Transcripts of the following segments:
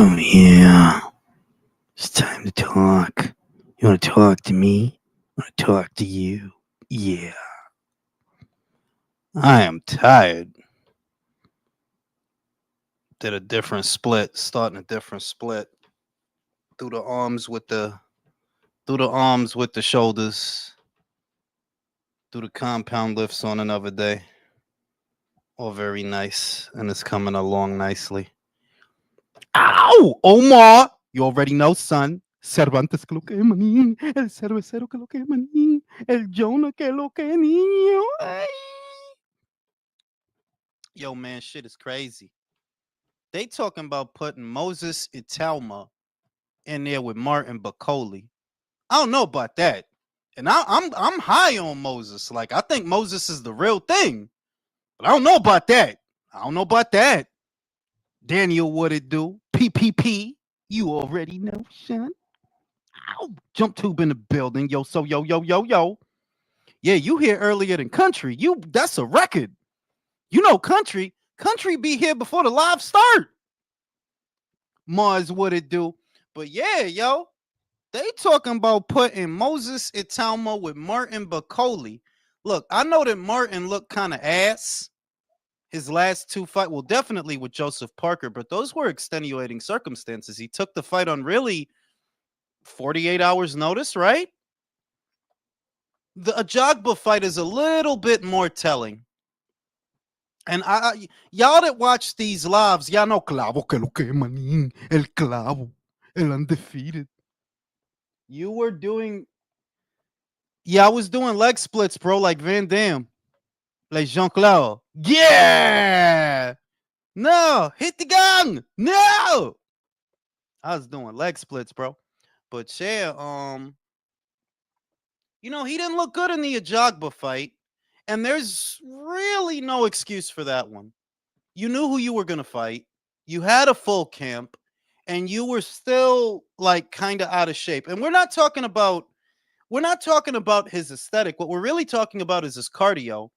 Oh yeah, it's time to talk. You want to talk to me? I want to talk to you? Yeah. I am tired. Did a different split, starting a different split. Through the arms with the shoulders. Do the compound lifts on another day. All very nice, and it's coming along nicely. Ow! Omar! You already know, son. Cervantes que lo que manín. El cervecero que lo que manín. El Jonah que lo que niño. Ay. Yo, man, shit is crazy. They talking about putting Moses Italma in there with Martin Bacoli. I don't know about that. And I'm high on Moses. Like, I think Moses is the real thing. But I don't know about that. I don't know about that. Daniel, what it do? PPP. You already know, son. Ow. Jump tube in the building. Yo, so yo. Yeah, you here earlier than country. That's a record. You know country. Country be here before the live start. Mars, what it do? But yeah, yo, they talking about putting Moses Italma with Martin Bacoli. Look, I know that Martin looked kind of ass his last two fights. Well, definitely with Joseph Parker, but those were extenuating circumstances. He took the fight on really 48 hours notice, right? The Ajagba fight is a little bit more telling. And y'all that watch these lives, y'all know clavo que lo que manín, el clavo, el undefeated. You were doing, I was doing leg splits, bro, like Van Damme, like Jean-Claude. Yeah, no, hit the gun, no. I was doing leg splits, bro. But yeah, he didn't look good in the Ajagba fight, and there's really no excuse for that one. You knew who you were going to fight. You had a full camp, and you were still like kind of out of shape. And we're not talking about his aesthetic. What we're really talking about is his cardio.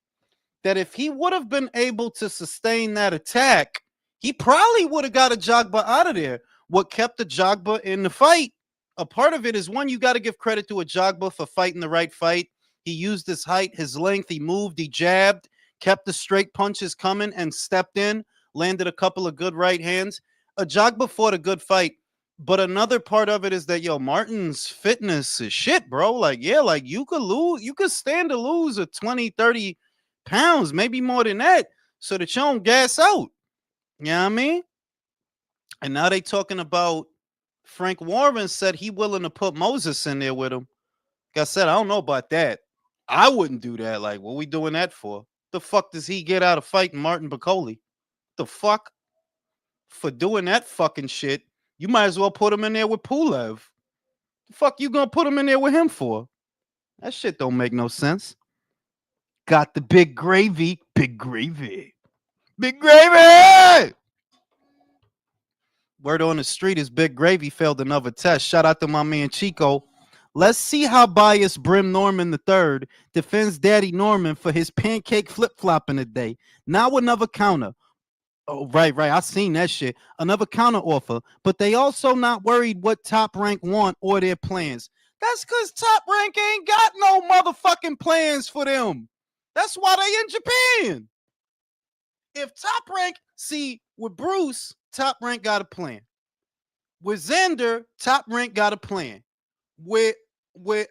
That if he would have been able to sustain that attack, he probably would have got Ajagba out of there. What kept Ajagba in the fight? A part of it is, one, you got to give credit to Ajagba for fighting the right fight. He used his height, his length, he moved, he jabbed, kept the straight punches coming, and stepped in, landed a couple of good right hands. Ajagba fought a good fight. But another part of it is that, Martin's fitness is shit, bro. Like, yeah, like you could stand to lose a 20, 30 pounds, maybe more than that, so that you don't gas out. You know what I mean? And now they talking about Frank Warren said he willing to put Moses in there with him. Like I said, I don't know about that. I wouldn't do that. Like, what we doing that for? The fuck does he get out of fighting Martin Bacoli? The fuck? For doing that fucking shit, you might as well put him in there with Pulev. The fuck you gonna put him in there with him for? That shit don't make no sense. Got the big gravy. Big gravy. Big gravy! Word on the street is Big Gravy failed another test. Shout out to my man Chico. Let's see how biased Brim Norman III defends Daddy Norman for his pancake flip-flopping today. Now another counter. Oh, right. I seen that shit. Another counter offer. But they also not worried what Top Rank want or their plans. That's because Top Rank ain't got no motherfucking plans for them. That's why they in Japan. If Top Rank, see, with Bruce, Top Rank got a plan. With Xander, Top Rank got a plan. With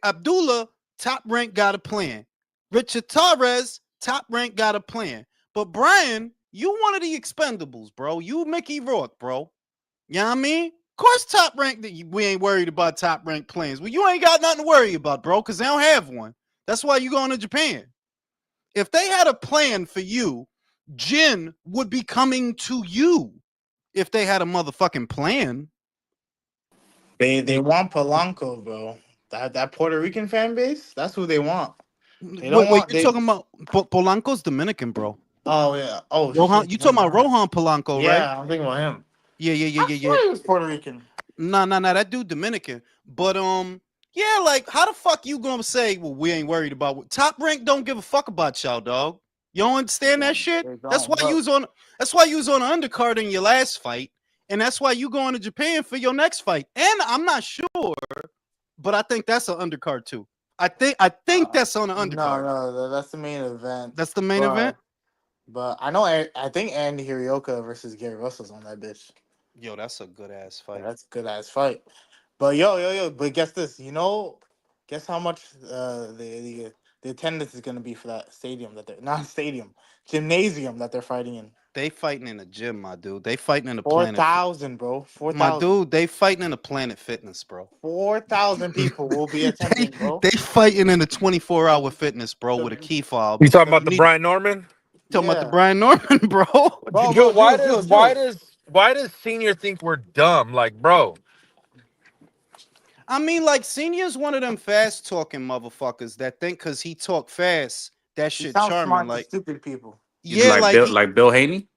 Abdullah, Top Rank got a plan. Richard Torres, Top Rank got a plan. But Brian, you one of the expendables, bro. You Mickey Rourke, bro. You know what I mean? Of course, Top Rank, we ain't worried about Top Rank plans. Well, you ain't got nothing to worry about, bro, because they don't have one. That's why you going to Japan. If they had a plan for you, Jin would be coming to you if they had a motherfucking plan. They want Polanco, bro. That Puerto Rican fan base, that's who they want. Wait, you're talking about Polanco's Dominican, bro. Oh yeah. Oh, Rohan, shit. you talking about Rohan Polanco, right? Yeah, I'm thinking about him. Yeah. He was Puerto Rican. Nah, that dude Dominican. But yeah, like how the fuck you gonna say, well, we ain't worried about what Top Rank don't give a fuck about y'all, dog. You don't understand that shit? That's why you was on an undercard in your last fight, and that's why you going to Japan for your next fight. And I'm not sure, but I think that's an undercard too. I think that's on the No, undercard. no, that's the main event. That's the main event. But I know I think Andy Hirioka versus Gary Russell's on that bitch. Yo, that's a good ass Yeah, fight. that's a good ass fight. But yo. But guess this. Guess how much the attendance is gonna be for that stadium that they're not stadium gymnasium that they're fighting in. They fighting in the gym, my dude. They fighting in the Four planet. thousand, bro. My 4,000. dude, they fighting in the Planet Fitness, bro. 4,000 people will be they attending, bro. they fighting in the 24-hour fitness, bro, with a key fob. You talking about You the need Brian Norman? talking about the Yeah, Brian Norman, bro. Joe, why does Jules, why Jules. does why does Senior think we're dumb? Like, bro, I mean, like Senior's one of them fast talking motherfuckers that think because he talk fast, that He shit sounds charming. smart to Like, stupid people. He's yeah, like he, Bill Haney.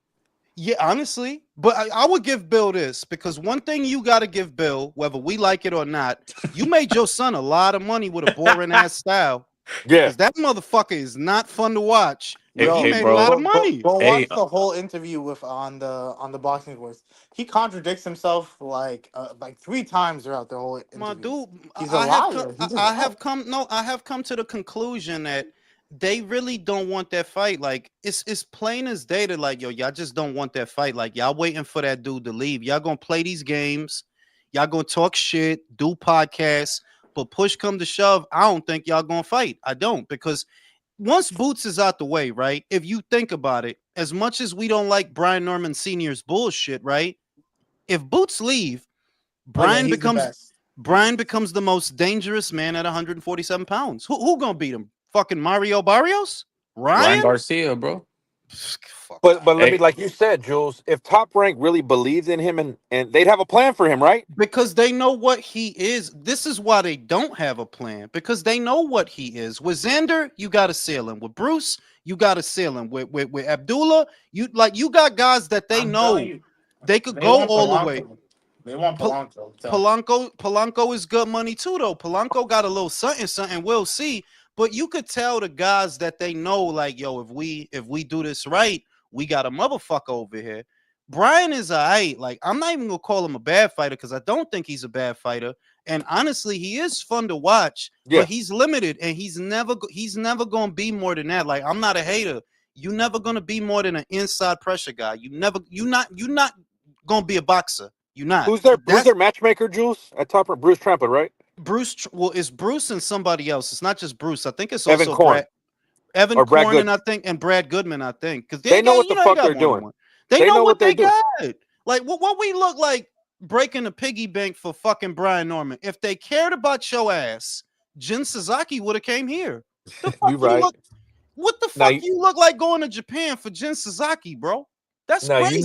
yeah, honestly. But I would give Bill this because one thing you got to give Bill, whether we like it or not, you made your son a lot of money with a boring ass style. yeah, Because that motherfucker is not fun to watch, but he Yo, made a lot of Bro. money. go Hey, watch the whole interview with on the boxing wars. He contradicts himself like 3 times throughout the whole My interview. dude, He's a I have come. liar. He just I lies. have come. No, I have come to the conclusion that they really don't want that fight. Like it's plain as day that like y'all just don't want that fight. Like y'all waiting for that dude to leave. Y'all gonna play these games. Y'all gonna talk shit, do podcasts. But push come to shove, I don't think y'all gonna fight. I don't because once Boots is out the way, right? If you think about it, as much as we don't like Brian Norman Sr.'s bullshit, right? If Boots leave, Oh yeah, Brian he's the becomes best. Brian becomes the most dangerous man at 147 pounds. Who gonna beat him? Fucking Mario Barrios? Ryan Ryan? Garcia, bro. Fuck but out. let me, Hey, like you said, Jules, if Top Rank really believed in him and they'd have a plan for him, right? Because they know what he is. This is why they don't have a plan. Because they know what he is. With Xander, you got to seal him. With Bruce, you got to seal him. With Abdullah, you got guys that they I'm telling know you, they could they go want all the way. Polanco. They want Pol- Polanco. I'm telling you. Polanco is good money too, though. Polanco got a little something. We'll see. But you could tell the guys that they know, like, yo, if we do this right, we got a motherfucker over here. Brian is alright. Like, I'm not even gonna call him a bad fighter because I don't think he's a bad fighter. And honestly, he is fun to watch, Yeah. but he's limited and he's never gonna be more than that. Like, I'm not a hater. You're never gonna be more than an inside pressure guy. You're not gonna be a boxer. You're not. Who's That's their matchmaker, Jules? At Top Rank, Bruce Trampett, right? Bruce. Well, it's Bruce and somebody else. It's not just Bruce. I think it's Evan also Korn Evan or Brad Corn, Good. and I think and Brad Goodman. I think because They know what the they fuck got they're more than doing. one. They They know know what what they're they doing. got. Like what we look like breaking the piggy bank for fucking Brian Norman. If they cared about your ass, Jin Sasaki would have came here. The fuck You you right. look? What the Now, fuck you look like going to Japan for Jin Sasaki, bro? That's now crazy.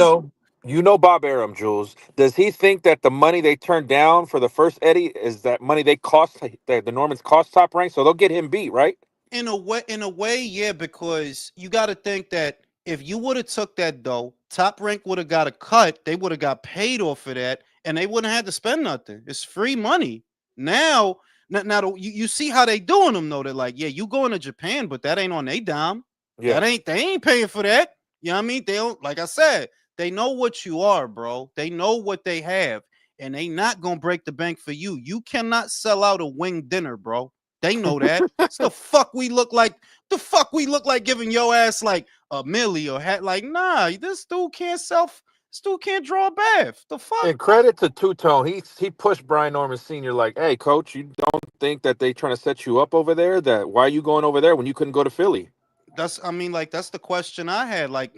you know Bob Arum, Jules. Does he think that the money they turned down for the first Eddie is that money they cost that the Normans cost Top Rank, so they'll get him beat, right? In a way, yeah, because you got to think that if you would have took that dough, Top Rank would have got a cut. They would have got paid off of that, and they wouldn't have had to spend nothing. It's free money. Now, you see how they doing them though. They're like, yeah, you going to Japan, but that ain't on they dime. Yeah. They ain't paying for that. You know what I mean? They don't, like I said, they know what you are, bro. They know what they have, and they not gonna break the bank for you. You cannot sell out a wing dinner, bro. They know that. It's the fuck we look like. The fuck we look like giving your ass like a milli or hat. Like, nah, this dude can't This dude can't draw a bath. The fuck? And credit to Two Tone, he pushed Brian Norman Sr. like, hey, coach, you don't think that they trying to set you up over there? That why are you going over there when you couldn't go to Philly? That's the question I had. Like,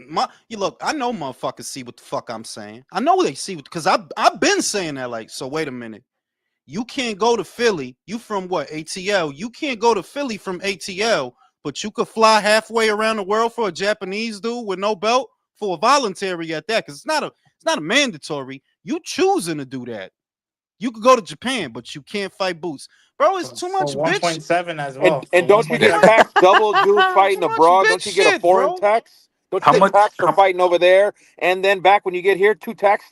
you look, I know motherfuckers see what the fuck I'm saying. I know they see because I've been saying that. Like, so wait a minute. You can't go to Philly. You from what? ATL. You can't go to Philly from ATL, but you could fly halfway around the world for a Japanese dude with no belt for a voluntary at that. Because it's not a mandatory. You choosing to do that. You could go to Japan, but you can't fight Boots. Bro, it's too For much bitch. 1.7 as And well. For and don't you Too get 1.7. much, taxed double, Jules, too fighting much abroad? bitch Don't you get a shit, foreign bro. tax? Don't you how They, get much? taxed for fighting over there? And then back when you get here, two tax?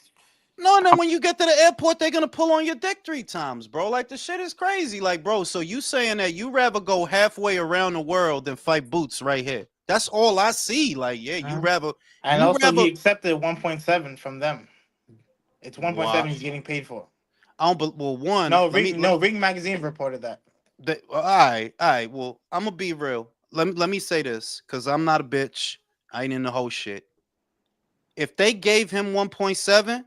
No, and then How, when you get to the airport, they're gonna pull on your dick 3 times, bro. Like the shit is crazy. Like, bro, so you saying that you rather go halfway around the world than fight Boots right here? That's all I see. Like, yeah, you Mhm. rather And you also, rather he accepted 1.7 from them. It's 1.7 he's getting paid for. I don't. Well, one. No, Let me. Ring Magazine reported that. All right, all right. Well, I'm gonna be real. Let me say this, because I'm not a bitch. I ain't in the whole shit. If they gave him 1.7,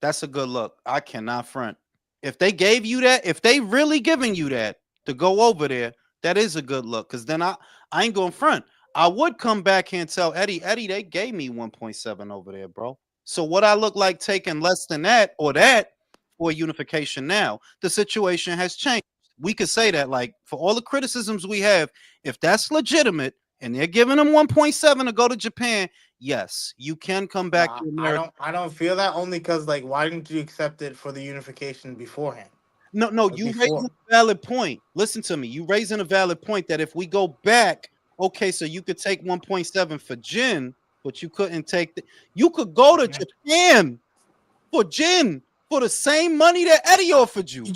that's a good look. I cannot front. If they gave you that, if they really giving you that to go over there, that is a good look. Because then I ain't going front. I would come back here and tell Eddie, they gave me 1.7 over there, bro. So what I look like taking less than that or that for unification now, the situation has changed. We could say that, like, for all the criticisms we have, if that's legitimate and they're giving them 1.7 to go to Japan, yes, you can come back to America. I don't feel that, only because, like, why didn't you accept it for the unification beforehand? No, you raising a valid point. Listen to me. You raising a valid point that if we go back, okay, so you could take 1.7 for Jin, but you couldn't take you could go to Japan for Jin for the same money that Eddie offered you.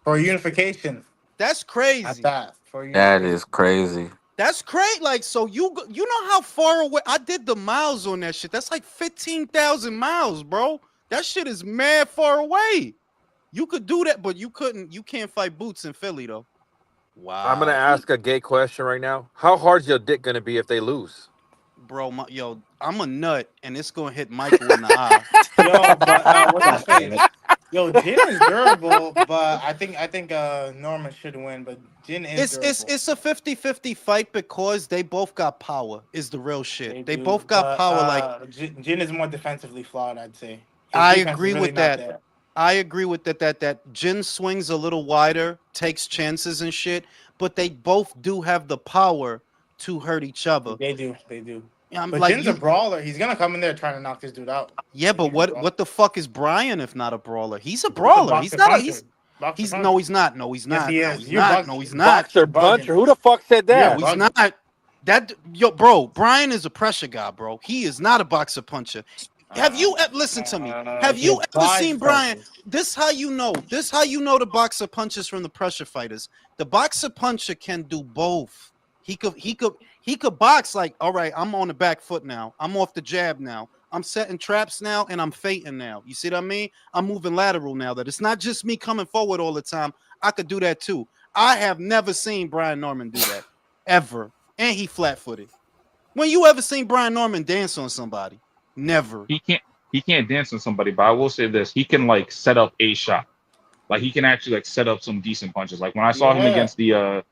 For unification. That's crazy. At that. That is crazy. That's crazy. Like, so you know how far away I did the miles on that shit. That's like 15,000 miles, bro. That shit is mad far away. You could do that, but you couldn't. You can't fight Boots in Philly, though. Wow. I'm gonna ask a gay question right now. How hard's your dick gonna be if they lose? Bro, yo, I'm a nut, and it's gonna hit Michael in the eye. Yo, but what's the face? Yo, Jin is durable, but I think Norman should win. But Jin is durable. It's a 50-50 fight because they both got power. Is the real shit. They both got power. Like, Jin is more defensively flawed, I'd say. I agree with that. I agree with that. That Jin swings a little wider, takes chances and shit, but they both do have the power to hurt each other. They do. But like, Jin's a brawler. He's gonna come in there trying to knock this dude out. Yeah, but what the fuck is Brian if not a brawler? He's a brawler. He's not. He's no, he's not. No, he's not. Yes, he is. No, he's not. Boxer puncher. Who the fuck said that? No, he's not. That bro, Brian is a pressure guy, bro. He is not a boxer puncher. Have you listen to me? Have you ever seen Brian? This how you know. This how you know the boxer punches from the pressure fighters. The boxer puncher can do both. He could box like, all right, I'm on the back foot now. I'm off the jab now. I'm setting traps now, and I'm feinting now. You see what I mean? I'm moving lateral now. That it's not just me coming forward all the time. I could do that too. I have never seen Brian Norman do that ever, and he flat-footed. When you ever seen Brian Norman dance on somebody? Never. He can't dance on somebody, but I will say this: he can like set up a shot. Like he can actually like set up some decent punches. Like when I saw him against the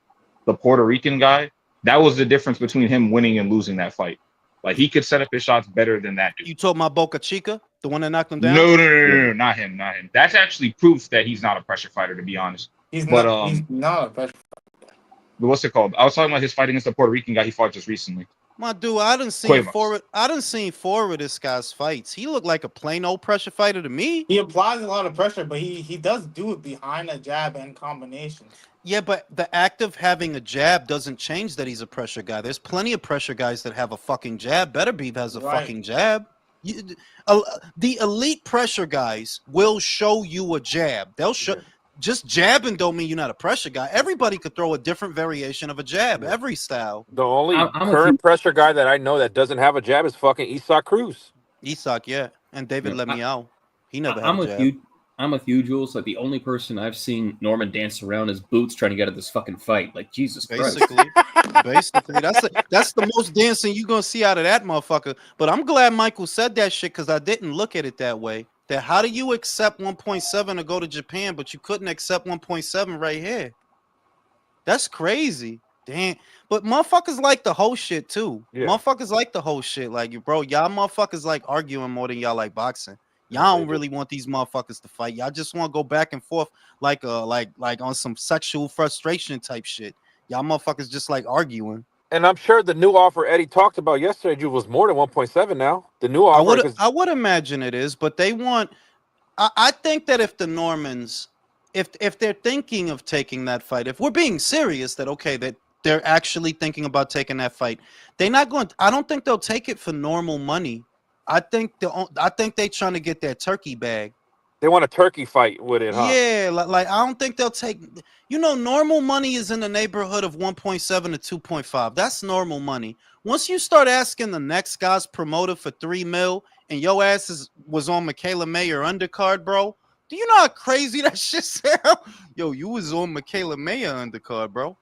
Puerto Rican guy, that was the difference between him winning and losing that fight. Like he could set up his shots better than that dude. You told my Boca Chica, the one that knocked him down? No, not him. That's actually proof that he's not a pressure fighter, to be honest. He's not a pressure fighter. But what's it called? I was talking about his fight against the Puerto Rican guy he fought just recently. My dude, I done seen four of this guy's fights. He looked like a plain old pressure fighter to me. He applies a lot of pressure, but he does do it behind a jab and combinations. Yeah, but the act of having a jab doesn't change that he's a pressure guy. There's plenty of pressure guys that have a fucking jab. Better be has a fucking jab. The elite pressure guys will show you a jab. They'll show. Just jabbing don't mean you're not a pressure guy. Everybody could throw a different variation of a jab. Every style. The only current pressure guy that I know that doesn't have a jab is fucking Isak Cruz. Isak, yeah, and David Lemieux. He never had a jab. I'm with you, Jules. Like the only person I've seen Norman dance around is Boots trying to get at this fucking fight. Like Jesus Christ. Basically, that's the most dancing you're gonna see out of that motherfucker. But I'm glad Michael said that shit because I didn't look at it that way. That how do you accept 1.7 to go to Japan, but you couldn't accept 1.7 right here? That's crazy. Damn. But motherfuckers like the whole shit too. Yeah. Motherfuckers like the whole shit. Like, bro, y'all motherfuckers like arguing more than y'all like boxing. Y'all don't really want these motherfuckers to fight. Y'all just want to go back and forth like on some sexual frustration type shit. Y'all motherfuckers just like arguing. And I'm sure the new offer Eddie talked about yesterday, was more than 1.7 now. The new offer. I would imagine it is, but they want. I think that if the Normans, if they're thinking of taking that fight, if we're being serious, that okay, that they're actually thinking about taking that fight, they're not going. I don't think they'll take it for normal money. I think they're trying to get that turkey bag. They want a turkey fight with it, huh? Yeah, like I don't think they'll take. Normal money is in the neighborhood of 1.7 to 2.5. That's normal money. Once you start asking the next guy's promoter for $3 million and your ass was on Michaela Mayer undercard, bro. Do you know how crazy that shit sound? Yo, you was on Michaela Mayer undercard, bro.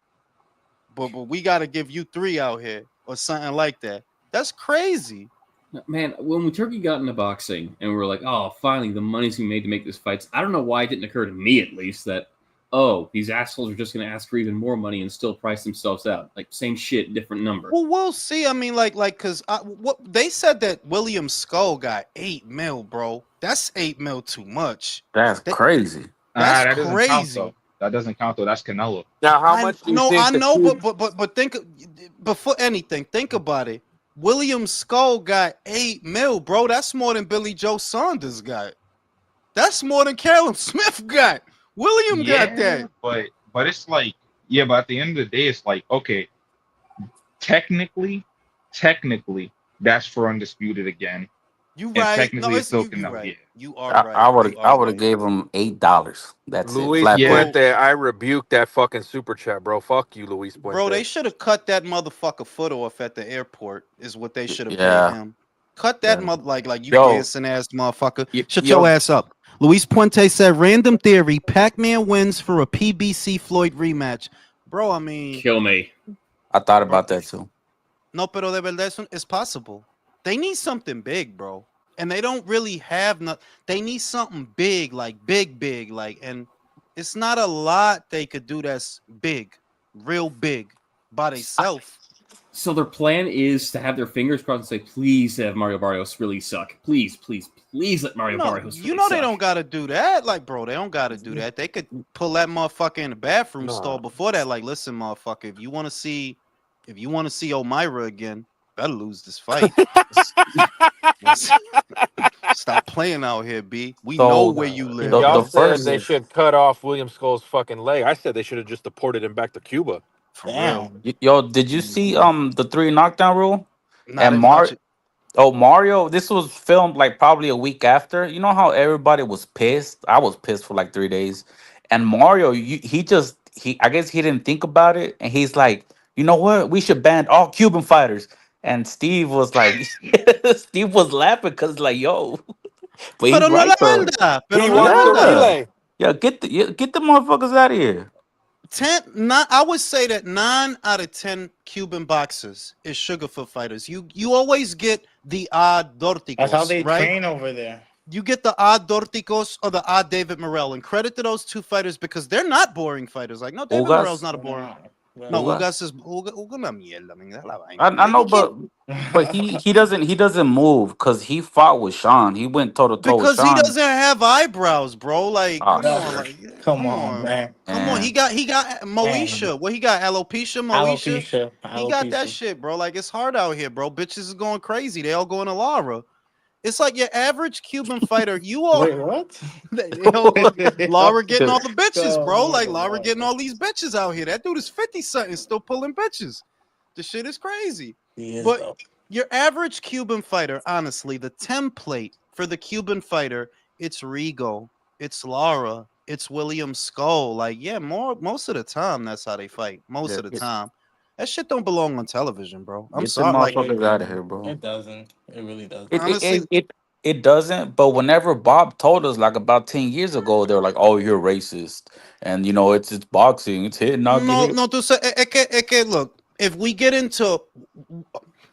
But we gotta give you 3 out here or something like that. That's crazy. Man, when Turkey got into boxing and we were like, oh, finally, the money's being made to make these fights, I don't know why it didn't occur to me, at least, that, oh, these assholes are just going to ask for even more money and still price themselves out. Like, same shit, different number. Well, we'll see. I mean, because what they said that William Skull got 8 mil, bro. That's 8 mil too much. That's crazy. That's that doesn't count, crazy. though. That doesn't count, though. That's Canelo. Now, how much do you think? I know, but think before anything, think about it. William Skull got 8 mil, bro. That's more than Billy Joe Saunders got. That's more than Callum Smith got. William got that. But it's like, yeah, but at the end of the day, it's like, okay, technically, that's for undisputed again. You And right. technically, No, it's still you Canelo. right. Yeah. You are right. I would You are have gave him $8. That's Luis it. Flat Yeah. Puente, I rebuke that fucking super chat, bro. Fuck you, Luis Puente. Bro, they should have cut that motherfucker foot off at the airport. Is what they should have Yeah. paid him. Cut that Yeah. mother like you Yo. dancing ass motherfucker. Shut yo. your ass up. Luis Puente said, "Random theory: Pac-Man wins for a PBC Floyd rematch." Bro, I mean, Kill me. I thought about that too. no, pero de verdad it's possible. They need something big, bro, and they don't really have They need something big, like big, like, and it's not a lot they could do that's big, real big, by themselves. So their plan is to have their fingers crossed and say, please have Mario Barrios really suck. Please let Mario Barrios really they suck. don't gotta do that. Like, bro, they don't gotta do that. They could pull that motherfucker in the bathroom stall before that. Like, listen, motherfucker, if you wanna see O'Mira again, better lose this fight. Stop playing out here, B. We know where you live. Y'all The said first- they should cut off William Skull's fucking leg. I said they should have just deported him back to Cuba. For real. Yo, did you see the 3 knockdown rule? Not And as much. Mario, this was filmed like probably a week after. You know how everybody was pissed? I was pissed for like 3 days. And Mario, I guess he didn't think about it. And he's like, you know what? We should ban all Cuban fighters. And Steve was like, Steve was laughing because like, yo. But he's Pero no right la though. manda. Pero He no la wants the manda. relay. Yeah, get the motherfuckers out of here. I would say that 9 out of 10 Cuban boxers is Sugarfoot fighters. You always get the odd Dorticos. That's how they right? train over there. You get the odd Dorticos or the odd David Morrell. And credit to those 2 fighters because they're not boring fighters. Like, no, David Morrell's not a boring. No, Ugas is una mierda. I know, but he doesn't move because he fought with Sean. He went toe to toe with because Sean. he doesn't have eyebrows, bro. Like, Oh, come on, man. Come on. He got Moesha. What he got? Alopecia, Moesha. He got that shit, bro. Like, it's hard out here, bro. Bitches is going crazy. They all going to Lara. It's like your average Cuban fighter. You are Wait, what? Lara getting all the bitches, bro. Like Lara getting all these bitches out here. That dude is 50-something, still pulling bitches. The shit is crazy. But your average Cuban fighter, honestly, the template for the Cuban fighter, it's Rigo, it's Lara, it's William Skull. Like, yeah, most of the time that's how they fight. Most of the time. That shit don't belong on television, bro. I'm sorry. Like, out of here, bro. It doesn't. It really doesn't. It doesn't. But whenever Bob told us, like about 10 years ago, they were like, "Oh, you're racist," and you know, it's boxing, it's hit, not hit. No. Look, if we get into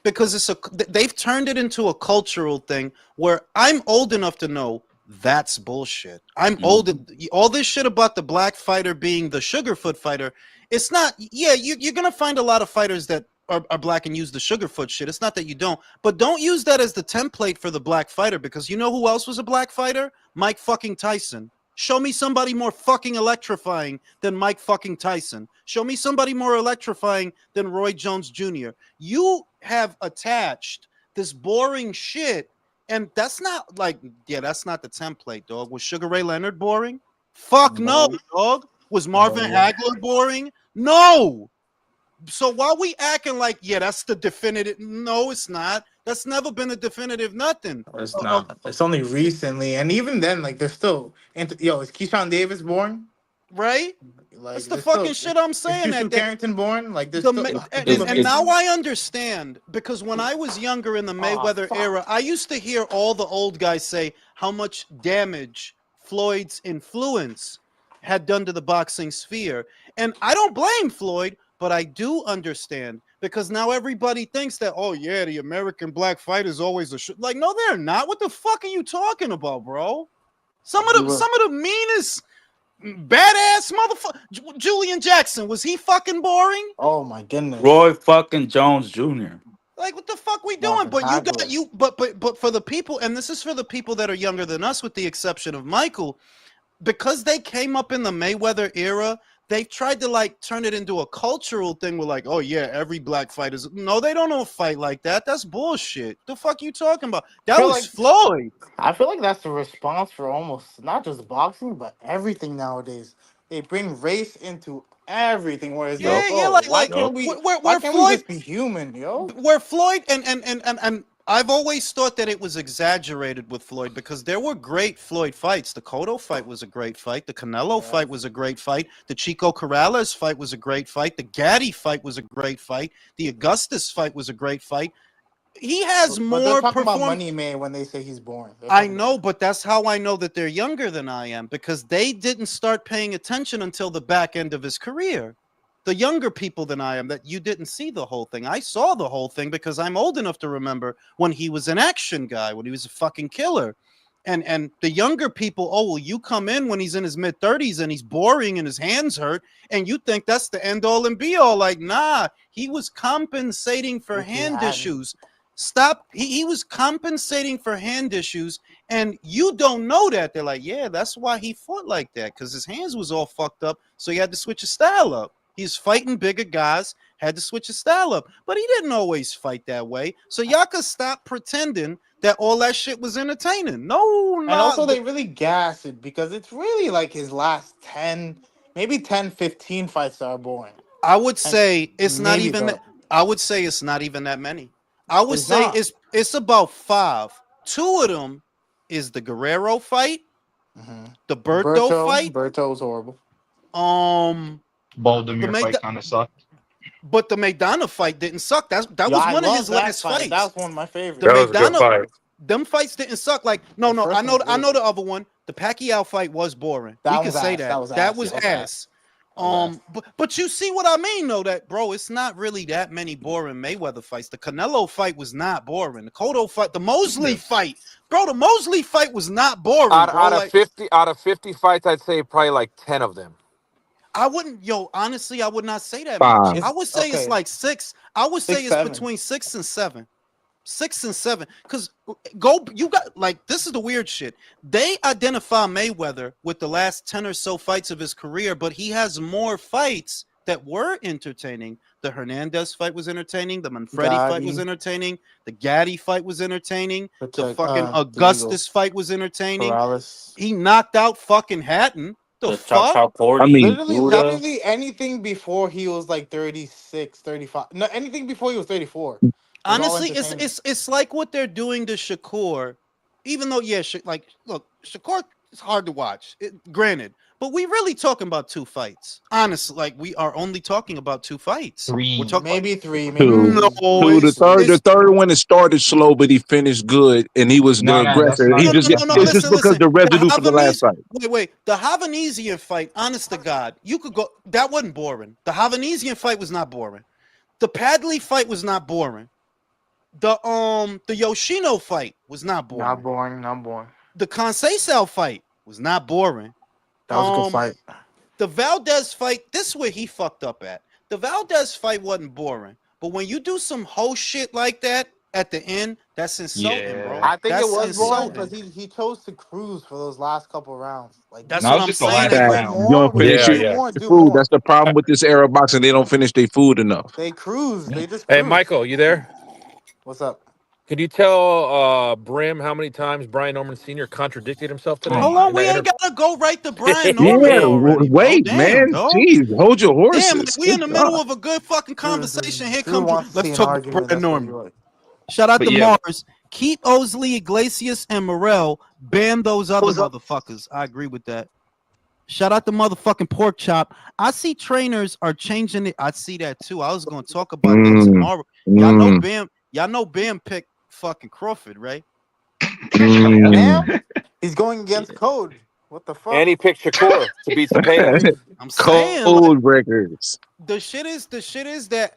because they've turned it into a cultural thing where I'm old enough to know that's bullshit. I'm old. All this shit about the black fighter being the Sugarfoot fighter. It's not. Yeah, you're gonna find a lot of fighters that are black and use the Sugarfoot shit. It's not that you don't, but don't use that as the template for the black fighter because you know who else was a black fighter? Mike fucking Tyson. Show me somebody more fucking electrifying than Mike fucking Tyson. Show me somebody more electrifying than Roy Jones Jr. You have attached this boring shit, and that's not like, that's not the template, dog. Was Sugar Ray Leonard boring? Fuck no, dog. Was Marvin Hagler boring? No. So why we acting like, that's the definitive? No, it's not. That's never been a definitive nothing. It's not. It's only recently, and even then, like, they're still. Is Keyshawn Davis boring? right? Like That's the there's fucking still shit I'm is saying. Jushu That Carrington born? Like there's the still and now I understand, because when I was younger in the Mayweather fuck. era, I used to hear all the old guys say how much damage Floyd's influence had done to the boxing sphere, and I don't blame Floyd, but I do understand, because now everybody thinks that, oh yeah, the American black fight is always like, no, they're not. What the fuck are you talking about, bro? Some of the meanest, badass motherfucker. Julian Jackson, was he fucking boring? Oh my goodness. Roy fucking Jones Jr. Like, what the fuck we doing? Marvin But you got Hagler. but for the people, and this is for the people that are younger than us, with the exception of Michael, because they came up in the Mayweather era, they've tried to like turn it into a cultural thing. We're like, oh yeah, every black fight is. No, they don't know fight like that. That's bullshit. The fuck you talking about? That feel was like- Floyd. I feel like that's the response for almost not just boxing, but everything nowadays. They bring race into everything. Where it's Yeah, like, yeah, oh, why like can't we? where Why can't we Floyd, just be human, yo? where Floyd and I've always thought that it was exaggerated with Floyd, because there were great Floyd fights. The Cotto fight was a great fight. The Canelo fight was a great fight. The Chico Corrales fight was a great fight. The Gaddy fight was a great fight. The Augustus fight was a great fight. He has But they're more talking about perform. money made when they say he's boring. They're I talking know, but that's how I know that they're younger than I am, because they didn't start paying attention until the back end of his career. The younger people than I am, that you didn't see the whole thing. I saw the whole thing because I'm old enough to remember when he was an action guy, when he was a fucking killer. And the younger people, oh, well, you come in when he's in his mid-30s and he's boring and his hands hurt, and you think that's the end all and be all. Like, nah, he was compensating for Ricky hand Hatton. issues. Stop. He was compensating for hand issues, and you don't know that. They're like, yeah, that's why he fought like that, because his hands was all fucked up, so he had to switch his style up. He's fighting bigger guys, had to switch his style up, but he didn't always fight that way. So y'all could stop pretending that all that shit was entertaining. No, And not. also, they really gas it because it's really like his last 10, maybe 10, 15 fights that are boring. I would say it's not maybe even. the- I would say it's not even that many. I would It's say not. it's about 5. 2 of them is the Guerrero fight, the Berto fight. Berto's horrible. Baldomir the fight Maida- kind of sucked. but the Maidana fight didn't suck. That Yo, was I one of love his that last fight. fights. That was one of my favorites. The That was a good Maidana, fight. them fights didn't suck. Like, no, The I first know, one's I know good. the other one. The Pacquiao fight was boring. That We was can say ass. that. That was That ass. was Yeah, ass. was ass. But you see what I mean, though, that bro, it's not really that many boring Mayweather fights. The Canelo fight was not boring. The Cotto fight, the Mosley fight, bro, the Mosley fight was not boring, Out, bro. out of Like, 50 fights, I'd say probably like 10 of them. I wouldn't, honestly, I would not say that 5. much. I would say it's okay. like 6. I would say 6, it's 7. between 6 and 7. 6 and 7. Because you got, like, this is the weird shit. They identify Mayweather with the last 10 or so fights of his career, but he has more fights that were entertaining. The Hernandez fight was entertaining. The Manfredi fight was Gotti. entertaining. The Gaddy fight was entertaining. The Check, fucking the Augustus Eagles. fight was entertaining. Corrales. He knocked out fucking Hatton. The Chow fuck? 40. I mean, Literally anything before he was like 36, 35. No, anything before he was 34. was all Honestly, entertaining. it's like what they're doing to Shakur. Even though, yeah, like, look, Shakur is hard to watch. Granted, but we really talking about 2 fights. Honestly, like, we are only talking about 2 fights. 3. We're talking Maybe 3. Maybe 2. No, 2. The it's- third one, it started slow, but he finished good, and he was the No, that's aggressor. not- He no, just no, it's no, just listen, because listen. the residue from the last fight. Wait. The Havanesian fight, honest to God, you could go. That wasn't boring. The Havanesian fight was not boring. The Padley fight was not boring. The Yoshino fight was not boring. not boring. Not boring. The Conceição fight was not boring. That was a good fight. The Valdez fight, this is where he fucked up at. The Valdez fight wasn't boring, but when you do some whole shit like that at the end, that's insulting, Yeah. bro. I think That's it was boring insulting. because he chose to cruise for those last couple rounds. Like That's No, what it's I'm just the saying. last It- round. You don't finish Yeah, your yeah. Do food. more. That's the problem with this era boxing. They don't finish their food enough. They cruise. They just Hey, cruise. Michael, you there? What's up? Could you tell Brim how many times Brian Norman Sr. contradicted himself today? Hold on, in we that ain't gotta go right to Brian Yeah, Norman already. Bro. wait, Damn, man. dog. Jeez, hold your horses. Damn, like, we in the Good middle God. of a good fucking conversation. Here Drew comes. wants to see Let's an talk about argument. Brian That's what Norman. you like. Shout out But to yeah. Mars. Keep Osley, Iglesias, and Morel. Ban those other motherfuckers. I agree with that. Shout out the motherfucking pork chop. I see trainers are changing it. I see that too. I was going to talk about that Mm, tomorrow. mm, Y'all know Bam picked fucking Crawford, right? Bam, mm. he's going against code. What the fuck? And he picked Shakur to beat Cepeda. I'm saying like Cold records. the shit is that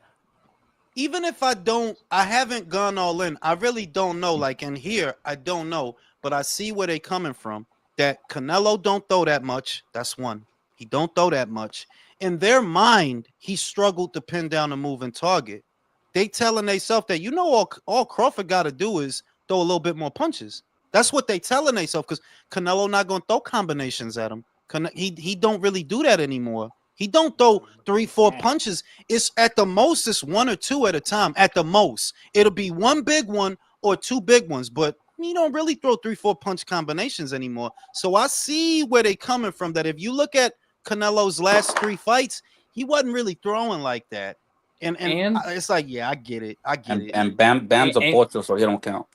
even if I haven't gone all in. I really don't know. Like in here, I don't know, but I see where they coming from. That Canelo don't throw that much. That's one. He don't throw that much. In their mind, he struggled to pin down a moving target. They telling themselves that all Crawford got to do is throw a little bit more punches. That's what they telling themselves because Canelo not gonna throw combinations at him. He don't really do that anymore. He don't throw 3-4 punches. It's at the most, it's 1 or 2 at a time. At the most, it'll be one big one or 2 big ones, but you don't really throw 3-4 punch combinations anymore. So I see where they coming from. That if you look at Canelo's last 3 fights, he wasn't really throwing like that. And it's like, yeah, I get it. And Bam's a pocho, so he don't count.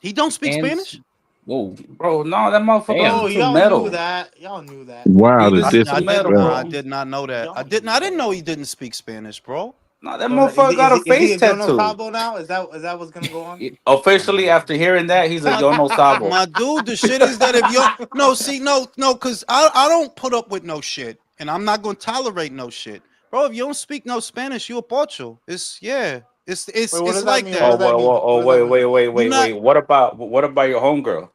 He don't speak And- Spanish. Whoa. Bro, no, that motherfucker Damn. Oh, listens to y'all metal. knew that. Y'all knew that. Wow, the That's difference. metal, No, bro. I did not know that. I didn't know he didn't speak Spanish, bro. No, that So, motherfucker got a is he face a Yo No tattoo. Sabo now? Is that what's gonna go on? Officially, after hearing that, he's a Yo No Sabo. My dude, the shit is that if you no, because I don't put up with no shit, and I'm not gonna tolerate no shit, bro. If you don't speak no Spanish, you a pocho. It's Wait, what it's does that like mean? that. What Oh, does that mean? oh, What does that mean? not- wait. What about your homegirl,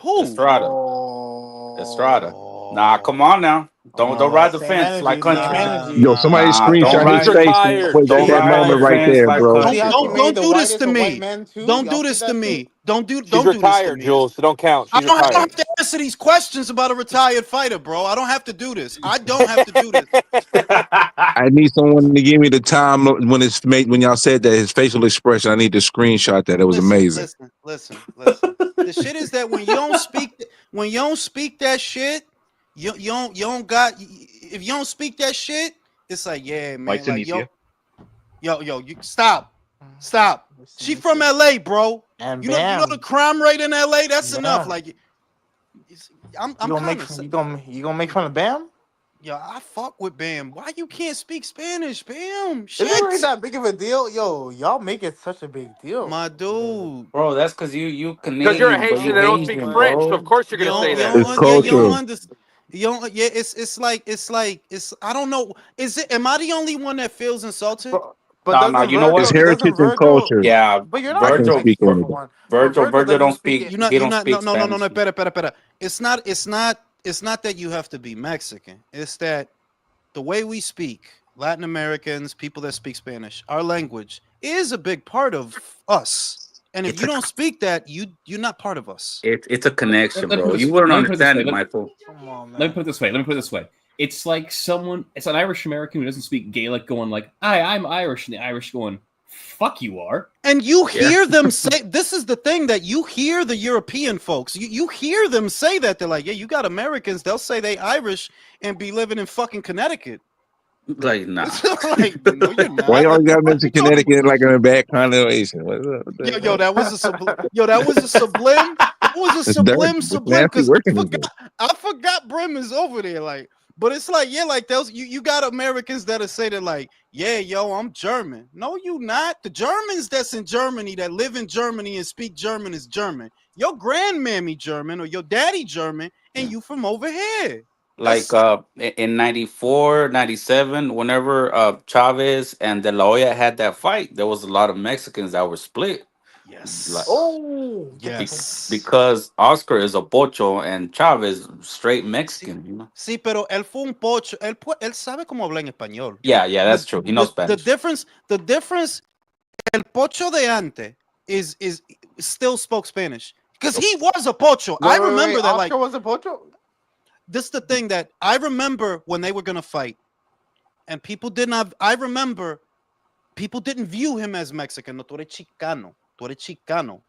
Who? Estrada? Oh, Estrada. Nah, come on now. Don't oh, ride the same fence like energy, same country. energy. Yo, somebody Nah, Don't screenshot his He's ride. face. retired. Wait, Don't that She's ride the moment right retired. fence there, like bro. You see country. how she made Don't the do this whitest to of white me. men too? Don't Y'all do see this to that shit? me. Don't do She's this to retired, me. Jules. So don't count. I She's don't retired. have to answer these questions about a retired fighter, bro. I don't have to do this. I don't have to do this. I need someone to give me the time when it's made when y'all said that his facial expression. I need to screenshot that. It was amazing. Listen. The shit is that when you don't speak that shit, you don't got if you don't speak that shit, it's like, yeah, man, Like like Tunisia. you stop. She from LA, bro. And You know the bam, crime rate in LA, that's enough. bam. Like I'm You gonna kind make of you gonna make fun of Bam? yo, I fuck with Bam. Why you can't speak Spanish, Bam? Is it really Shit. that big of a deal? Yo, y'all make it such a big deal. My dude. Bro, that's because you Because you're a Canadian, but you Haitian that don't speak Asian, French, so of bro. course you're You gonna say don't, you that. It's don't, yeah, you don't cultural. understand. You don't, yeah, it's. I don't know. Is it? Am I the only one that feels insulted? But No, doesn't you know It's what? heritage and culture. Yeah, But you're I not can Virgil, speak Mexican on for it. one. But Virgil Virgil don't doesn't speak speak. it. He You're don't not. speak No. Spanish. Espera. It's not that you have to be Mexican. It's that the way we speak, Latin Americans, people that speak Spanish, our language is a big part of us. And if It's you a don't speak that, you're not part of us. it's a connection, Let me put bro. it You this- wouldn't let me put it this understand way. it, Michael. Come on, man. Let me put it this way. It's like it's an Irish American who doesn't speak Gaelic going like, I'm Irish, and the Irish going, fuck you are. And you Yeah. hear them say, this is the thing that you hear the European folks, you hear them say that. They're like, yeah, you got Americans, they'll say they Irish and be living in fucking Connecticut. Like, nah. Like, no, you're not. Why y'all Like, got what mention you talking about? Connecticut like in a bad connotation? What's up with that? Yo, that was a sublime. That was a sublime. That was a It's dirty. sublime, It's sublime. nasty Because working in there. I forgot Brim is over there. Like, but it's like, yeah, like those you got Americans that'll say that, like, yeah, yo, I'm German. No, you not. The Germans that's in Germany that live in Germany and speak German is German. Your grandmammy German or your daddy German, and you from over here. Like That's in 94, 97, whenever Chavez and De La Hoya had that fight, there was a lot of Mexicans that were split. Like, Oh, yes. because Oscar is a pocho and Chavez straight Mexican, you know. Sí, pero él fue un pocho. Él sabe cómo hablar en español. Yeah, that's true. He knows The Spanish. difference, el pocho de ante is still spoke Spanish because he was a pocho. I remember that. Oscar Like, was a pocho. this is the thing that I remember when they were gonna fight, and people did not. I remember people didn't view him as Mexican. No, tú eres Chicano. Tú eres Chicano.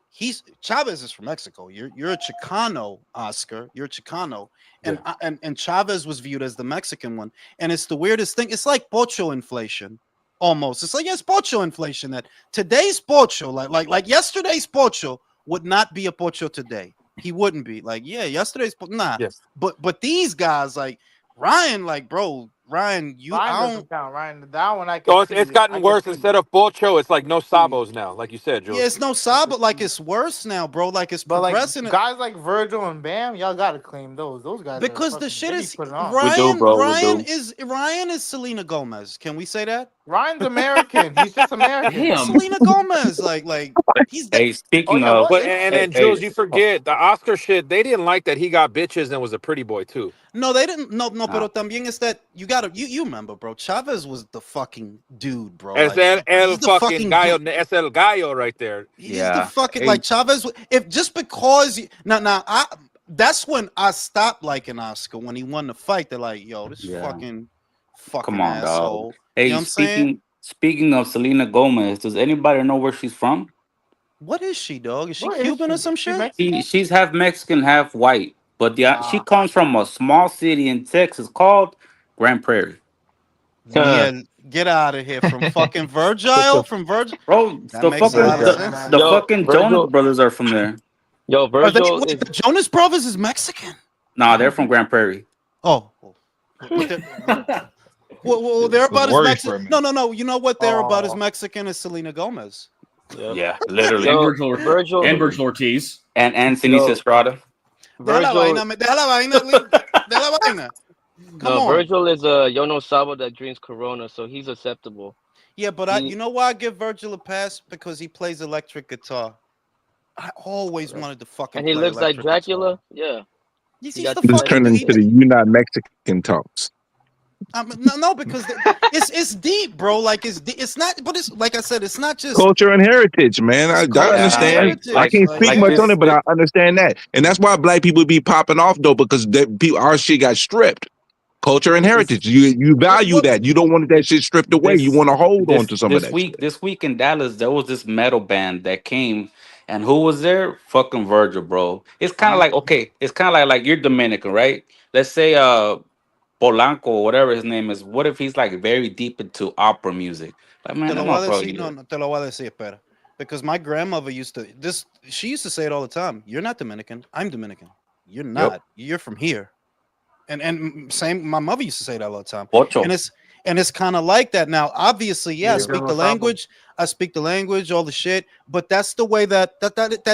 Chavez is from Mexico. You're a Chicano, Oscar. You're a Chicano, and Chavez was viewed as the Mexican one. And it's the weirdest thing. It's like pocho inflation, almost. It's like, yes, pocho inflation. That today's pocho, like yesterday's pocho, would not be a pocho today. He wouldn't be like, yeah, yesterday's nah. Yes. But these guys like Ryan, like bro, Ryan, you Ryan I don't. doesn't count. Ryan, that one I So can it's see. gotten worse. Instead of Bolcho, it's like no see. Sabos now, like you said, Yeah, Jules. it's no Saab, but like it's worse now, bro. Like it's But like progressing guys like Virgil and Bam, y'all gotta claim those. Those guys are because the fucking, shit they be is putting on. We do, bro. We do. Ryan is Selena Gomez. Can we say that? Ryan's American. He's just American. Damn. Selena Gomez, like he's Hey, Oh speaking yeah, of, what? But Is and he? then hey, Jules, you forget the Oscar shit. They didn't like that he got bitches and was a pretty boy too. no, they didn't. No, nah. pero también is that you remember, bro. Chavez was the fucking dude, bro. Es Like el he's the fucking fucking gallo. dude. Es el gallo right there. He's the Yeah. fucking Hey, like Chavez. If just because now I that's when I stopped liking Oscar when he won the fight. They're like, yo, this yeah. fucking Come on, dog. asshole. Hey, You know what I'm saying? speaking of Selena Gomez, does anybody know where she's from? What is she, dog? Is she Where is Cuban or she? some Is she shit? Mexican? She's half Mexican, half white, but she Ah, comes from a small city in Texas called Grand Prairie. Yeah, get out of here from fucking Virgil. From Virgil, Bro, that makes a lot of sense. the Yo, fucking Jonas Virgil. brothers are from there. Yo, Are they? Virgil Wait, is the Jonas Brothers is Mexican. Nah, they're from Grand Prairie. Oh, but they're about as worried for a Mexican. minute. No. You know what? They're about as oh, Mexican as Selena Gomez. yep. Yeah, And literally. Yo, Virgil Virgil. Ortiz. And Anthony Yo, Estrada. Deja la Virgil. vaina, deja la vaina, deja la vaina. Come No, on. Virgil is a Yono Sabo that drinks Corona, so he's acceptable. Yeah, but He you know why I give Virgil a pass? Because he plays electric guitar. I always wanted to fucking and he play looks like electric guitar. Dracula. Yeah. He's He the got This that. turned fucking into the you not Mexican talks. no, because it's deep, bro. Like it's not, but it's like I said, it's not just Culture and heritage, man. it's I culture and understand. heritage. I can't speak Like much yo, on it, but I understand that, and that's why black people be popping off though, because our shit got stripped. Culture and This heritage. You value what that. You don't want that shit stripped away. You want to hold on to some of that shit. this week in Dallas, there was this metal band that came, and who was there? Fucking Virgil, bro. It's kind of like okay, it's kind of like you're Dominican, right? Let's say Polanco or whatever his name is. What if he's like very deep into opera music? Like man, te lo that voy a motherfucker. decir, no, te lo voy a decir, espera. Because my grandmother used to she used to say it all the time. You're not Dominican. I'm Dominican. You're Yep. not. You're from here. And same. My mother used to say that all the time. Ocho. And it's kind of like that now. Obviously, yeah, I Yeah, speak Yono the Sabo. language. I speak the language, all the shit. But that's the way that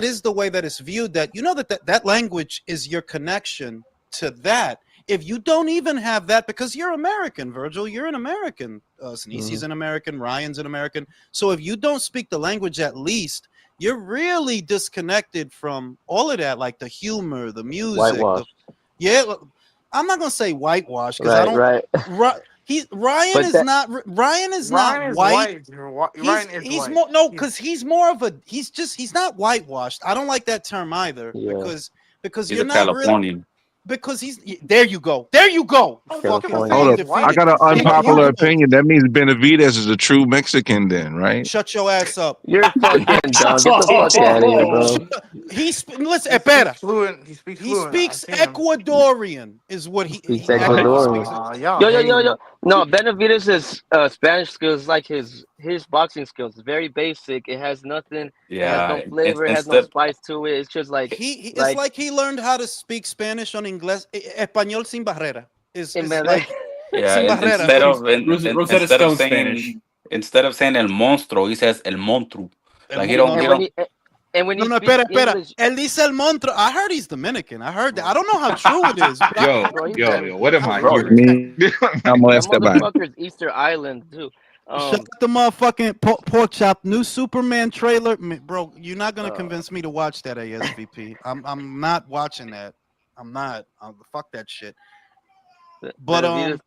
is the way that it's viewed. That you know that language is your connection to that. If you don't even have that, because you're American, Virgil, you're an American. Sinisi's an American. Ryan's an American. So if you don't speak the language, at least you're really disconnected from all of that, like the humor, the music. Whitewashed. I'm not gonna say whitewash because I Right, don't. right. Ryan But is that not. Ryan is Ryan not is white. white. Ryan is He's white. more no, because he's more of a. He's not whitewashed. I don't like that term either Yeah. because He's you're a not really Californian. because he's there. You go. Fucking California. Hold up. White. I got an defeated. unpopular opinion. That means Benavidez is a true Mexican, then, right? Shut your ass up. You're fucking dumb. Get the fuck out of here, bro. Listen, He espera. speaks fluent. He speaks He fluent. speaks I've seen him. Ecuadorian, is what he Speaks actually Ecuadorian. speaks. Y'all Yo. hating. No, Benavidez' Spanish skills, like his boxing skills, very basic. It has nothing. It has no Yeah. flavor. It has no Instead, spice to it. It's just like It's like he learned how to speak Spanish on inglés. Español sin barrera. Is man, like yeah. sin barrera. Rosetta Instead of Stone saying Spanish. instead of saying el monstruo, he says el monstruo. Like he No, don't. and He when don't. he and when No, he no, speaks espera. English, Él dice el monstruo. I heard he's Dominican. I heard that. I don't know how true it is. But Yo, he's yo, what am I bro, hearing? Me, I'm that Esteban. motherfucker's Easter Island too. Shut the motherfucking pork chop. New Superman trailer, bro. You're not gonna convince me to watch that ASVP. I'm not watching that. I'm not. Fuck that shit. But Benavidez,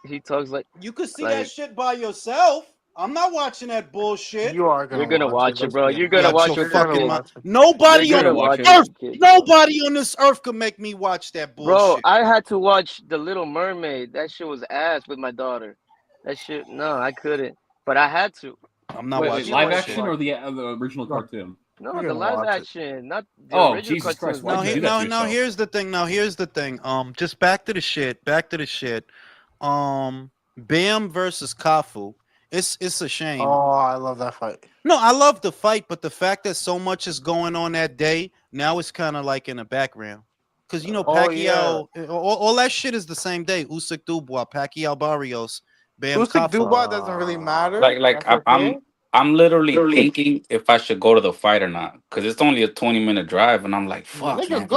he talks like you could see like- that shit by yourself. I'm not watching that bullshit. You are gonna. you're gonna watch it, Let's bro. be You're honest. gonna watch your with your fucking kid. mouth. Nobody You're on gonna watch watch it. it with earth, your kid. nobody on this earth could make me watch that Bro, bullshit. I had to watch The Little Mermaid. That shit was ass with my daughter. That shit, no, I couldn't. But I had to. I'm not Wait, watching live that action shit. or the original cartoon? No, You're the gonna live watch it. action, not the Oh, original Jesus Christ, cartoon. why'd you do that to No, yourself? here's the thing. Here's the thing. Just back to the shit. Bam versus Kafu. It's a shame. Oh, I love that fight. No, I love the fight, but the fact that so much is going on that day, now it's kind of like in the background. Because, you know, Oh yeah, Pacquiao, all that shit is the same day. Usyk Dubois, Pacquiao Barrios, Bam Usyk Kaffa. Dubois doesn't really matter. Like That's okay. I'm literally thinking if I should go to the fight or not because it's only a 20-minute drive, and I'm like, fuck, Nigga, man.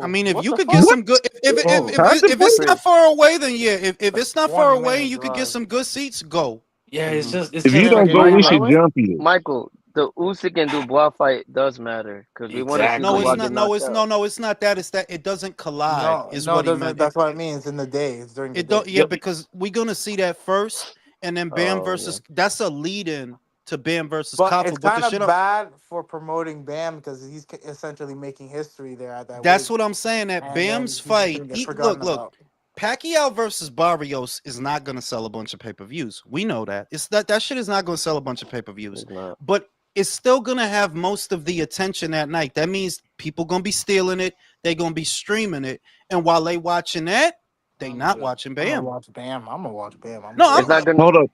I go. mean, if What you the could get fuck? What? some good, Oh, if it's not Contemplate? far away, then yeah. If it's not far 20 away and minute you could get drive. some good seats, go. Yeah, it's Mm-hmm. just it's If you You're just gonna don't like get go, in we right should away? jump you. Michael, the Usyk and Dubois fight does matter because we want to see No, it's Dubois exactly. get not. No, knocked it's out. no, it's not that. It's that it doesn't collide. No, Is no, what it he doesn't. meant. That's what I mean. It's in the day. It's during the It don't. day. Yeah, Yep. because we're gonna see that first, and then Bam Oh yeah. versus. That's a lead-in to Bam versus But it's Kaffa. But the kind shit. of bad for promoting Bam because he's essentially making history there at that That's weight, what I'm saying. That and then Bam's he's just fight. gonna get Look, forgotten look. about. Pacquiao versus Barrios is not going to sell a bunch of pay-per-views. We know that. It's that shit is not going to sell a bunch of pay-per-views. It's not. But it's still going to have most of the attention that night. That means people going to be stealing it. They're going to be streaming it. And while they watching that, they I'm not gonna, watching I'm gonna Bam. watch Bam. I'm gonna watch Bam. I'm No, gonna I'm It's watch. not gonna. Hold up,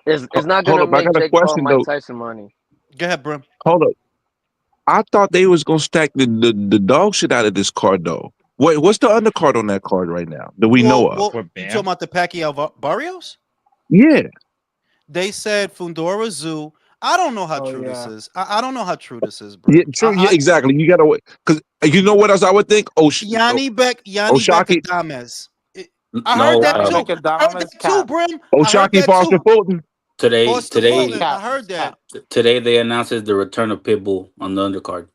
It's not hold gonna up. I make got a Jake Paul question Mike though. Tyson money. go ahead, Brim. Hold up. I thought they was gonna stack the dog shit out of this card though. What's the undercard on that card right now that we know of? Well, For you talking Bam, about the Pacquiao Barrios? Yeah. They said Fundora Zoo. I don't know how Oh true this yeah. is. I don't know how true this is, Yeah, Brim. true. Yeah, exactly. You gotta wait because you know what else I would think. Yanni Beck Oshaki, Adames. I heard No, that Yanni too. I heard Becadamas that too, cap. Brim. I heard Oshaki that Foster too. Fulton. today Foster He's today Fulton. I cap. heard He's that. cap. today they announces the return of Pitbull on the undercard.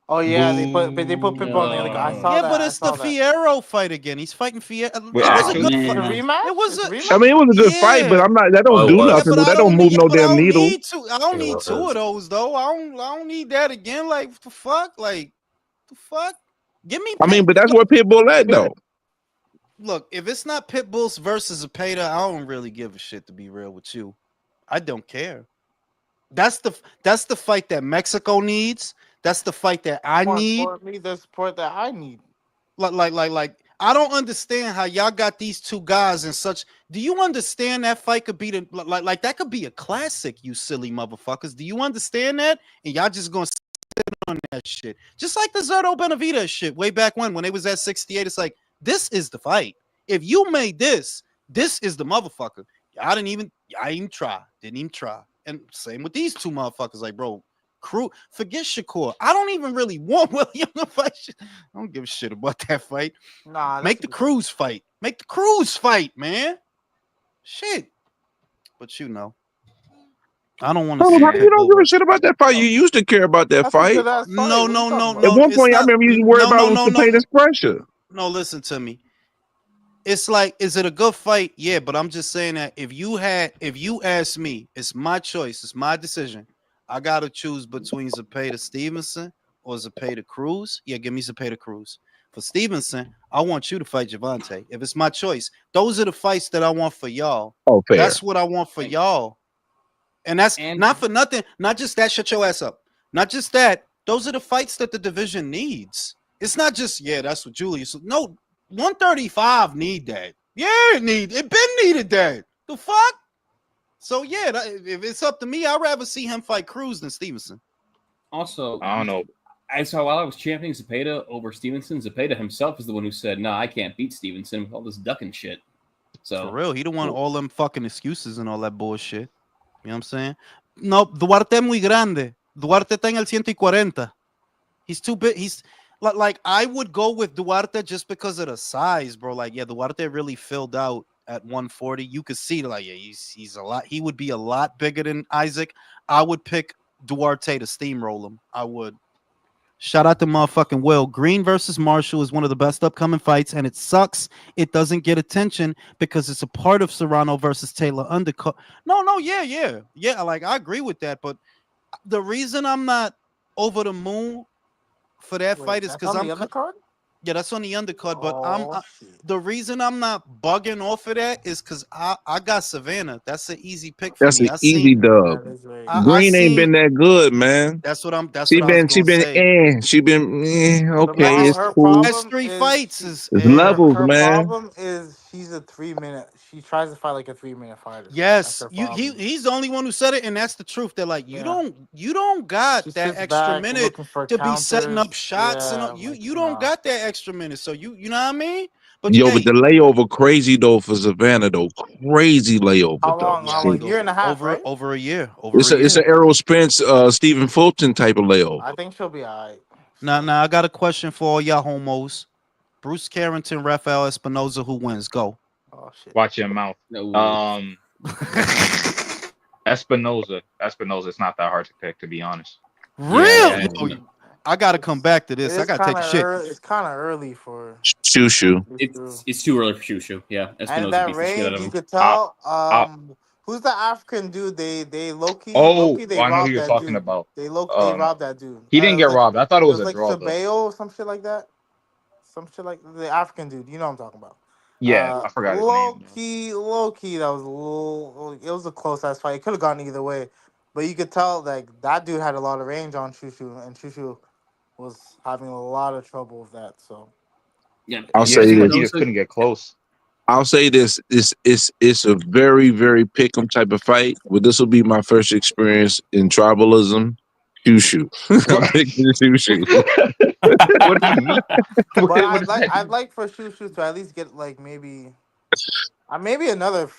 Oh yeah, they put Pitbull on the other guy. I boo. saw Yeah, that. but I it's the saw that. Fiero fight again. He's fighting Fiero. Wait, It was a Oh actually, good It's fight. a man. rematch. It was It's a a I rematch. mean, it was a good fight, but yeah. that Oh, don't it do Yeah, was. nothing. but I That don't don't move need. Yeah, no but I damn don't needle. need to. I don't It need two of was. those though. I don't need that again. Like what the fuck. Like the fuck. Give me I mean, Pit. but that's where Pitbull at though. Look, if it's not Pitbulls versus a Peta, I don't really give a shit. To be real with you, I don't care. That's the fight that Mexico needs. That's the fight that I More need. importantly, the support that I need. Like I don't understand how y'all got these two guys in such. Do you understand that fight could be the like that could be a classic, you silly motherfuckers? Do you understand that? And y'all just gonna sit on that shit. Just like the Zerto Benavidez shit way back when they was at 68. It's like this is the fight. If you made this is the motherfucker. I didn't even try. Didn't even try. And same with these two motherfuckers. Like, bro, forget Shakur. I don't even really want William to fight. I don't give a shit about that fight. Nah, Make the Cruz fight. Make the Cruz fight, man. Shit. But you know, I don't want to How see you don't Pitbull give a versus. shit about that fight? You used to care about that that's a fight. good ass fight. No, What are you no, talking no, about? At no. one It's point, I not. remember you used to worry No, about no, was no, to no. pay this pressure. No, listen to me. It's like, is it a good fight? Yeah, but I'm just saying that if you ask me, it's my choice, it's my decision. I gotta choose between Zepeda Stevenson or Zepeda Cruz. Yeah, give me Zepeda Cruz. For Stevenson, I want you to fight Javante. If it's my choice, those are the fights that I want for y'all. Oh, fair. That's what I want for y'all. And that's And- not for nothing. Not just that, shut your ass up. Not just that. Those are the fights that the division needs. It's not just, yeah, that's what Julius. No, 135 need that. Yeah, it been needed that. The fuck? So yeah, if it's up to me, I'd rather see him fight Cruz than Stevenson. Also, I don't know. I saw while I was championing Zepeda over Stevenson, Zepeda himself is the one who said, "No, I can't beat Stevenson with all this ducking shit." So For real, he don't want all them fucking excuses and all that bullshit. You know what I'm saying? No, Duarte es muy grande. Duarte está en el 140. He's too big. He's like I would go with Duarte just because of the size, bro. Like, yeah, Duarte really filled out at 140. You could see, like, yeah, he's a lot. He would be a lot bigger than Isaac. I would pick Duarte to steamroll him. I would. Shout out to motherfucking Will. Green versus Marshall is one of the best upcoming fights, and it sucks it doesn't get attention because it's a part of Serrano versus Taylor undercut. No, yeah. Like, I agree with that, but the reason I'm not over the moon for that Wait, fight is that's because on the undercard. Yeah, that's on the undercard. But Oh shit. the reason I'm not bugging off of that is because I got Savannah. That's an easy pick for That's me. an easy dub. That is very I easy. Green ain't seen. been that good, man. That's what I was She gonna been say. The okay, At pro it's it's her cool. that's problem 3 fights. is Is It's eh. levels, her man. problem is she's a 3 minute. She tries to fight like a 3 minute fighter. That's Yes, her you problem. he's the only one who said it, and that's the truth. They're like, Yeah. you don't She got that sits extra back minute looking for to be setting up counters. shots and Yeah, you like you don't nah. got that extra minute. So you know what I mean? But Yo, but hey, the layover crazy though for Savannah though. Crazy layover How though. long? How yeah, long? See, Year and a half, right? over a year, over it's a a year. Errol Spence, Stephen Fulton type of I layover. think she'll be alright. Now I got a question for all y'all homos. Bruce Carrington, Rafael Espinoza, who wins? Go. Oh shit. Watch your mouth. No. Um, Espinoza. Espinoza. It's not that hard to pick, to be honest. Yeah, Real? yeah. Yo, No. I gotta come It's back to it this. I is gotta kind take a of shit. early. It's kind of early for Shoo shoo. this too. It's too early for Shushu. Yeah, And Espinoza that beats the shit out range, of you him. could I, tell. I, Who's the African dude? They oh, Loki. They I know who robbed you're that talking dude. about. They Um, robbed that dude. he didn't get robbed. I thought it It was was a like draw though. Sabeo or some shit like that. Some shit like the African dude. You know what I'm talking about. Yeah, I forgot his name though. Low key. That was a little. It was a close ass fight. It could have gone either way, but you could tell like that dude had a lot of range on Shushu, and Shushu was having a lot of trouble with that. So Yeah, I'll Yeah, it say seemed like he this. just Espinoza. couldn't get close. I'll say this. It's a very, very pick'em type of fight. But this will be my first experience in tribalism. Shoo shoo. I'm What? picking the shoo shoo. What do you mean? What, but what does that I'd mean? like for Shushu to at least get like maybe another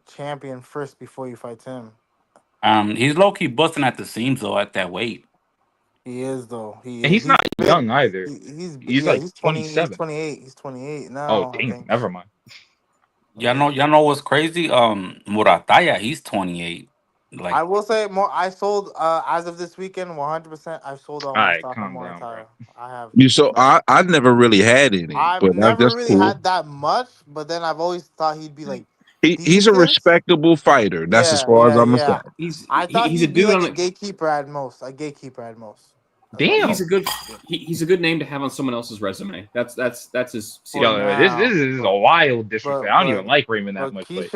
champion first before you fight him. He's low key busting at the seams though at that weight. He is though. He And is. he's He's not big. young either. He's Yeah. like He's 20. He's 27. 28. He's 28 Oh, now. I damn. think. Never mind. Yeah. Y'all know what's crazy? Murataya, he's 28. Like, I will say more. I sold as of this weekend 100%. I've sold all All my right, stock on calm down, bro. Morataya. I have. You so I never really had any, I've but never that's really cool. had that much, but then I've always thought he'd be like He's a decent. respectable fighter. That's as far as I'm gonna say. I thought he's a he'd be dude like on a a gatekeeper at most. A gatekeeper at most. That's what I he's Damn. a thought. good he's a good name to have on someone else's resume. That's his For ceiling. Yo, this now, is a wild disrespect. but I don't but even like Raymond that but much, but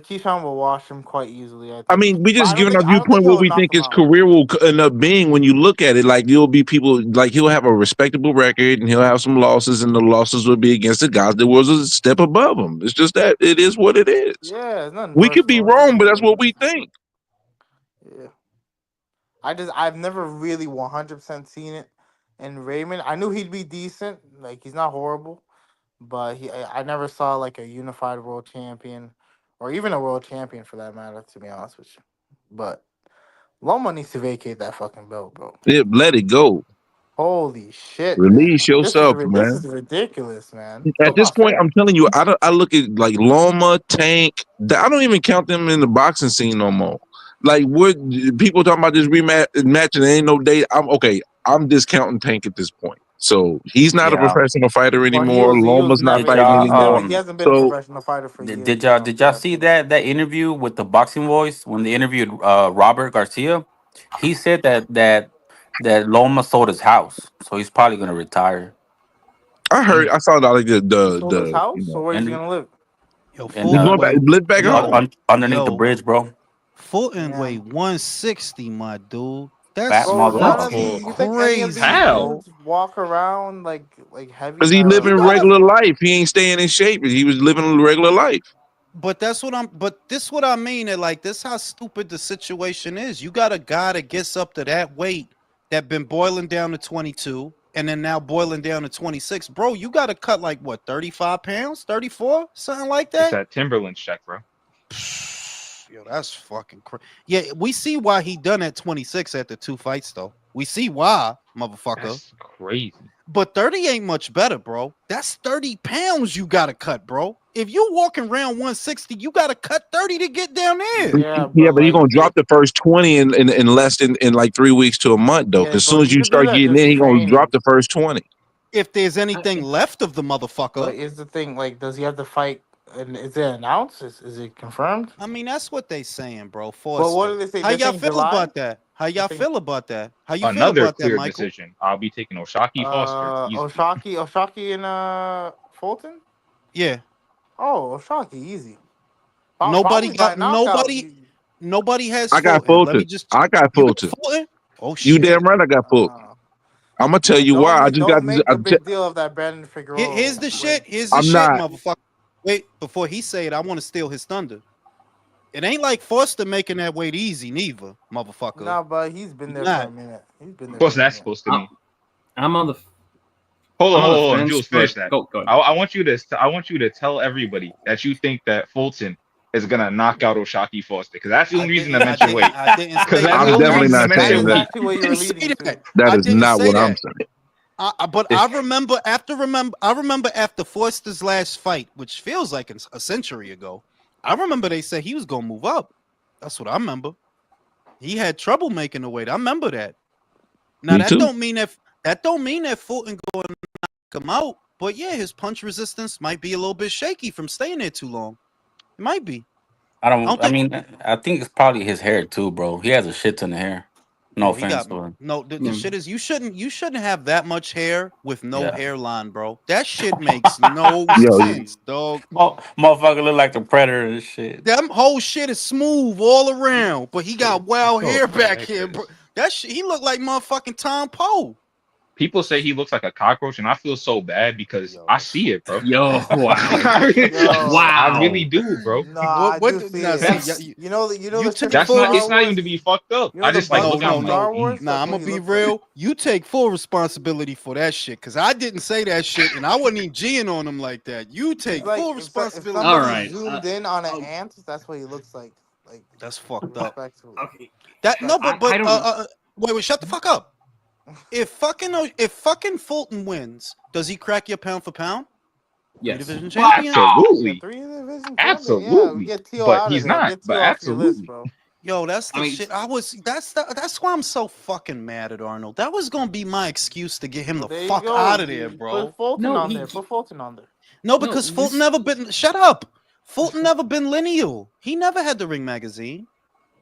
Keyshawn will wash him quite easily. I I think. mean, we But just giving our I don't think viewpoint what he'll we knock think him his out. career will end up being. When you look at it, like he'll be people like he'll have a respectable record and he'll have some losses, and the losses will be against the guys that was a step above him. It's just that it is what it is. Yeah, it's nothing We could be personal. It wrong, is but what that's it what is. we think. Yeah. I've never really 100% seen it. And Raymond, I knew he'd be decent. Like he's not horrible, but I never saw like a unified world champion, or even a world champion for that matter. To be honest with you, but Loma needs to vacate that fucking belt, bro. Yeah, let it go. Holy shit, man! Release This yourself, this man. is ridiculous, man. At It's this not point, fair. I'm telling you, I look at like Loma, Tank. I don't even count them in the boxing scene no more. Like what people talking about this rematch match and there ain't no date. I'm okay. I'm discounting Tank at this point. So he's not a yeah. professional fighter Well, anymore. he was Loma's not never. Did fighting Yeah, y'all anymore. he hasn't been a So professional fighter for did years y'all now. did y'all So I see think. that interview with the boxing voice when they interviewed Robert Garcia? He said that Loma sold his house, so he's probably gonna retire. I damn. saw that like He sold his you house, so know where's he And gonna live? Yo, and he's going back live back home. underneath the yo, bridge, bro. Fulton weigh Damn. 160, my dude. Fat That's Bro, none mother. of fucking Oh, these. You think any of these crazy, how? bro. dudes walk around like heavy? Because he You living gotta, regular life. He ain't staying in shape. He was living a regular life. but that's what I'm. But this what I mean. That like this how stupid the situation is. You got a guy that gets up to that weight that been boiling down to 22, and then now boiling down to 26. Bro, you got to cut like what 35 pounds, 34, something like It's that. that Timberland check, bro. Yo, that's fucking crazy. Yeah, we see why he done at 26 after 2 fights, though. We see why, motherfucker. That's crazy. But 30 ain't much better, bro. That's 30 pounds you gotta cut, bro. If you walking around 160, you gotta cut 30 to get down there. Yeah, Yeah, but but you're like gonna drop the first 20 in less than in like 3 weeks to a month though. yeah, Cause as but soon as you you could do start that getting just in, he gonna drop training. the first 20. If there's I, anything left of the But motherfucker, is the thing like, does he have to fight And is it announced? Is it confirmed? I mean, that's what they saying, bro. But what Foster. do they say? How They're y'all saying feel July. about that? How y'all saying- feel about that? How you feel Another about that, clear Michael? decision. I'll be taking Oshaki Foster. Easy. Oshaki and Fulton. Yeah. Oh, Oshaki, easy. Nobody Probably by got knockout. nobody has I got Fulton. Let me Fulton. just. I got You got Fulton. Fulton? Oh You damn shit. right I got Fulton. I'm gonna tell you why. I just got. Don't make a big deal of that Brandon Figueroa. Here's the shit. Here's the I'm shit, not. motherfucker. Wait, before he say it, I want to steal his thunder. It ain't like Foster making that weight easy, neither, motherfucker. No, but he's been there Not. for a minute. He's been there. What's for a that minute. supposed to mean? I'm on the Hold I'm on the on, fence, Jules, finish but that. go ahead. I want you to tell everybody that you think that Fulton is gonna knock out Oshaki Foster because that's the only reason to mention weight. I didn't Because say that's I'm the that. only definitely reason to not That's saying mention that. weight. exactly what you I were didn't say leading to. that. That I is didn't not say what I'm that. saying. But I remember after Foster's last fight, which feels like a century ago. I remember they said he was gonna move up. That's what I remember. He had trouble making the weight. I remember that. Now Me that too. don't mean that Fulton going to knock him out. But yeah, his punch resistance might be a little bit shaky from staying there too long. It might be. I I don't. don't I think. mean, I think it's probably his hair too, bro. He has a shit ton of hair. No Oh, he offense, got but no. The Yeah. shit is you shouldn't have that much hair with no yeah. hairline, bro. That shit makes no Yo, sense, dog. Motherfucker look like the predator and shit. That whole shit is smooth all around, but he got wild So hair back here, bro. ridiculous. That shit, he looked like motherfucking Tom Poe. People say he looks like a cockroach, and I feel so bad because Yo, I see it, bro. Yo, wow. I really Wow. do, bro. No, I what? do see Nah, it. see, That's You know the you shit take from that's full. not. It's Star not even Wars. to be fucked up. You know I the just like bug No, look at no, him from like, no. Star Wars. Nah, That's I'm what gonna he be looks like. real. You take full responsibility for that shit, cause I didn't say that shit, and I wasn't even G'ing on him like that. You It's take like full if responsibility All for somebody that. right. zoomed in on an Oh, ant, that's what he looks like. Like That's fucked up. respectfully. okay. That no, Respectfully. I don't know. wait, shut the fuck up. If fucking Fulton wins, does he crack your pound for pound? Three Yes. division But champion? Yeah, absolutely, 3 division champion. Yeah, we absolutely. get Teal But out of he's there. not. Get But Teal off your list, absolutely. bro. Yo, that's the I mean, shit. That's why I'm so fucking mad at Arnold. That was gonna be my excuse to get him Well, the there you fuck go. out of there, You bro. put Fulton no, on there. Put Fulton on there. No, no, because Fulton this never been. Shut up. Fulton never been lineal. He never had the Ring magazine.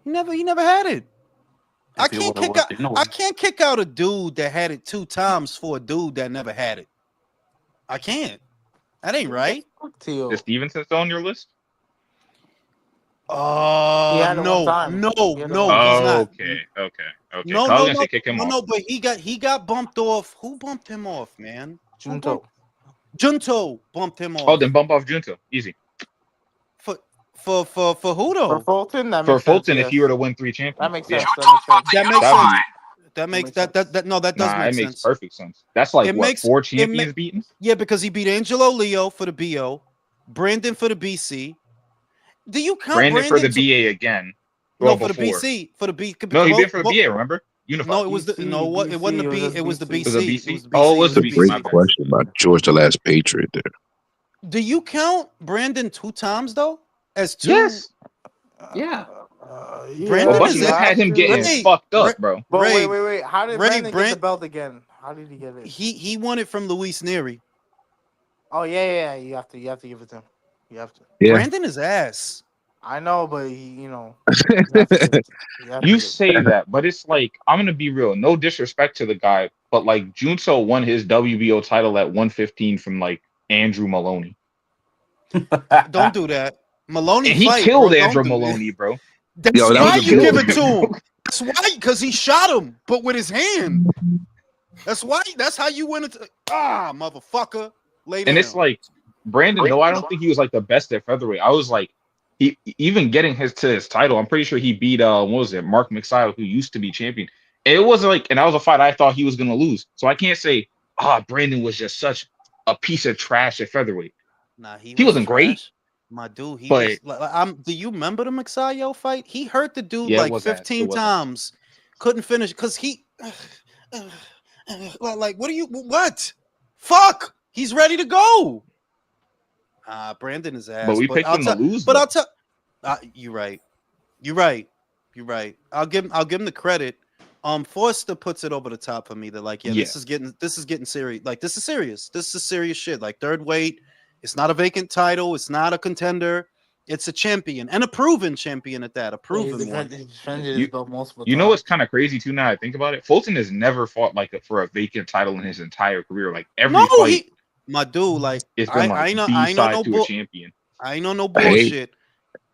He never had it. I If he can't would have kick worked, out. you know. I can't kick out a dude that had it 2 times for a dude that never had it. I can't. That ain't right. Fuck Is Teal. Stevenson still on your list? He had it one No, time. no, He had it no, one he's time. not. Okay. No, So I was no, gonna no, say kick him no, off. no. But he got bumped off. Who bumped him off, man? Who Junto. Junto bumped him Oh, off. then bump off Junto. Easy. For who For though? Fulton, that For makes sense. Fulton, if Yes, he were to win 3 that championships, makes yeah, sense. That makes sense. That makes that'd sense. be That makes makes that sense. no, that does nah. make It makes sense. perfect sense. That's like It what makes 4 it ma- champions beaten. yeah, because he beat Angelo Leo for the BO, Brandon for the BC. Do you count Brandon for Brandon the to BA again. no Well, for the before. BC for the B? No, he Both, did for both, BA. Remember? Unified. no, it was the no what it wasn't the B. It was the BC. It was a BC. It BC. was the Oh, it BC. was It That's the was a the BC. great My BC. bad. question about George, the last Patriot. There, Do you count Brandon 2 times though as two? Yes, yeah. Yeah, but Brandon Bucky is you just a had have him getting to. Ray. fucked Ray. up, bro. But Ray. wait. How did Ray. Brandon get the belt again? How did he get it? He won it from Luis Neri. Oh yeah. You have to give it to him. You have to. yeah. Brandon is ass. I know, but you have to give it to him. You have to You give it. say that, but it's like I'm gonna be real. No disrespect to the guy, but like Junto won his WBO title at 115 from like Andrew Maloney, Don't do that. Maloney and he fight, bro. killed Don't Andrew do that. Maloney, bro. That's Yo, that why was He a you big give killed it him, to him. bro. That's why, because he shot him, but with his hand. That's why. That's how you win it. Motherfucker, lay down. And it's like Brandon, though I don't think he was like the best at featherweight. I was like, he even getting his title. I'm pretty sure he beat what was it, Mark McSile, who used to be champion. And it wasn't like, and that was a fight I thought he was gonna lose. So I can't say, Brandon was just such a piece of trash at featherweight. Nah, he He was wasn't great, trash. My dude, he but was. Do you remember the Mixayo fight? He hurt the dude yeah, it like was ass. 15 It was ass. times. Couldn't finish because he. Like, what are you? What? Fuck! He's ready to go. Brandon is ass. But we picked him to lose. But though. I'll tell. You're right. You're right. You're right. I'll give him the credit. Forster puts it over the top for me. That like, yeah, Yeah. this is getting serious. Like, this is serious. This is serious shit. Like third weight, It's not a vacant title. It's not a contender. It's a champion and a proven champion at that. A proven one. He's defended You- his belt multiple You times. know what's kind of crazy too? Now I think about it, Fulton has never fought for a vacant title in his entire career. Like every No, fight, my dude. Like it's been like I B know side no to a champion. I ain't know no Hey. bullshit.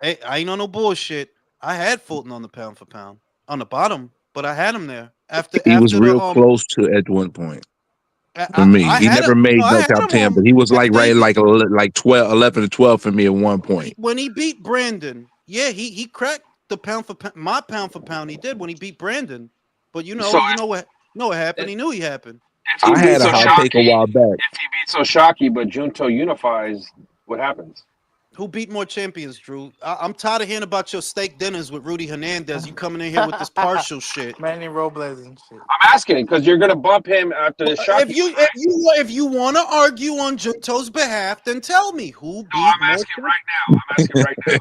I ain't know no bullshit. I had Fulton on the pound for pound on the bottom, but I had him there after He was the real close to at one point for me. I He had never him, made I no had top him 10, on but he was like after he right beat- like 12, 11 to 12 for me at one point. when he beat Brandon. Yeah, he cracked the pound for pound, my pound for pound. He did when he beat Brandon. But you know what happened. He knew he happened. If he I had beats a hot take a Oshaki, while back. if he beats Oshaki, but Junto unifies, what happens? Who beat more champions, Drew? I'm tired of hearing about your steak dinners with Rudy Hernandez. You coming in here with this partial shit. Manny Robles and shit. I'm asking because you're gonna bump him after the Shocky. If you want to argue on Junto's behalf, then tell me who beat I'm more asking right now. I'm asking right now.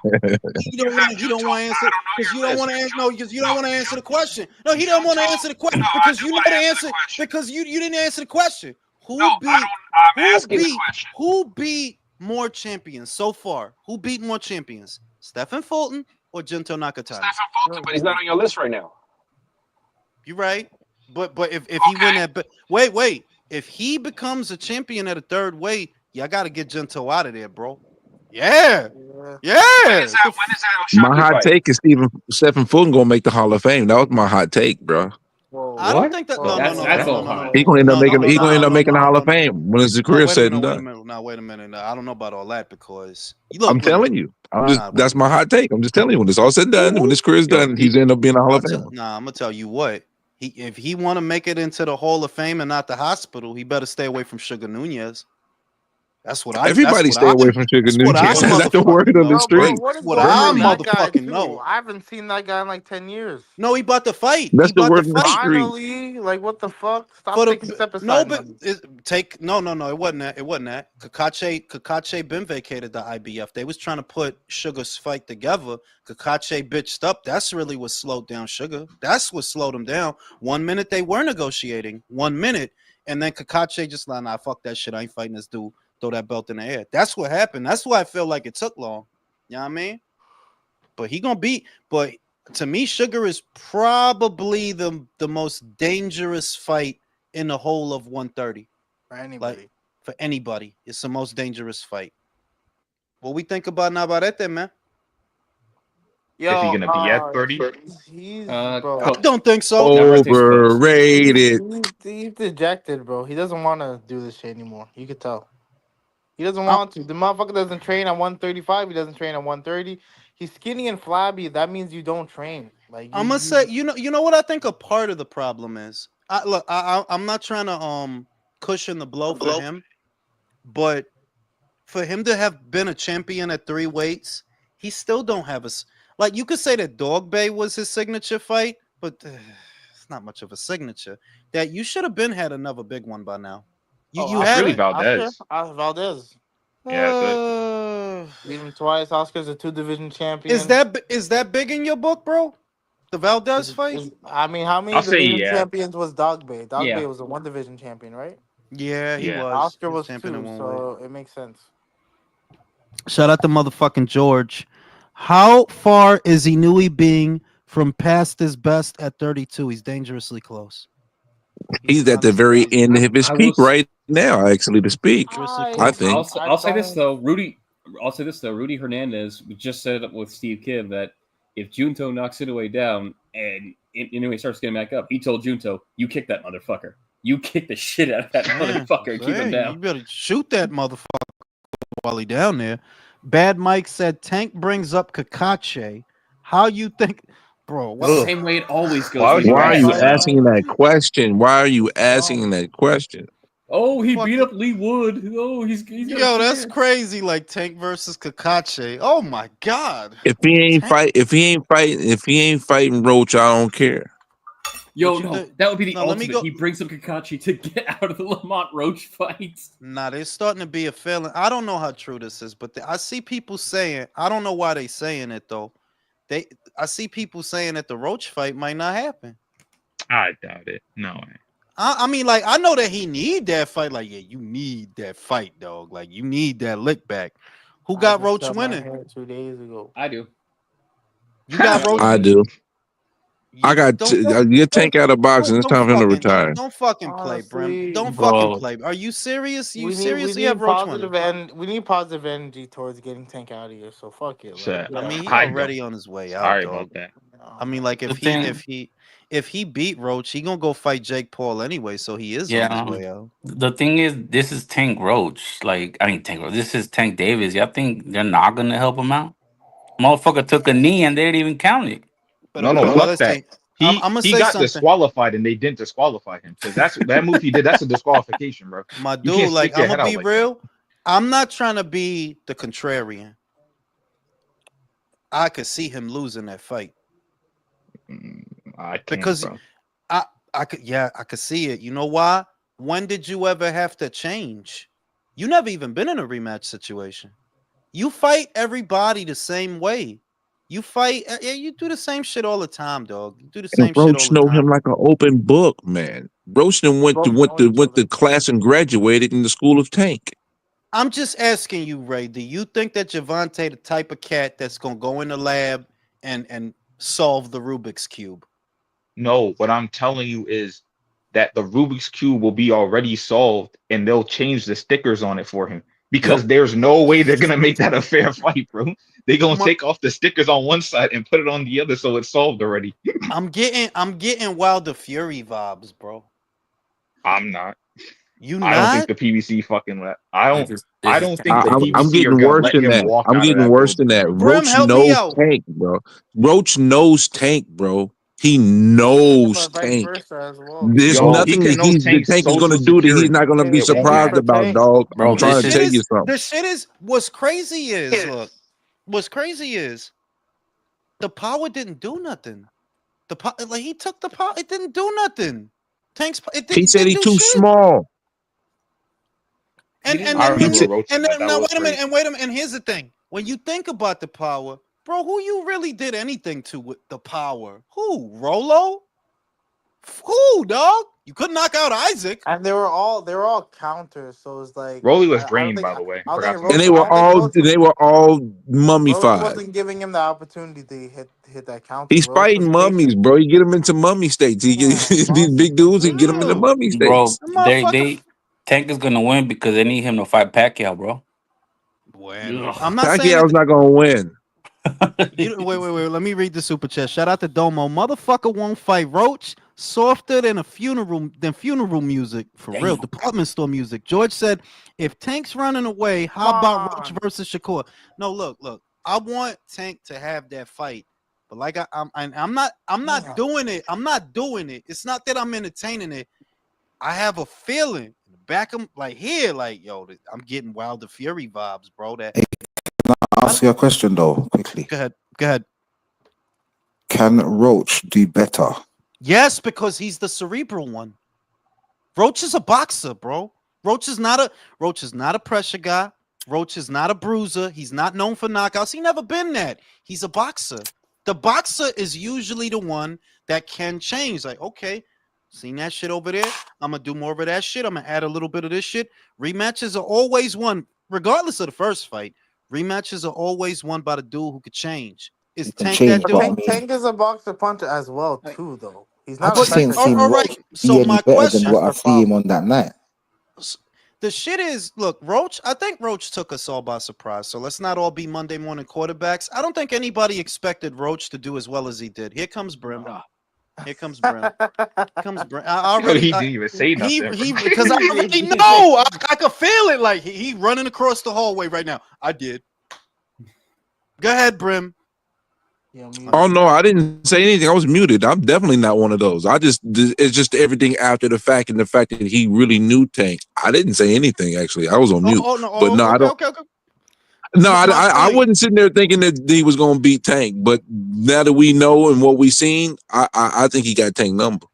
You don't want to answer because you don't want to answer. No, because you don't want to answer the question. No, he don't want to answer the question because you know the answer because you didn't answer the question. Who beat more champions so far? Who beat more champions? Stephen Fulton or Junto Nakatani? Stephen Fulton, but he's not on your list right now. You're right, but if he win that, but wait, if he becomes a champion at a third weight, y'all got to get Junto out of there, bro. Yeah. When is that Oshaki My hot fight? take is Stephen Fulton gonna make the Hall of Fame. That was my hot take, bro. I don't think that. No. That's all hot. He gonna end up making. He gonna end up making the Hall of no. Fame when his No, career wait a said minute, and done. wait a minute. No, I don't know about all that because I'm telling you. That's my hot take. I'm just telling you when it's all said and done, when his career is done, he's end up being a Hall of Fame. I'm gonna tell you what. If he want to make it into the Hall of Fame and not the hospital, he better stay away from Sugar Nunez. That's what I. Everybody stay away from Sugar Nunez. That's the word on the street. What I I motherfucking know. I haven't seen that guy in like 10 years. No, he bought the fight. That's the word on the street. Finally, like what the fuck? Stop taking step aside. No, but no. It wasn't that. It wasn't that. Kakache been vacated the IBF. They was trying to put Sugar's fight together. Kakache bitched up. That's really what slowed down Sugar. That's what slowed him down. 1 minute they were negotiating. 1 minute, and then Kakache just like, nah, fuck that shit. I ain't fighting this dude. Throw that belt in the air. That's what happened. That's why I feel like it took long. You know what I mean? But he gonna beat. But to me, Sugar is probably the most dangerous fight in the whole of 130. For anybody. Like, for anybody, it's the most dangerous fight. What we think about Navarrete, man? Yo, Is he gonna be at 30? Bro. I don't think so. Overrated. He's dejected, bro. He doesn't want to do this shit anymore. You could tell. He doesn't want to. The motherfucker doesn't train at 135. He doesn't train at 130. He's skinny and flabby. That means you don't train. Like I'm gonna say, you know what I think a part of the problem is. I'm not trying to cushion the blow for him, but for him to have been a champion at 3 weights, he still don't have like you could say that Dog Bay was his signature fight, but it's not much of a signature. That you should have been had another big one by now. You have really Valdez. Valdez. Yeah, beat him twice. Oscar's a 2-division champion. Is that big in your book, bro? The Valdez fight? I mean, how many division champions was Dog Bay? Dog Bay was a 1-division champion, right? Yeah, he was. Oscar was champion 2, in 1 so it makes sense. Shout out to motherfucking George. How far is Inui being from past his best at 32? He's dangerously close. He's at the very end of his peak right now, actually, to speak. I think. I'll say this though, Rudy. I'll say this though, Rudy Hernandez just set it up with Steve Kidd that if Junto knocks Inoue down and Inoue starts getting back up, he told Junto, "You kick that motherfucker. You kick the shit out of that motherfucker and keep him down. You better shoot that motherfucker while he down there." Bad Mike said Tank brings up Kakache. How you think, bro? The same way it always goes. Why are you asking that question? Why are you asking that question? Oh, he beat up Lee Wood. Oh, he's yo, that's crazy. Like Tank versus Kakache. Oh my god. If he ain't fighting Roach, I don't care. Yo, no, that would be the ultimate. He brings up Kakache to get out of the Lamont Roach fight. Nah, there's starting to be a feeling. I don't know how true this is, but I see people saying. I don't know why they saying it though. I see people saying that the Roach fight might not happen. I doubt it. No way. I mean, like, I know that he need that fight. Like, yeah, you need that fight, dog. Like, you need that lick back. Who I got just Roach cut my winning? hair 2 days ago. I do. You got Roach. I do. I You got get Tank out of boxing. It's time for him to retire. don't fucking play, Brim. Honestly, Don't fucking Bro, play. Are you serious? You we seriously have need Roach winning? we need positive energy towards getting Tank out of here. So fuck it. Like, Shit. I yeah. mean, he I don't. already on his way out, Sorry dog. about that. I mean, like, the thing, if he beat Roach, he gonna go fight Jake Paul anyway, so he is on his yeah. way out. The thing is, this is Tank Roach. Like, I mean, Tank Roach. This is Tank Davis. Y'all think they're not gonna help him out? Motherfucker took a knee and they didn't even count it. No, But fuck listen, that. I'm He gonna he say got something, disqualified and they didn't disqualify him because that's that move he did. That's a disqualification, bro. my You can't dude. Like, stick your I'm head gonna out be like that. real. I'm not trying to be the contrarian. I could see him losing that fight I can't, because bro. I could see it. You know why? When did you ever have to change? You never even been in a rematch situation. You fight everybody the same way. You fight, you do the same shit all the time, dog. You do the And same shit all Roach the know him time. like an open book, man. Roach then went to Both know each went other. to class and graduated in the school of Tank. I'm just asking you, Ray, do you think that Javante the type of cat that's gonna go in the lab and solve the Rubik's Cube? No, what I'm telling you is that the Rubik's Cube will be already solved and they'll change the stickers on it for him because Yep. there's no way they're gonna make that a fair fight, bro. They're gonna My- take off the stickers on one side and put it on the other so it's solved already. I'm getting Wilder Fury vibes, bro. I'm not. You I don't think not? the PBC fucking let. I This is don't think Tank the I'm Davis. PBC are getting gonna worse let than him that. walk I'm out of getting that worse than building, that. bro. Brim, Roach help me knows out. Tank, bro. Roach knows Tank, bro. He Yeah, knows but vice Tank. versa as well. There's Yo, Bro, he nothing can that know the Tank's Tank is gonna social do that he's security. not gonna be Hey, one thing surprised for about, Tank. dog. bro, I'm The trying this to shit tell is you is something. the shit is what's crazy is look. What's crazy is the power didn't do nothing. Like he took the power, it didn't do nothing. He said Didn't he do too shit. small. He And didn't and want then to He be when with you said Roach in and that. then That now was wait a minute crazy. and wait a minute and here's the thing. When you think about the power, bro, who you really did anything to with the power? Who? Rolo? Who, dog? You couldn't knock out Isaac. And they were all counters, so it's like Rolly was I don't drained, think by the way. I don't Forgot think to and Roach mention I that. don't think they were all Roach mummified. wasn't giving him the opportunity to hit that counter. He's Roach was fighting mummies, patient. bro. You get him into mummy states. He get Yeah, these big bosses. dudes. He get them into Mm, mummy bro. states. the motherfucker. They Tank is gonna win because they need him to fight Pacquiao, bro. Bueno. I'm Ugh. not saying Pacquiao's that. not gonna win. Wait. Let me read the super chat. Shout out to Domo. Motherfucker won't fight Roach. Softer than funeral music. For real. Damn. Department store music. George said, if Tank's running away, Come how about Roach on. versus Shakur? No, look. I want Tank to have that fight. But like I'm not Yeah. doing it. I'm not doing it. It's not that I'm entertaining it. I have a feeling in the back of like here, like, yo, I'm getting Wilder Fury vibes, bro. That Ask you a question though, quickly. Go ahead. Can Roach do better? Yes, because he's the cerebral one. Roach is a boxer, bro. Roach is not a pressure guy. Roach is not a bruiser. He's not known for knockouts. He never been that. He's a boxer. The boxer is usually the one that can change. Like, okay, seen that shit over there. I'm gonna do more of that shit. I'm gonna add a little bit of this shit. Rematches are always won, regardless of the first fight. Rematches are always won by the dude who could change. Is He can Tank change, that But but I dude? Tank mean, Tank is a boxer puncher as well too, though. He's I not a just But ain't pressure guy. seen all Roach right. So be any my better than question, what That's I the see him problem. on that night. the shit is, look, Roach. I think Roach took us all by surprise. So let's not all be Monday morning quarterbacks. I don't think anybody expected Roach to do as well as he did. Here comes Brim. Here comes Brim. Comes Brim. Yo, he didn't even say He nothing, bro. because I already know. I could feel it. Like he running across the hallway right now. I did. Go ahead, Brim. Yeah, Oh muted. no, I didn't say anything. I was muted. I'm definitely not one of those. It's just everything after the fact and the fact that he really knew Tank. I didn't say anything actually. I was on mute. No. But no, I don't. Okay. No, My I point. wasn't sitting there thinking that he was going to beat Tank. But now that we know and what we've seen, I think he got Tank number.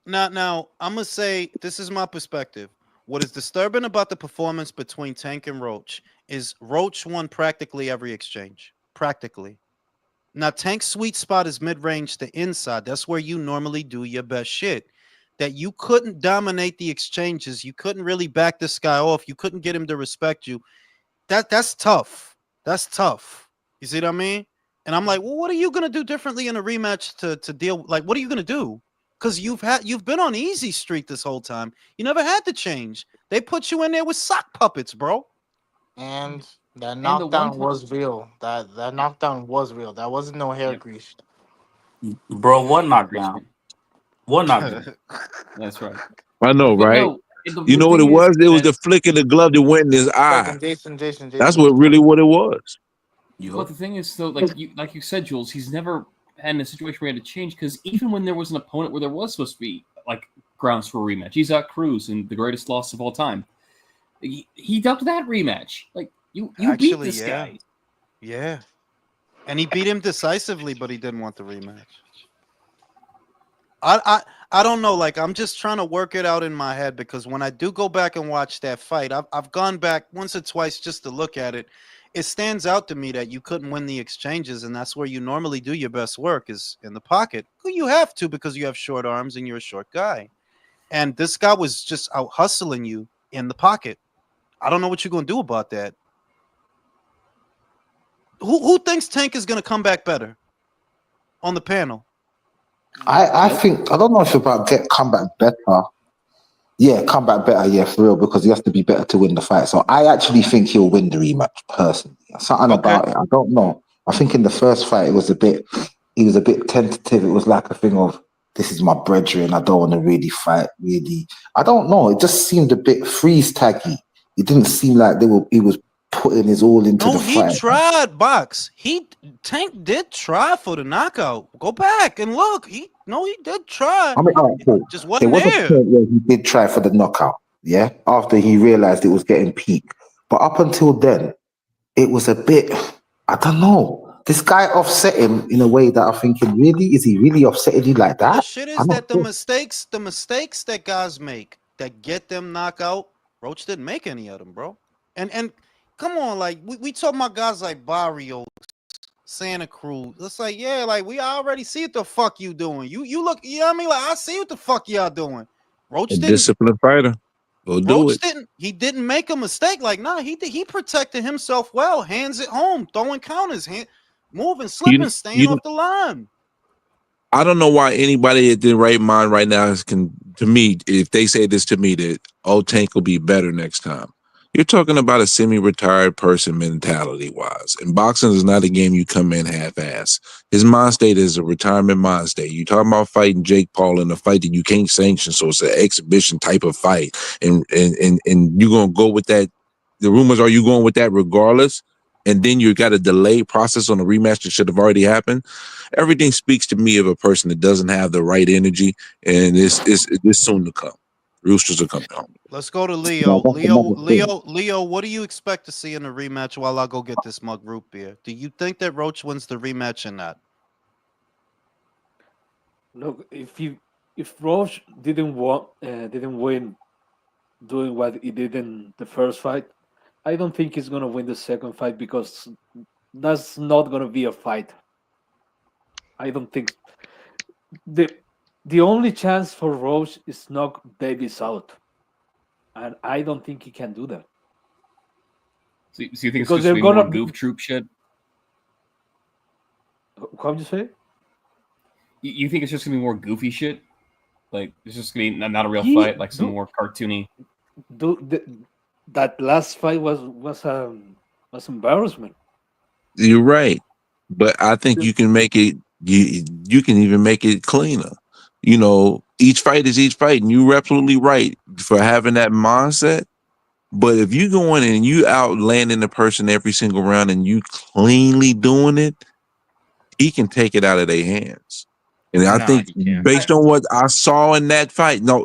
Now I'm gonna say this is my perspective. What is disturbing about the performance between Tank and Roach is Roach won practically every exchange. Practically. Now Tank's sweet spot is mid-range to inside. That's where you normally do your best shit. that you couldn't dominate the exchanges, you couldn't really back this guy off, you couldn't get him to respect you. That's tough. That's tough. You see what I mean? And I'm like, well, what are you gonna do differently in a rematch to deal? Like, what are you gonna do? Because you've been on easy streak this whole time. You never had to change. They put you in there with sock puppets, bro. And that And the one knockdown time, was real. That knockdown was real. That wasn't no hair Yep. grease. Bro, yeah, one hair grease, knockdown. man. One knockdown. That's right. I know, But right? no, and You the know what it thing is was? It was that the flick of the glove that went in his eye. Jason, That's was what it was. But the thing is, though, like you said, Jules, he's never had in a situation where he had to change, because even when there was an opponent where there was supposed to be like grounds for a rematch, Isaac Cruz in the greatest loss of all time, he ducked that rematch. Like you beat Actually, this yeah. guy. Yeah. And he beat him decisively, but he didn't want the rematch. I don't know. Like, I'm just trying to work it out in my head, because when I do go back and watch that fight, I've gone back once or twice just to look at it. It stands out to me that you couldn't win the exchanges, and that's where you normally do your best work, is in the pocket. Well, you have to, because you have short arms and you're a short guy. And this guy was just out hustling you in the pocket. I don't know what you're gonna do about that. Who thinks Tank is gonna come back better on the panel? I Nope. think I don't know if about get come back better. Yeah, come back better. Yeah, for real, because he has to be better to win the fight. So I actually think he'll win the rematch personally. Something Okay. about it, I don't know. I think in the first fight he was a bit tentative. It was like a thing of, this is my brethren. I don't want to really fight. Really, I don't know. It just seemed a bit freeze taggy. It didn't seem like he was putting his all into No, the he fight. tried, Box. Tank did try for the knockout. Go back and look. He did try. I mean, all right, cool. Just There wasn't was a there. point where he did try for the knockout, yeah, after he realized it was getting peak. But up until then, it was a bit, I don't know. This guy offset him in a way that I'm thinking, really? Is he really offsetting you like The that? shit I'm is not that the sure. mistakes that guys make that get them knockout, Roach didn't make any of them, bro. And come on, like we talking about guys like Barrios, Santa Cruz. It's like, yeah, like we already see what the fuck you doing. You look, you know what I mean? Like, I see what the fuck y'all doing. A Roach didn't disciplined fighter. Go do Roach it. didn't make a mistake. Like, nah, he protected himself well, hands at home, throwing counters, moving, You slipping, staying you off the line. I don't know why anybody at the right mind right now can, to me, if they say this to me, that, oh, Tank will be better next time. You're talking about a semi-retired person mentality wise. And boxing is not a game you come in half-ass. His mind state is a retirement mind state. You're talking about fighting Jake Paul in a fight that you can't sanction, so it's an exhibition type of fight. And you're gonna go with that. The rumors are you going with that regardless. And then you got a delay process on a rematch that should have already happened. Everything speaks to me of a person that doesn't have the right energy, and it's soon to come. Roosters are coming home. Let's go to Yeah, Leo. that's another thing. Leo, what do you expect to see in the rematch while I go get this mug root beer? Do you think that Roach wins the rematch or not? Look, if Roche didn't win doing what he did in the first fight, I don't think he's gonna win the second fight, because that's not gonna be a fight. I don't think the the only chance for Roche is knock Davis out, and I don't think he can do that, So you think it's because just they're gonna be more gonna. goof troop shit? How do you say? You think it's just gonna be more goofy shit? Like it's just gonna be not a real He fight, like some more cartoony. that last fight was embarrassment. You're right, but I think you can make it. You can even make it cleaner. You know, each fight is each fight, and you're absolutely right for having that mindset. But if you go in and you outlanding the person every single round and you cleanly doing it, he can take it out of their hands. And I Nah, think he can't. based on what I saw in that fight, no,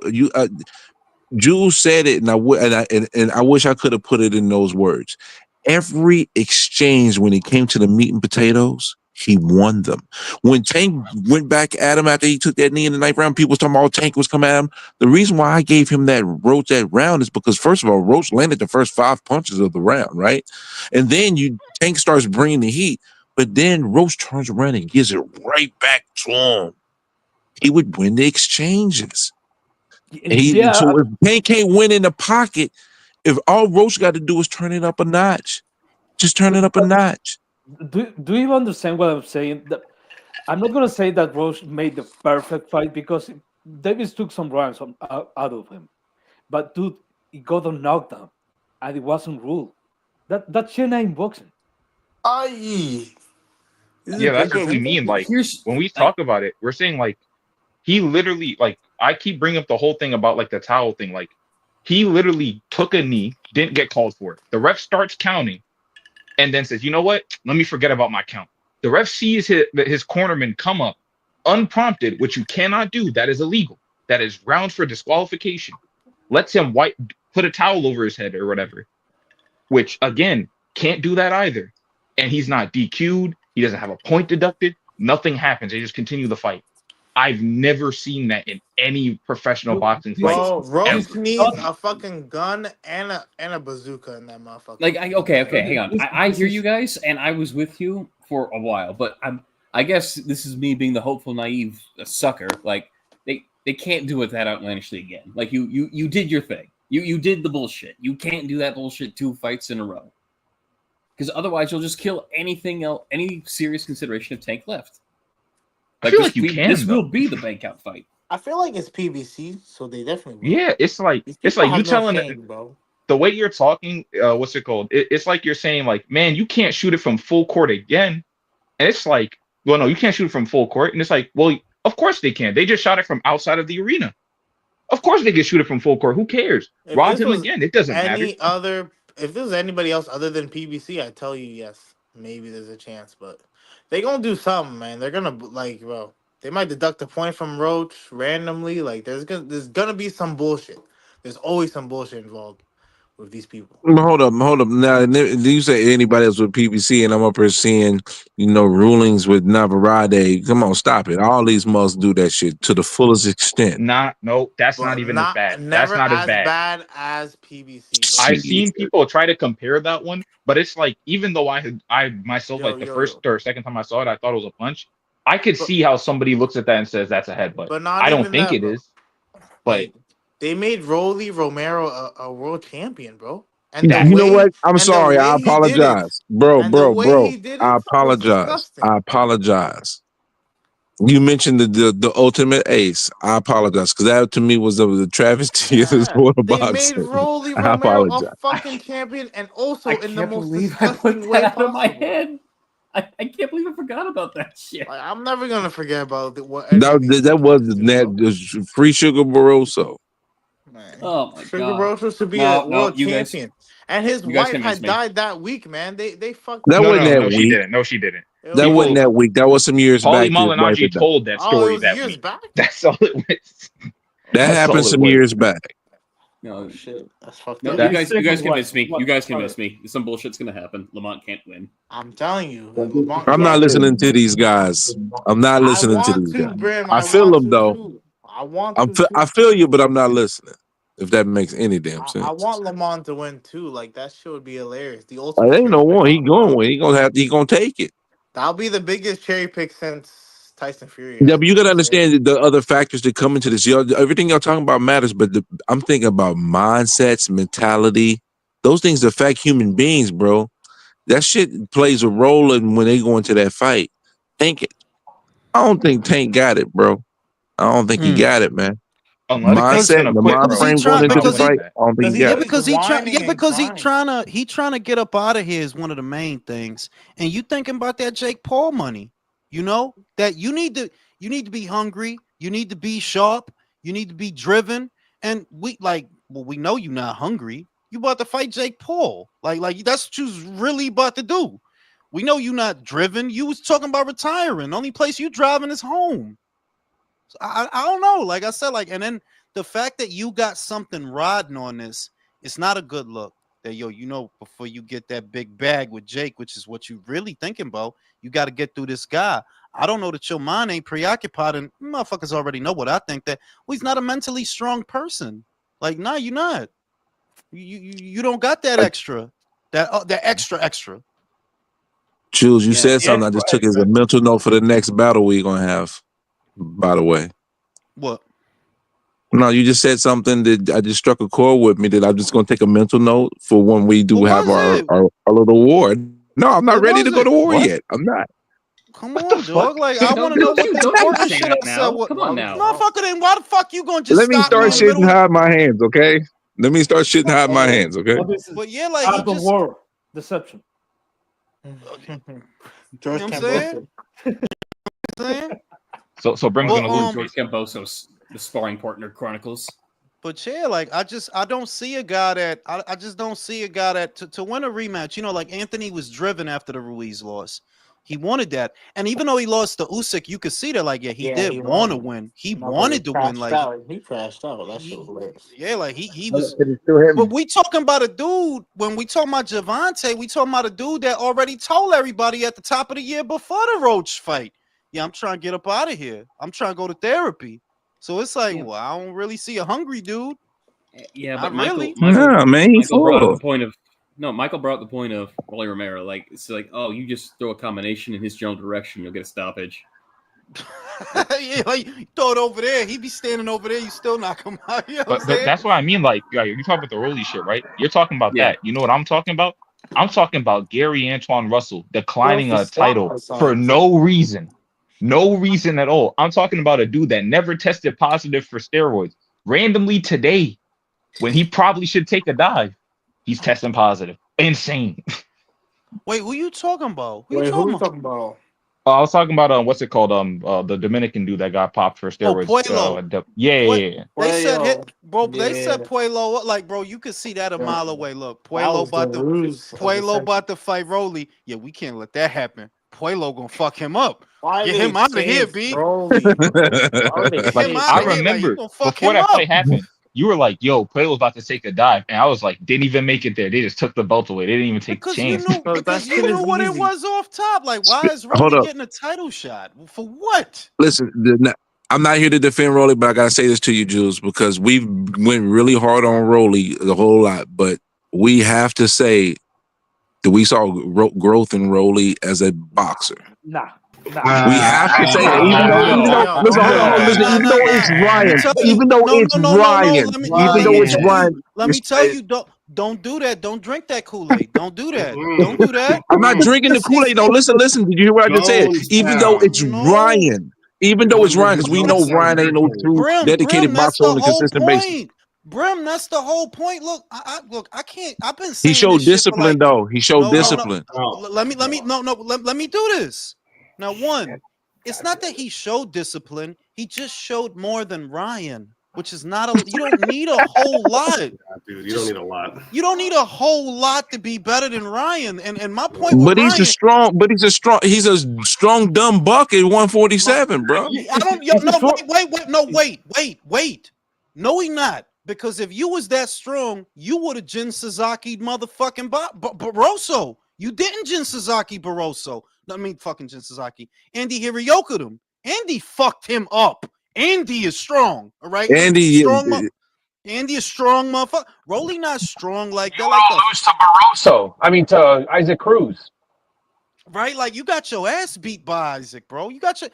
Jules said it, and I wish I could have put it in those words. Every exchange when it came to the meat and potatoes, he won them. When Tank went back at him after he took that knee in the ninth round, people was talking about Tank was coming at him. The reason why I gave him that round is because, first of all, Roach landed the first 5 punches of the round, right? And then Tank starts bringing the heat, but then Roach turns around and gives it right back to him. He would win the exchanges. Yeah. So if Tank can't win in the pocket, if all Roach got to do is turn it up a notch, just turn it up a But notch. do you understand what I'm saying? I'm not gonna say that Roche made the perfect fight because Davis took some rounds out of him, but dude, he got a knockdown, and it wasn't ruled. That shit ain't boxing. Aye. This Yeah, is that's big what we shit. mean. Like Here's when we like talk about it, we're saying like he literally like I keep bringing up the whole thing about like the towel thing. Like he literally took a knee, didn't get called for it. The ref starts counting and then says, "You know what? Let me forget about my count." The ref sees his cornerman come up unprompted, which you cannot do. That is illegal. That is grounds for disqualification. Lets him put a towel over his head or whatever, which again can't do that either. And he's not DQ'd. He doesn't have a point deducted. Nothing happens. They just continue the fight. I've never seen that in any professional boxing fight Bro, Roach ever. needs a fucking gun and a bazooka in that motherfucker. like okay, hang on. I This hear you is guys, and I was with you for a while, but I guess this is me being the hopeful, naive sucker. Like they can't do it that outlandishly again. Like you did your thing. You did the bullshit. You can't do that bullshit 2 fights in a row. Because otherwise you'll just kill anything else, any serious consideration of Tank left. I Like feel like you can this will though. be the bank out fight. I feel like it's PBC, so they definitely will. Yeah, These it's people like you have no telling shame, bro. the way you're talking. What's it called? It's like you're saying like, man, you can't shoot it from full court again. And it's like, well, no, you can't shoot it from full court. And it's like, well, of course they can. They just shot it from outside of the arena. Of course they can shoot it from full court. Who cares? If Rob this him was again. It doesn't matter. if this was anybody else other than PBC, I'd tell you yes, maybe there's a chance, but they gonna do something, man. They're gonna like, bro. They might deduct a point from Roach randomly. Like, there's gonna be some bullshit. There's always some bullshit involved with these people. Hold up. Now, do you say anybody else with PBC, and I'm up here seeing, rulings with Navarrete? Come on, stop it. All these must do that shit to the fullest extent. No, that's not But even as bad. That's never not as as bad. bad as PBC, bro. I've Shit. seen people try to compare that one, but it's like even though I myself Yo, like the yo, first yo. or second time I saw it, I thought it was a punch. I could But see how somebody looks at that and says that's a headbutt. but not I don't even think that, it bro. is, but Like, they made Rolly Romero a world champion, bro. And the that You know what? way I'm sorry. I he did it, apologize. Bro. I was apologize. disgusting. I apologize. You mentioned the ultimate ace. I apologize because that to me was the travesty of the Yeah, sport of they made boxing. Rolly I Romero a apologize. fucking champion, and I also in the can't most believe I put disgusting that way out of my possible. head. I can't believe I forgot about that shit. Like, I'm never gonna forget about what any of these That was motherfuckers do, bro. the free sugar Barroso. Man, Oh my Sugar god. Rosa should be a No, world champion, and his you guys wife convinced had me. died that week. Man, they fucked That up. wasn't that no, she week. didn't. No, she didn't. It That was wasn't People, that week. That was some years Paulie back. His wife Malignaggi had died. told that oh, it story was that years week. back. That's all it was. That That's happened all it some was. years back. No, Oh shit, that's fucked no, up. you His guys second convinced me. wife. You guys convinced me. Some bullshit's gonna happen. Lamont can't win. I'm telling you, Lamont I'm not can't listening win. to these guys. I'm not I listening to want these to, guys. Brim. I I feel want them to though. too. I want to I too. feel you, but I'm not listening. If that makes any damn I sense. want Lamont to win too. Like, that shit would be hilarious. The ultimate Ain't no cherry pick one. He on going Lamont. win. He gonna take it. That'll be the biggest cherry pick since Tyson Fury. Yeah, I but you gotta would say. understand the other factors that come into this. Everything y'all talking about matters, but I'm thinking about mindsets, mentality. Those things affect human beings, bro. That shit plays a role in when they go into that fight. Tank it. I don't think Tank got it, bro. I don't think he got it, man. Unless Tank's Because Mindset, gonna the quit, mind because bro. he frame going trying I into don't the because he believe fight. that. I don't think Because he he yeah got it. was because whining and crying. he trying to get up out of here is one of the main things. And you thinking about that Jake Paul money, that you need to be hungry, you need to be sharp, you need to be driven. And we know you're not hungry. You about to fight Jake Paul. Like that's what you's really about to do. We know you're not driven. You was talking about retiring. Only place you driving is home. So I don't know. Like I said, and then the fact that you got something riding on this, it's not a good look. That before you get that big bag with Jake, which is what you really thinking about, you got to get through this guy. I don't know that your mind ain't preoccupied, and motherfuckers already know what I think. That he's not a mentally strong person. Like, nah, you're not. You don't got that extra, that extra. Jules, you Yeah, said something I just took as a mental note for the next battle we're gonna have, by the way. What? No, you just said something that I just struck a chord with me that I'm just going to take a mental note for when we do What have was it? our little war. No, I'm not What ready was to go it? to war What? yet. I'm not. Come What the on, dog. fuck? Like, I want to know what the Don't you important say shit that I said. now. What, Come on now. motherfucker? Then why the fuck you gonna just Let me stop me start in the shit and middle? hide my hands, okay? Let me start shit and hide my hands, okay? What is But yeah, like he art of just, war? Deception. you know George what I'm saying? Camboso. So Brim's But gonna lose. George Camboso's The Sparring Partner Chronicles. But yeah, like I don't see a guy that I just don't see a guy that to win a rematch. You know, like Anthony was driven after the Ruiz loss. He wanted that, and even though he lost to Usyk, you could see that like he Yeah, did he want to won. win. He No, but he wanted to win. crashed Like out. He crashed out. That shit was lit. yeah, like he was. But it's still him. But we talking about a dude. When we talking about Javante, we talking about a dude that already told everybody at the top of the year before the Roach fight. Yeah, I'm trying to get up out of here. I'm trying to go to therapy. So it's like, well, I don't really see a hungry dude. Yeah, Not but Michael, really. Nah, man, he Michael brought up full. the point of Michael brought up the point of Rolly Romero. Like it's like, oh, you just throw a combination in his general direction, you'll get a stoppage. Yeah, like you throw it over there. He be standing over there. You still knock him out. You know what I'm But saying? that's what I mean. Like you talk about the Rolly shit, right? You're talking about Yeah. that. You know what I'm talking about? I'm talking about Gary Antoine Russell declining Bro, a title for no reason. No reason at all. I'm talking about a dude that never tested positive for steroids. Randomly today, when he probably should take a dive, he's testing positive. Insane. Wait, who you talking about? Who you Wait, who talking we about? talking about? I was talking about what's it called? The Dominican dude that got popped for Oh, steroids. Puelo. Yeah. They said Puello. bro. They Yeah. said Puelo. Like, bro, you could see that a mile away. Look, That Puelo was the about to ruse of the Puelo century. about to fight Rolly. Yeah, we can't let that happen. Puelo gonna fuck him up. Why Get they him out of here, changed B. Broly, bro? Why would they Get Like him change out I of here. Like you remember gonna fuck before him that up. fight happened, you were like, "Yo, Puello's about to take a dive," and I was like, "Didn't even make it there. They just took the belt away. They didn't even take the Because you chance." knew, Bro, that because you shit is knew what it easy. was off top. Like, why is Hold Rolly up. getting a title shot? For what? Listen, I'm not here to defend Rolly, but I gotta say this to you, Jules, because we went really hard on Rolly a whole lot, but we have to say that we saw growth in Rolly as a boxer. Nah. We have to say that, even though, listen, hold on, listen, even though it's Let me Ryan, tell you, even though no. it's Ryan, even though it's Ryan, Let me tell you, don't do that. Don't drink that Kool-Aid. Don't do that. Don't do that. I'm not drinking the Kool-Aid. No, listen. Did you hear what I just said? Even though it's Ryan, because we know Ryan ain't no true dedicated Brim, that's boxer the on a whole consistent basis. point. Brim, that's the whole point. Look, I can't. I've been He saying showed this shit for discipline, like. though. He showed discipline. Let me do this. Now, one, it's not that he showed discipline. He just showed more than Ryan, which is not a. You don't need a whole lot. Dude, you don't need a lot. You don't need a whole lot to be better than Ryan. And my point with But Ryan, he's a strong dumb buck at 147, bro. I don't. Wait. No, he not. Because if you was that strong, you would have Jin Sasaki motherfucking Barroso. You didn't Jin Sasaki Barroso. I mean, fucking Jin Sasaki. Andy Hirioka him. Andy fucked him up. Andy is strong. All right. Andy is strong, motherfucker. Rolly not strong like that. You Like don't lose to Barroso. I mean, to Isaac Cruz. right? Like you got your ass beat by Isaac, bro. You got your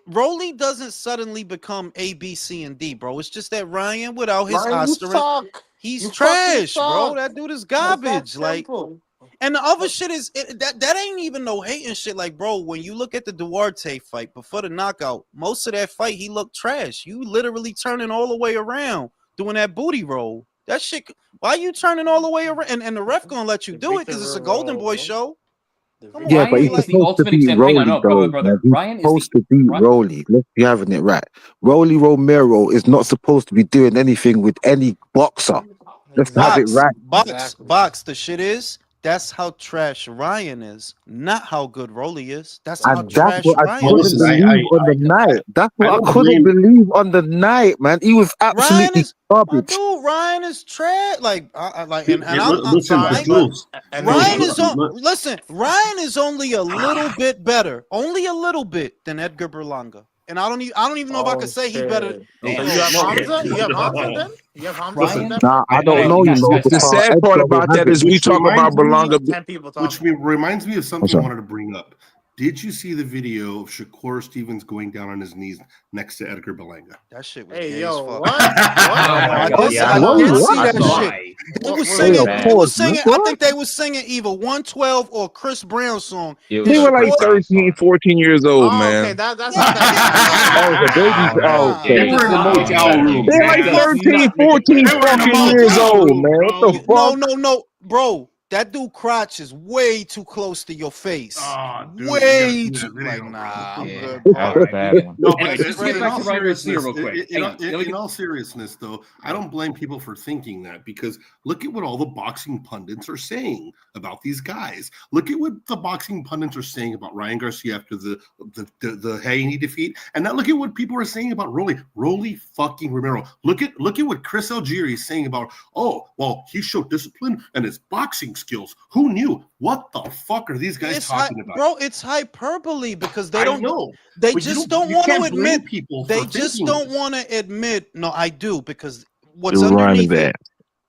Rolly doesn't suddenly become A, B, C, and D, bro. It's just that Ryan without his Ryan, you Osterin, suck. he's You trash, fucking bro. suck. That dude is It's that garbage. Like, simple. and the other shit is that ain't even no hating shit. Like, bro, when you look at the Duarte fight before the knockout, most of that fight he looked trash. You literally turning all the way around doing that booty roll. That shit. Why you turning all the way around? And the ref gonna let you do it because it's a Golden Boy show. Come Yeah, on, but B, he's like, supposed to beat Rolly, though. Man. He's supposed to beat Rolly. Let's be having it right. Rolly Romero is not supposed to be doing anything with any boxer. Let's have it right. Box. The shit is that's how trash Ryan is, not how good Rolly is. That's how And that's trash what I Ryan couldn't is. believe on the night. That's what I couldn't believe on the night, man. He was absolutely garbage. Dude, Ryan is trash. Like, Listen, but Jules, Ryan is only a little bit better, only a little bit than Edgar Berlanga. And I don't even know if I could say he's better. So you have Hamza? You have Hamza then? You have Hamza then? Nah, I don't know, you know. The because sad part Edgar about will that have is it. we talk about Berlanga. which reminds me of something I wanted to bring up. Did you see the video of Shakur Stevens going down on his knees next to Edgar Berlanga? That shit was Hey, gay yo, as fuck. what? I did, Yeah, I What? did What? see I that saw shit. it. They What was was singing. Yo, that? They was pause. singing. I What? think they was singing either 112 or Chris Brown song. It They was And were a Chris like Shakur, Brown 13, song. 14 years old, Oh, okay, man. that's yeah, not that bad. Oh, the babies. nah, Oh, Yeah, okay. it was Different not that motel bad. room. They're like no, 13, Not make it 14 They were in a fucking no, years motel old, room, man. What the bro. fuck? bro. That dude crotch is way too close to your face. Oh, dude, you gotta way see too. that video, Like, bro. nah, I'm Yeah, good, that bro. was a bad one. No, but Anyways, let's get in back all to Ryan Garcia seriousness, real quick. in, Hang on. Let me in get- all seriousness, though, I don't blame people for thinking that because look at what all the boxing pundits are saying about these guys. Look at what the boxing pundits are saying about Ryan Garcia after the Haney defeat, and now look at what people are saying about Rolly fucking Romero. Look at what Chris Algieri is saying about. Oh, well, he showed discipline and his boxing skills. Who knew? What the fuck are these guys It's talking about? bro. It's hyperbole because they I don't. know. They But just don't you want to can't blame admit. people They for just thinking don't this. want to admit. No, I do because what's You're running underneath it. that.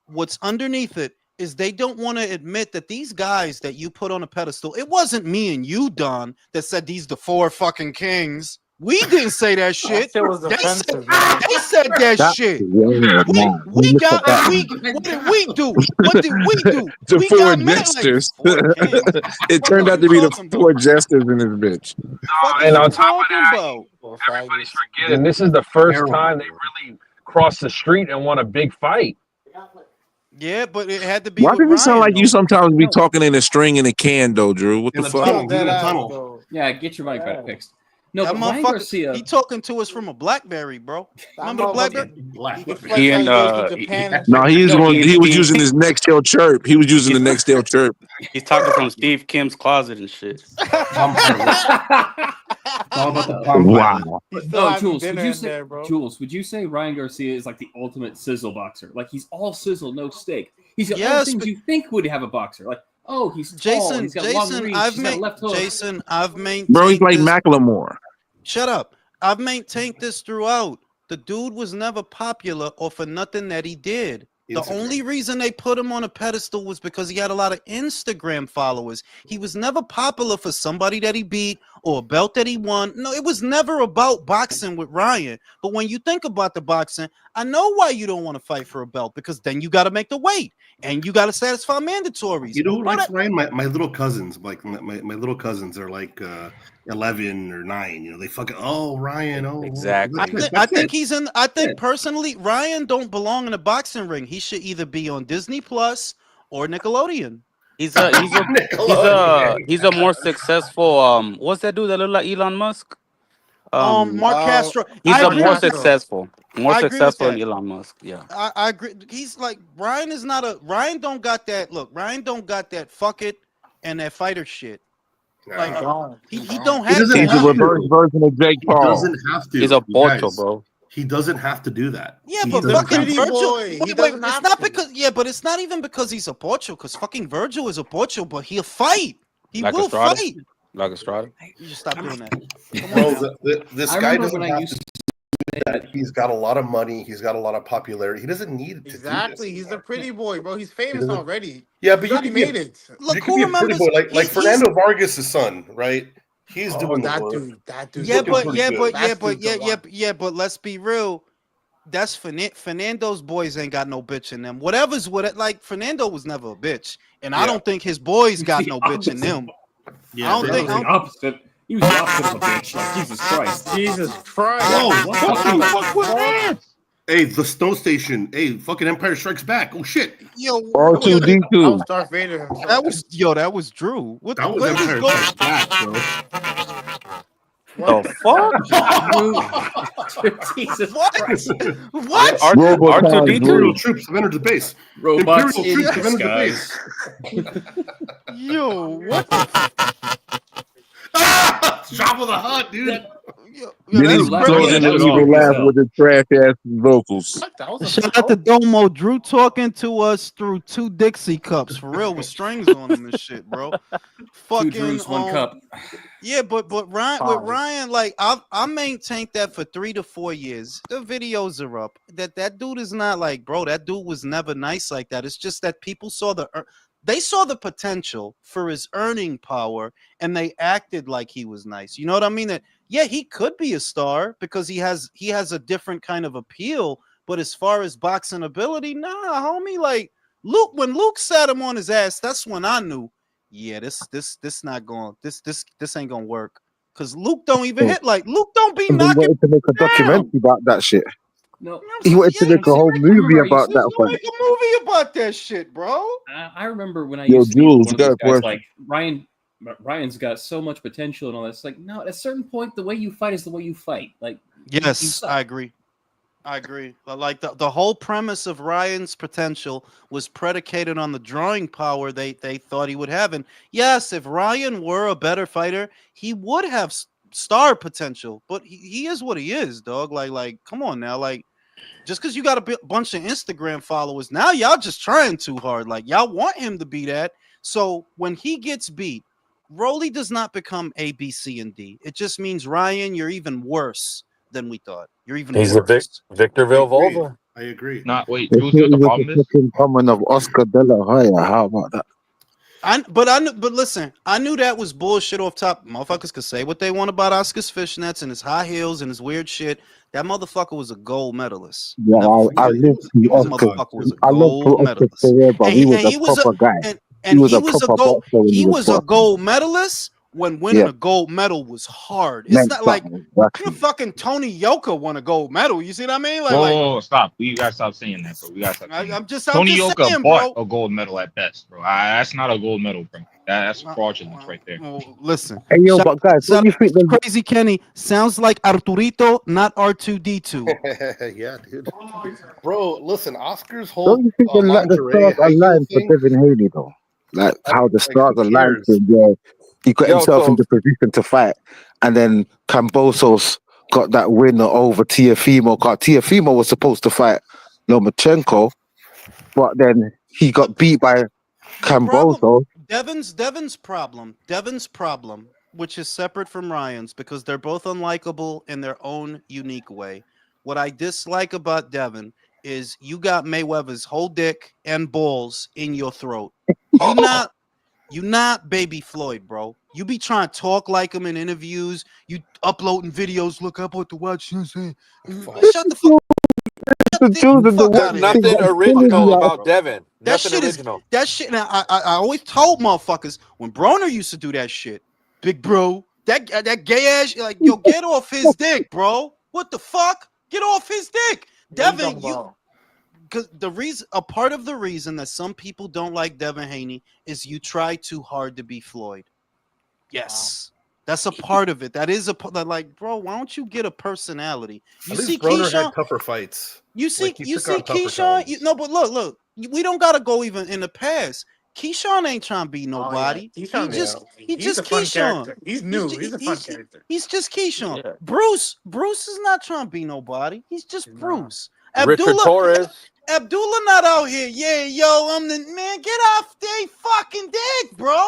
What's underneath it is they don't want to admit that these guys that you put on a pedestal. It wasn't me and you, Don, that said these the four fucking kings. We didn't say that That shit. shit was They said, offensive, man. they said that That shit. yeah, nah. We Look at got that. what did we do? What did we do? The We four got mad like jesters. four kings. It Fuck turned is out you to be the talking four about? jesters in this bitch. Fuck And is you on top of talking that, about? Or everybody's faggots. forgetting this is the first Terrible. time they really crossed the street and won a big fight. Yeah, but it had to be Why with does it sound Ryan like you though. sometimes be No. talking in a string in a can, though, Drew? What In the the fuck? Yo, tunnel, dude, in dead the ass, tunnel. though. Yeah, get your mic back Yeah. fixed. No, That but Ryan motherfucker, Garcia. he talking to us from a BlackBerry, bro. That Remember the BlackBerry? motherfucker, he could Black. flex He like and this with Japan and No, shit. he was No, going. He was he- using his Nextel chirp. He was using the he's, Nextel chirp. he's talking from Steve Kim's closet and shit. Palm Pilot. It's all about the Palm Pilot. Wow. He's still No, having Jules, would dinner you in say there, bro. Jules, would you say Ryan Garcia is like the ultimate sizzle boxer? Like he's all sizzle, no steak. He's got all the Yes, things but you think would have a boxer. Like, oh, he's tall, Jason, he's got long Jason, reach, I've he's got a left hook. Bro, he's maintained like this. Macklemore. Shut up. I've maintained this throughout. The dude was never popular or for nothing that he did. The Instagram. only reason they put him on a pedestal was because he had a lot of Instagram followers. He was never popular for somebody that he beat or a belt that he won. No, it was never about boxing with Ryan. But when you think about the boxing, I know why you don't want to fight for a belt because then you got to make the weight and you got to satisfy mandatories. You know who Bro, likes that- Ryan? My little cousins, like my little cousins are like 11 or 9. You know, they fucking Ryan. Oh, Exactly. I think he's in. I think personally, Ryan don't belong in a boxing ring. He should either be on Disney Plus or Nickelodeon. He's a more successful what's that dude that look like Elon Musk? Mark Castro. He's I a agree more with that. successful, I agree with than that. Elon Musk. Yeah. I agree. He's like Ryan is not a Ryan. Don't got that. Look, Ryan don't got that. Fuck it, and that fighter shit. Like he don't have. doesn't He's the have reverse to. version of Jake He Paul. doesn't have to. He's a you pocho, guys. bro. He doesn't have to do that. Yeah, He but doesn't fucking have to. Virgil. boy. He Wait, doesn't it's have not to. because. Yeah, but it's not even because he's a Portugal. Because fucking Virgil is a Portugal, but he'll fight. He Like will Estrada? fight. Like Estrada. You just stop doing that. Come Bro, on now. this I guy remember doesn't when I have used to do that. He's got a lot of money. He's got a lot of popularity. He doesn't need to Exactly. do this. He's a pretty boy, bro. He's famous doesn't- already. Yeah, but He you already could be made it. Look, you who could be a pretty remembers? boy like he's- Fernando Vargas' son, right? He's doing the That work. dude. That dude. Yeah, looking but pretty yeah, good. but yeah, That but dude's yeah, a yeah, lot. yeah. But let's be real. That's Fernando's boys ain't got no bitch in them. Whatever's what it like. Fernando was never a bitch, and I Yeah. don't think his boys He's got the no bitch in opposite. them. Yeah, I don't they think. He was the opposite. He was the opposite of a bitch. Like Jesus Christ. Jesus Christ. Whoa, What fuck the you. fuck was that? Hey, the Snow Station. Hey, fucking Empire Strikes Back. Oh shit. Yo, That R2D2. was Darth Vader himself. that was Drew. What That the was where Empire is going? Strikes Back, bro. The fuck? Jesus What? Christ. What? Robocon Imperial Drew. troops have entered the base. Robots Imperial in troops have entered the disguise. base. Yo, what? Jabba the Hutt, dude. Yo, Then that's he laugh- throws yeah, in that the was evil good as laugh hell. with the trash ass vocals. What? That was a Shout out to Domo. Drew talking to us through 2 Dixie cups for real with strings on them and shit, bro. Two Fucking Drews, one cup. Yeah, but Ryan with Ryan, like I maintained that for 3 to 4 years. The videos are up. That dude is not like, bro. That dude was never nice like that. It's just that people saw they saw the potential for his earning power, and they acted like he was nice. You know what I mean? That yeah, he could be a star because he has a different kind of appeal. But as far as boxing ability, nah, homie. Like when Luke sat him on his ass, that's when I knew, yeah, this not going, this ain't gonna work. Cause Luke don't even hit like Luke don't be And they knocking wanted to make a down. documentary about that shit. No, He wanted to make a whole movie about that Go fight. make a movie about that shit, bro. I remember when I Yo, used to be Jules, one you of those got a guys question? like Ryan's got so much potential and all that. It's like, no, at a certain point, the way you fight is the way you fight. Like, you Yes, suck. I agree. Like the whole premise of Ryan's potential was predicated on the drawing power they thought he would have. And yes, if Ryan were a better fighter, he would have star potential. But he is what he is, dog. Like come on now. Like just because you got a bunch of Instagram followers, now y'all just trying too hard. Like y'all want him to be that. So when he gets beat, Rolly does not become A, B, C, and D. It just means Ryan, you're even worse than we thought. You're even He's worse. Victorville Volva. I agree. Not wait, If Jules. he You know what the was problem a is? fucking common of Oscar De La Hoya, how about that? But listen, I knew that was bullshit off top. Motherfuckers could say what they want about Oscar's fishnets and his high heels and his weird shit. That motherfucker was a gold medalist. Yeah, Never I forget it. lived through That Oscar. motherfucker was a I lived through gold Oscar's medalist. career, but he was And a he was proper guy. and He was he a was a proper gold boxer when he he was was a boxing. gold medalist when winning Yeah, a gold medal was hard. It's meant not like something. you Exactly. fucking Tony Yoka won a gold medal. You see what I mean? Whoa, stop. We gotta stop saying that, bro. We gotta stop saying that. I'm just Tony Yoka saying, bought bro. a gold medal at best, bro. That's not a gold medal, bro. That's fraudulence right there. Listen, Hey, yo, shout but guys, out don't you think to that Crazy Kenny sounds like Arturito, not R2D2. Yeah, dude. Bro, listen, Oscar's don't whole you think the lingerie stars high heel aligned for thing. Devin Haney though? Like how the Like, stars who aligned cares? for him, yeah. He got Yo, himself so into position to fight, and then Kambosos got that win over Tiafimo. Cause Tiafimo was supposed to fight Lomachenko, but then he got beat by The problem, Kambosos. Devin's problem, which is separate from Ryan's because they're both unlikable in their own unique way. What I dislike about Devin is you got Mayweather's whole dick and balls in your throat. You not baby Floyd, bro. You be trying to talk like him in interviews. You uploading videos. Look, I'm about to watch this. Shut the fuck. there's Out of here. nothing original about Devin. That Nothing shit original. is that shit. Now, I always told motherfuckers when Broner used to do that shit, big bro, that gay ass, like yo, get off his dick, bro. What the fuck? Get off his dick, Devin. Because a part of the reason that some people don't like Devin Haney is you try too hard to be Floyd. Yes. That's a part of it. That is like, bro, why don't you get a personality? You At see least Broner Keyshawn, had tougher fights. you see Like, he took on tougher Keyshawn. No, but look, we don't gotta go even in the past. Keyshawn ain't trying to be nobody. He just Keyshawn. He's new. He's a fun character. He's just Keyshawn. Yeah. Bruce is not trying to be nobody. He's just Bruce. Richard Torres. Abdullah not out here. Yeah, yo, I'm the man. Get off they fucking dick, bro.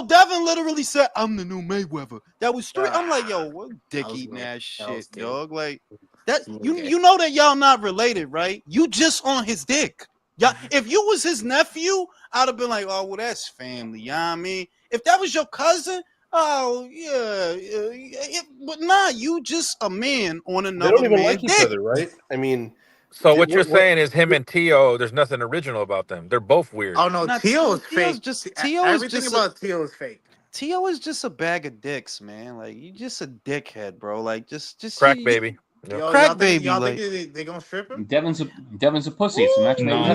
Devin literally said, "I'm the new Mayweather." That was straight. I'm like, yo, what dick eating ass shit, dog? Like that. You know that y'all not related, right? You just on his dick. Yeah. If you was his nephew, I'd have been like, oh, well, that's family. You know what I mean? If that was your cousin, oh yeah. But nah, you just a man on They another don't even man's like each dick. other, right? I mean, So what you're saying is him and Tio, there's nothing original about them. They're both weird. Oh no, Tio is Tio's fake. just Everything about Tio is fake. Tio is just a bag of dicks, man. Like you just a dickhead, bro. Like just Crack baby. Yep. Yo, crack y'all baby. Y'all like, think they gonna strip him? Devin's a pussy. It's a match made in heaven.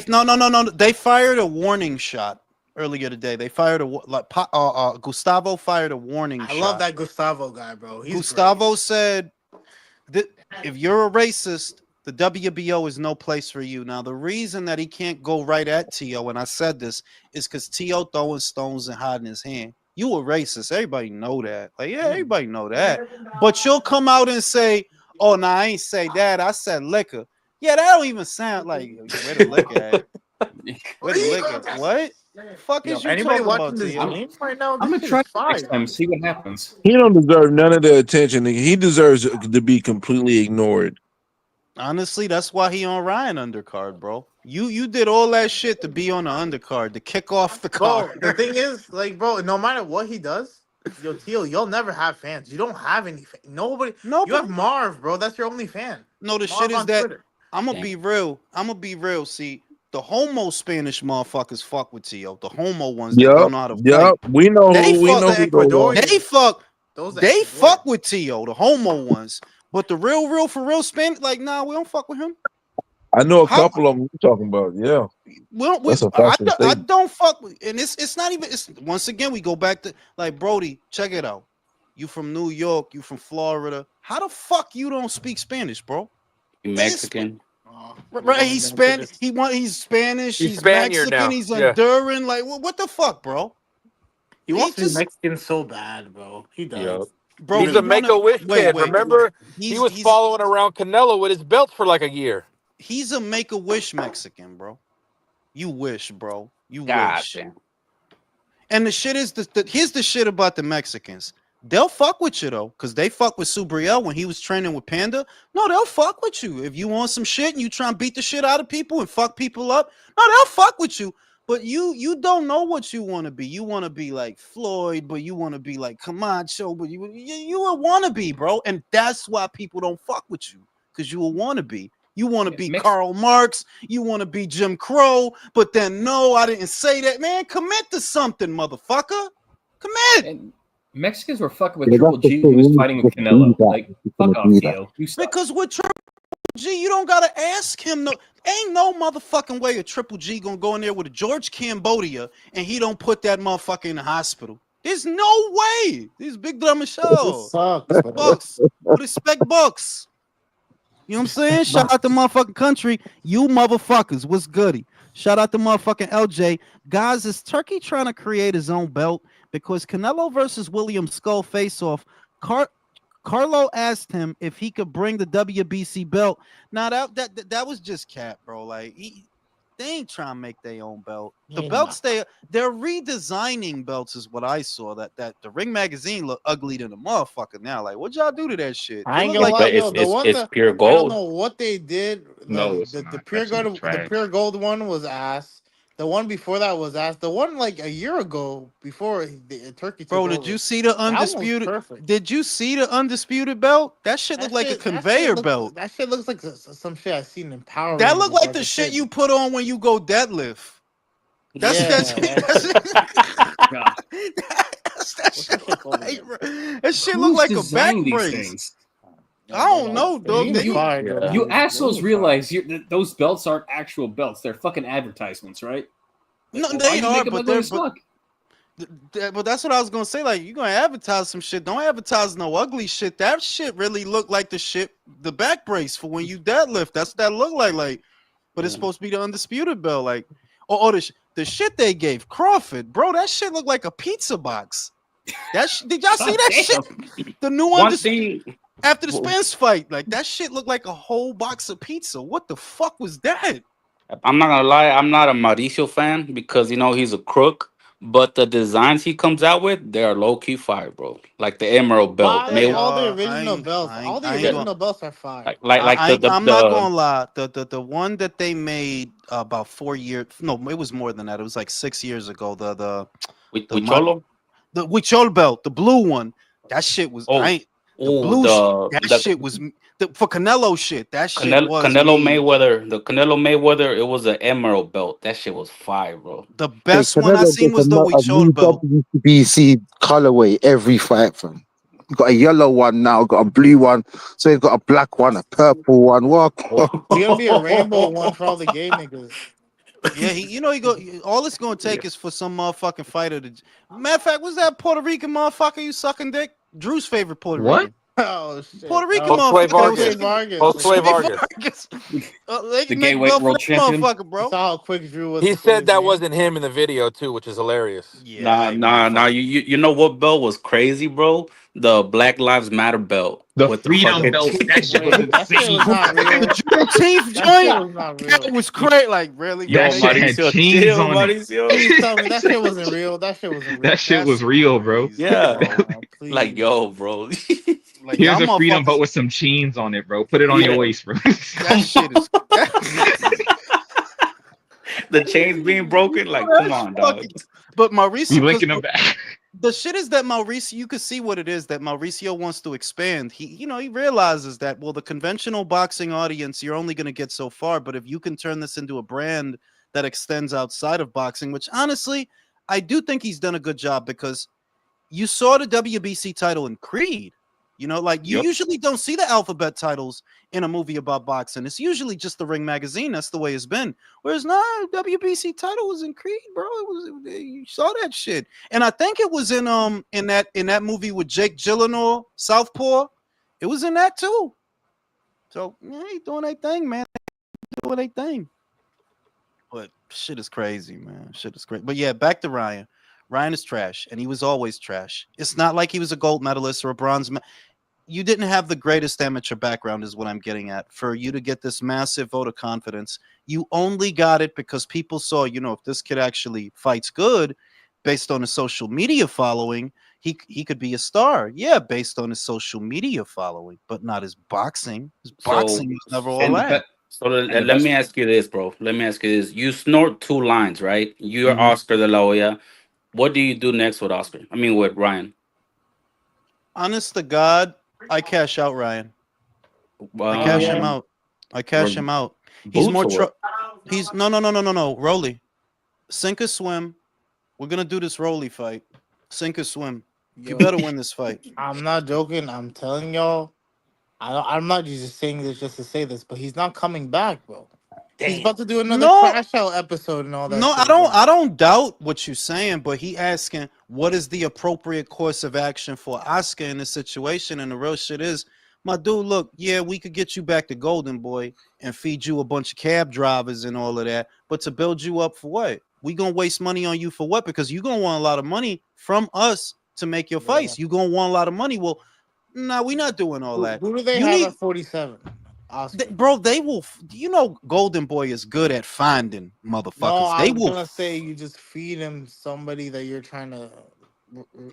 nah, no. They fired a warning shot earlier today. They fired Gustavo fired a warning shot. I love that Gustavo guy, bro. Gustavo said that if you're a racist, the WBO is no place for you. Now, the reason that he can't go right at Tio, and I said this, is because Tio throwing stones and hiding his hand. You a racist. Everybody know that. Like, yeah, everybody know that. But you'll come out and say, oh, no, I ain't say that. I said liquor. Yeah, that don't even sound like, where the liquor at? Where the liquor? What? The fuck is you anybody talking watching about, this Tio? game right now? I'm gonna This try shit is fire. next time. See what happens. He don't deserve none of the attention. He deserves to be completely ignored. Honestly, that's why he on Ryan undercard, bro. You did all that shit to be on the undercard to kick off the Bro, card. the thing is, like, bro, no matter what he does, yo, Teal, you'll never have fans. You don't have any. Nobody. No, You have Marv, bro. That's your only fan. no, the shit Marv is on that Twitter. I'm gonna Damn. be real. I'm gonna be real. See, the homo Spanish motherfuckers fuck with Tio. The homo ones that Yup, don't know how to fight. yup. We know They who. We Those fuck. know are who those are. Ecuadorian. They fuck. Those are They Ecuadorian. fuck with Tio. The homo ones. But the real for real Spanish, like, nah, we don't fuck with him. I know a How couple of them you're talking about. Yeah, we don't, that's a factual I statement. don't fuck with, and it's not even. It's once again we go back to like Brody. Check it out. You from New York? You from Florida? How the fuck you don't speak Spanish, bro? You Mexican. Right? He's Spanish. He's Spanish. He's He's Spaniard Mexican. now. He's Yeah. Honduran. Like what the fuck, bro? He wants to just- be Mexican so bad, bro. He does. Yup. Bro, He's you a Make-A-Wish wait, kid. wait. Remember, he He's was following around Canelo with his belt for like a year. he's a Make-A-Wish Mexican, bro. You wish, bro. You God wish. damn. And the shit is here's the shit about the Mexicans. They'll fuck with you though, because they fuck with Subriel when he was training with Panda. No, they'll fuck with you. If you want some shit and you try and beat the shit out of people and fuck people up, no, they'll fuck with you. But you don't know what you want to be. You want to be like Floyd, but you want to be like Camacho, but you a wannabe, bro. And that's why people don't fuck with you, because you a wannabe. You want to be Karl Marx, you want to be Jim Crow, but then no, I didn't say that, man. Commit to something, motherfucker. Commit. And Mexicans were fucking with Yeah, Triple that's the G thing, who was you fighting need with to do Canelo. that. Like, You fuck can off, do that. Theo. You suck. Because with Triple G, you don't gotta ask him. No, ain't no motherfucking way a Triple G gonna go in there with a George Cambodia and he don't put that motherfucker in the hospital. There's no way. This big dumb This show. sucks, bro. Bucks. Respect Bucks. You know what I'm saying? Shout out to motherfucking country. You motherfuckers. What's goody? Shout out to motherfucking LJ. Guys, is Turkey trying to create his own belt? Because Canelo versus William Skull face off. Carlo asked him if he could bring the WBC belt. Now that was just cap, bro. Like they ain't trying to make their own belt. The Yeah, belts they're redesigning belts is what I saw. That the Ring magazine look ugly to the motherfucker now. Like what y'all do to that shit? I It ain't look gonna like lie, the- yo, the one it's that pure I don't gold. know what they did. No, it's The not. pure That shit gold, is the trash. pure gold one was ass. The one before that was ass. The one like a year ago before the Turkey took Bro, over, did you see the that one was undisputed? perfect. Did you see the undisputed belt? That shit looked like a conveyor belt. That shit looks like some shit I seen in Power That Rangers. looked like as the a shit kid. you put on when you go deadlift. That's Yeah, God. that shit look like, bro. That shit look Who's like a back designing these brace. things? I don't know, dog. He's They, fired, Yeah. though. You He's assholes fired. realize those belts aren't actual belts. They're fucking advertisements, right? no, Why they you are, make them but ugly they're as fuck? but that's what I was gonna say. Like, you're gonna advertise some shit. Don't advertise no ugly shit. That shit really look like the back brace for when you deadlift. That's what that look like. But it's supposed to be the undisputed belt. Like, or the shit they gave Crawford, bro. That shit looked like a pizza box. Did y'all see that shit? The new One undisputed thing, after the Spence fight, like that shit looked like a whole box of pizza. What the fuck was that? I'm not gonna lie, I'm not a Mauricio fan because he's a crook. But the designs he comes out with, they are low key fire, bro. Like the Emerald belt, Buy all the I original ain't- belts. I ain't- All the I ain't original gonna- belts are fire. like I'm not gonna lie. The one that they made about 4 years, no, it was more than that. It was like 6 years ago. The Huicholo? the Huichol belt, the blue one. That shit was the shit was for Canelo shit. That shit was Canelo made. Mayweather. The Canelo Mayweather. It was an Emerald belt. That shit was fire, bro. The best one I Canelo seen gets was the a new Huichol belt. WBC colorway every fight from. Got a yellow one now, got a blue one, so he's got a black one, a purple one. What? It's gonna be a rainbow one for all the gay niggas. Yeah, he go. All it's gonna take is for some motherfucking fighter to. Matter of fact, was that Puerto Rican motherfucker you sucking dick? Drew's favorite Puerto What? Rican. Oh shit! Puerto Rican Josue motherfucker. Vargas. Vargas. Josue Vargas. They The can gay make weight belt for world that champion. motherfucker, bro. You saw how quick Drew was. He to put said his that name? wasn't him in the video too, which is hilarious. Yeah, I ain't Nah. gonna You know what belt was crazy, bro? The Black Lives Matter belt The with the Freedom fucking belt. That shit was Wait, that shit insane. was not real. The Juneteenth That shit joint. was not That real. was crazy. Like really, That They- shit had Mauricio, chains chill, on it. Mauricio. Please tell me that shit wasn't real. That shit wasn't real. That shit That's was real, bro. crazy, Yeah. bro. Please. Like, yo, bro. Like Here's y'all a freedom, but motherfuckers, with some chains on it, bro. Put it on your Yeah. waist, bro. that shit is. The chains being broken. Like, come That's on, dog. fucking. But Be Mauricio, because linking them back. the shit is that Mauricio, you can see what it is that Mauricio wants to expand. He realizes that, well, the conventional boxing audience, you're only going to get so far. But if you can turn this into a brand that extends outside of boxing, which honestly, I do think he's done a good job, because you saw the WBC title in Creed. Like you Yep. usually don't see the alphabet titles in a movie about boxing. It's usually just the Ring magazine. That's the way it's been. Whereas WBC title was in Creed, bro. You saw that shit, and I think it was in that movie with Jake Gyllenhaal, Southpaw. It was in that too. So he doing their thing, man. Doing their thing. But shit is crazy, man. Shit is great. But yeah, back to Ryan. Ryan is trash, and he was always trash. It's not like he was a gold medalist or a bronze. You didn't have the greatest amateur background, is what I'm getting at. For you to get this massive vote of confidence, you only got it because people saw, if this kid actually fights good, based on his social media following, he could be a star. Yeah, based on his social media following, but not his boxing. His boxing was never all and the that. So let best me ask you this, bro. Let me ask you this. You snort 2 lines, right? You're Mhm. Oscar de la Hoya. What do you do next with Oscar? I mean, with Ryan. Honest to God, I cash out Ryan. I Oh, cash yeah. him out. I cash him out. He's Boots more or what? he's no. Rolly. Sink or swim. We're gonna do this Rolly fight. Sink or swim. You Yo, better win this fight. I'm not joking. I'm telling y'all. I'm not just saying this just to say this, but he's not coming back, bro. He's Damn. about to do another No, crash out episode and all that no, shit again. I don't doubt what you're saying, but he asking what is the appropriate course of action for Oscar in this situation. And the real shit is, my dude, look, yeah, we could get you back to Golden Boy and feed you a bunch of cab drivers and all of that. But to build you up for what? We gonna waste money on you for what? Because you gonna want a lot of money from us to make your Yeah. fights. You gonna want a lot of money. Well, no, we're not doing all that. Who do they You have need at 47? Oscar. bro, they will. Golden Boy is good at finding motherfuckers. No, I They was will. gonna say you just feed him somebody that you're trying to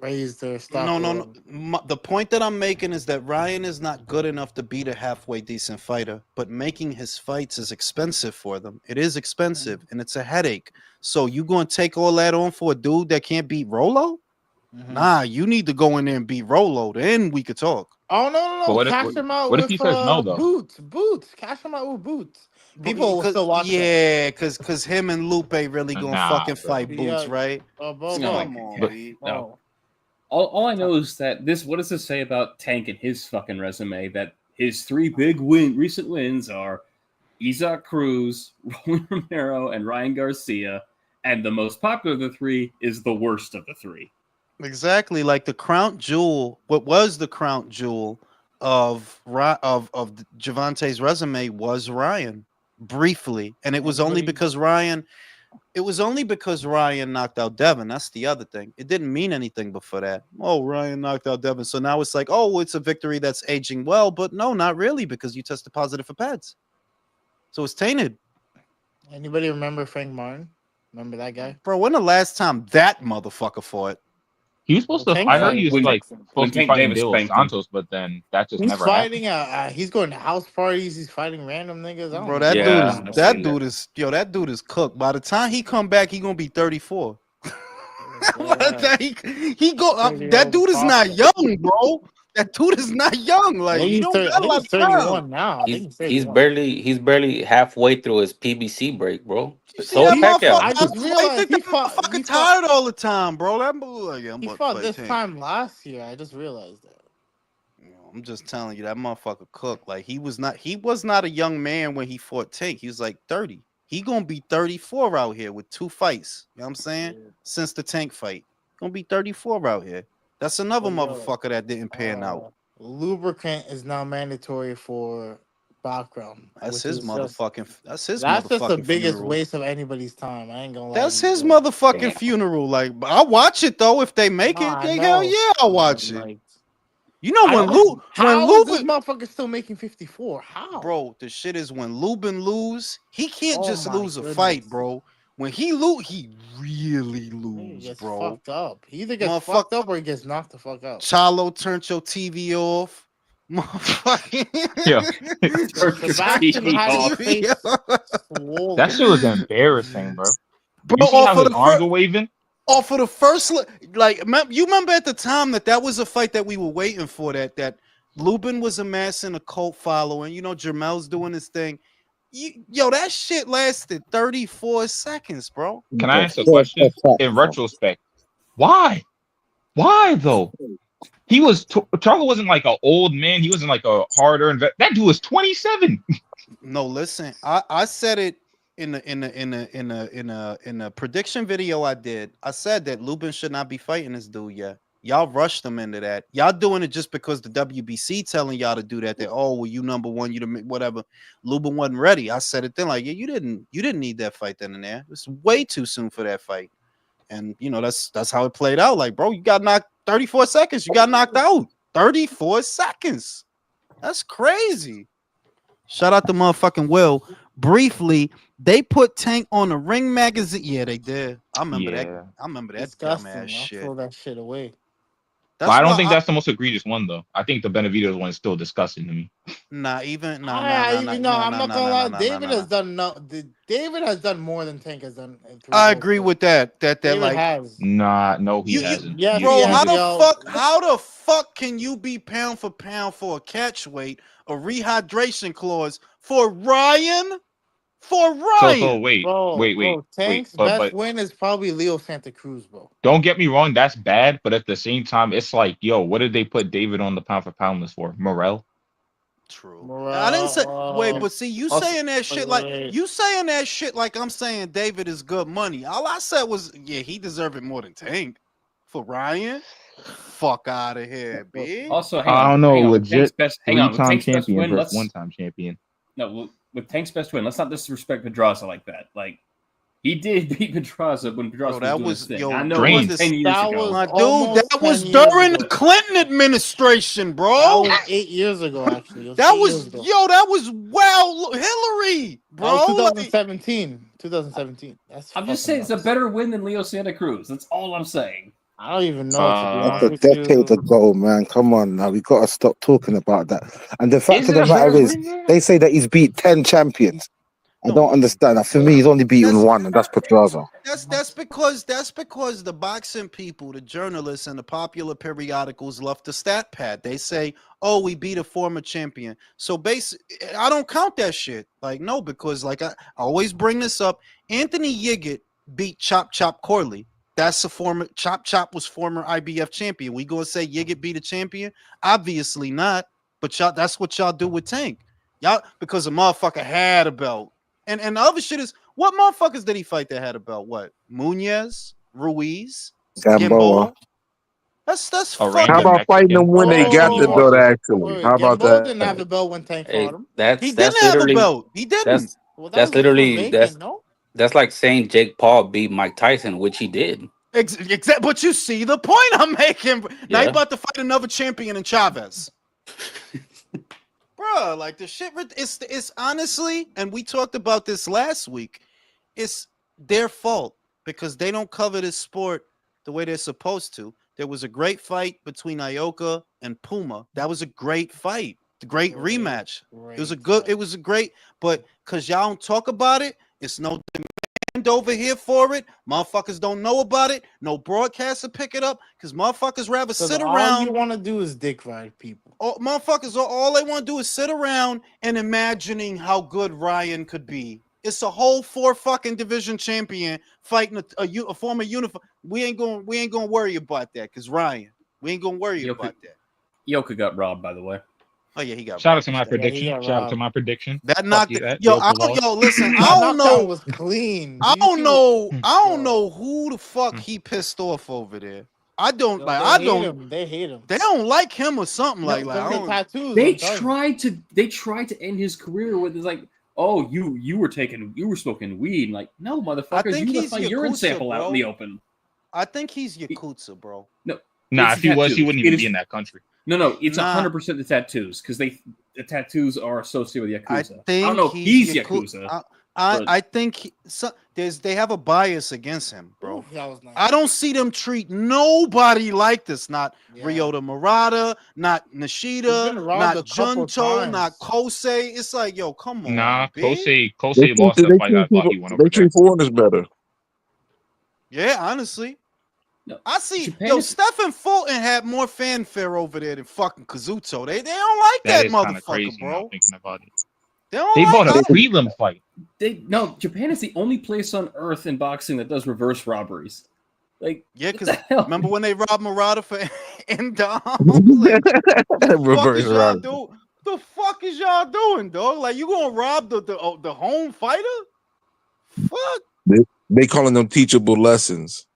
raise their stock. No, or no, no. whatever. The point that I'm making is that Ryan is not good enough to beat a halfway decent fighter, but making his fights is expensive for them. It is expensive, and it's a headache. So you going to take all that on for a dude that can't beat Rolo? Mhm. Nah, you need to go in there and beat Rolo. Then we could talk. Oh no! But Cash him out what if with he says no though? Boots. Cash him out with Boots. People will still watch that. Yeah, because him and Lupe really gonna Nah, fucking bro. fight Boots, Yeah. right? Bro, No, Come on, But B. no. All I know is that what does this say about Tank and his fucking resume? That his 3 big recent wins are Isaac Cruz, Roland Romero, and Ryan Garcia, and the most popular of the 3 is the worst of the 3. Exactly, like the crown jewel. What was the crown jewel of Javante's resume was Ryan, briefly, and it was only because Ryan. It was only because Ryan knocked out Devin. That's the other thing. It didn't mean anything before that. Oh, Ryan knocked out Devin. So now it's like, oh, it's a victory that's aging well, but no, not really, because you tested positive for PEDs. So it's tainted. Anybody remember Frank Martin? Remember that guy? Bro, when the last time that motherfucker fought? he was supposed to. Tank I heard he was when- like when supposed to be Tank fighting Davis De Los spanked him. Santos, but then that just He's never happened. fighting. He's going to house parties. He's fighting random niggas. I don't Bro, know. that Yeah, I've seen that dude is cooked. By the time he come back, he gonna be 34. By the time that dude is not young, bro. That dude is not young. I Like think he he's don't 30, I got a think lot he's of time. 31 now. I think he's 31. he's barely halfway through his PBC break, bro. You see So that is Pacquiao. motherfucker? I just I realized think he that fought. motherfucker He fought, tired all the time, bro. That like, yeah, I'm he about to fought fight this Tank. time last year. I just realized that. I'm just telling you, that motherfucker cooked. Like he was not a young man when he fought Tank. He was like 30. He gonna be 34 out here with 2 fights. You know what I'm saying? Since the Tank fight. Gonna be 34 out here. That's another But yo, motherfucker that didn't pan out. Lubricant is now mandatory for background. That's which his is just motherfucking that's his that's just the motherfucking biggest funeral. waste of anybody's time. I ain't gonna lie. That's to you, his bro. motherfucking Damn. funeral. Like I'll watch it though if they make Nah, it. I Hell know. yeah, I'll watch But, it. like, You know I when don't. How is this Lubin, motherfucker still making 54? How? bro, the shit is when Lubin lose, he can't Oh just my lose a goodness. fight, bro. When he lose, he really He lose, gets bro. fucked up. He either gets Motherfuck- fucked up or he gets knocked the fuck out. Chalo turned your TV off. Yeah. Sebastian had his face swollen. That shit was embarrassing, bro. Bro, You see how off of his the arms fir- were waving? off of the first, like, you remember at the time that was a fight that we were waiting for. That Lubin was amassing a cult following. You know, Jermel's doing his thing. Yo, that shit lasted 34 seconds, bro. Can I ask a question? In retrospect, why? Why though? He was Charlo wasn't like an old man. He wasn't like a hard-earned vet. That dude was 27. No, listen, I said it in a prediction video I did. I said that Lubin should not be fighting this dude yet. Y'all rushed him into that. Y'all doing it just because the WBC telling y'all to do that. That, oh, well, you number one, you the whatever. Lubin wasn't ready. I said it then, like, yeah, you didn't need that fight then and there. It's way too soon for that fight. And you know, that's how it played out. Like, bro, you got knocked 34 seconds. You got knocked out 34 seconds. That's crazy. Shout out to motherfucking Will. Briefly, they put Tank on the Ring magazine. Yeah, they did. I remember that. I remember that Disgusting. dumbass shit. Throw that shit away. But I don't think that's the most egregious one though. I think the Benavidez one is still disgusting to me. I'm not gonna lie. David has done more than Tank has done. I agree with that. That David like has. No, he hasn't. Yes, bro, he has. how the fuck can you be pound for pound for a catch weight, a rehydration clause for Ryan? So wait. Tank's best win is probably Leo Santa Cruz, bro. Don't get me wrong, that's bad, but at the same time, it's like, yo, what did they put David on the pound for pound list for? Morel? True. I didn't say wait, but see, you saying that shit like I'm saying David is good money. All I said was, yeah, he deserved it more than Tank. For Ryan, fuck out of here, bitch. Also, I don't know, legit three-time champion versus one-time champion. No, with Tank's best win, let's not disrespect Pedraza like that. Like, he did beat Pedraza when Pedraza was doing his thing. I know it was 10 years ago. That was during the Clinton administration, bro. That was 8 years ago, actually. That was Hillary, bro. 2017. 2017. I'm just saying it's a better win than Leo Santa Cruz. That's all I'm saying. I don't even know. That's a decade ago, man. Come on now. We got to stop talking about that. And the fact of the matter is, they say that he's beat 10 champions. I don't understand. For me, he's only beaten one, and that's Pedraza. That's because the boxing people, the journalists, and the popular periodicals love the stat pad. They say, "Oh, we beat a former champion." So basically, I don't count that shit. Like, no, because like I always bring this up. Anthony Yiggett beat Chop Chop Corley. That's a former Chop was former IBF champion. We gonna say Yiggett beat a champion? Obviously not. But y'all, that's what y'all do with Tank. Y'all, because a motherfucker had a belt. And the other shit is, what motherfuckers did he fight that had a belt? What? Munoz, Ruiz, Gamboa. That's fucking. How about fighting them when they got the belt? Actually, how about that? Didn't have the belt when Tank fought him. He didn't have the belt. He didn't. That's literally that's like saying Jake Paul beat Mike Tyson, which he did. Exactly. But you see the point I'm making. Now you about to fight another champion in Chavez. Bro, like the shit, it's honestly, and we talked about this last week, it's their fault because they don't cover this sport the way they're supposed to. There was a great fight between Ioka and Puma. That was a great fight, the great rematch. It was a great, but because y'all don't talk about it, it's no demand over here for it. Motherfuckers don't know about it. No broadcaster pick it up because motherfuckers rather sit around. All you want to do is dick ride people. Motherfuckers, all they want to do is sit around and imagining how good Ryan could be. It's a whole 4 fucking division champion fighting a former uniform. We ain't gonna worry about that because Ryan. We ain't gonna worry about that. Yoka got robbed, by the way. Oh yeah, he got. Shout out to my prediction. Shout out to my prediction. That knocked it. Yo, listen. I don't know. Was clean. I don't know who the fuck he pissed off over there. I don't like. I don't. They hate him. They don't like him or something like that. Tattoos. They tried to end his career with like, oh, you were smoking weed. Like, no, motherfuckers, you left my urine sample out in the open. I think he's Yakuza, bro. No, if he was, he wouldn't even be in that country. No, it's 100% the tattoos because the tattoos are associated with Yakuza. I don't know if he's Yakuza. But I think they have a bias against him, bro. Ooh, that was nice. I don't see them treat nobody like this. Not Yeah. Ryota Murata, not He's Nishida, been robbed a not couple Junto, not times. Kosei. It's like, yo, come on, Nah, B. Kosei lost that fight. I thought he went over they there. treat foreigners better. Yeah, honestly. no, I see. Japan Yo, is- Stephen Fulton had more fanfare over there than fucking Kazuto. They don't like that, Is kind of motherfucker, crazy now bro. thinking about it. They don't They like bought a that. prelim fight. Japan is the only place on earth in boxing that does reverse robberies. Like, Yeah, what because the hell? remember when they robbed Murata for Endom? Like, fuck Reverse is y'all robbery. doing? The fuck is y'all doing, dog? Like, you gonna rob the home fighter? Fuck. They calling them teachable lessons.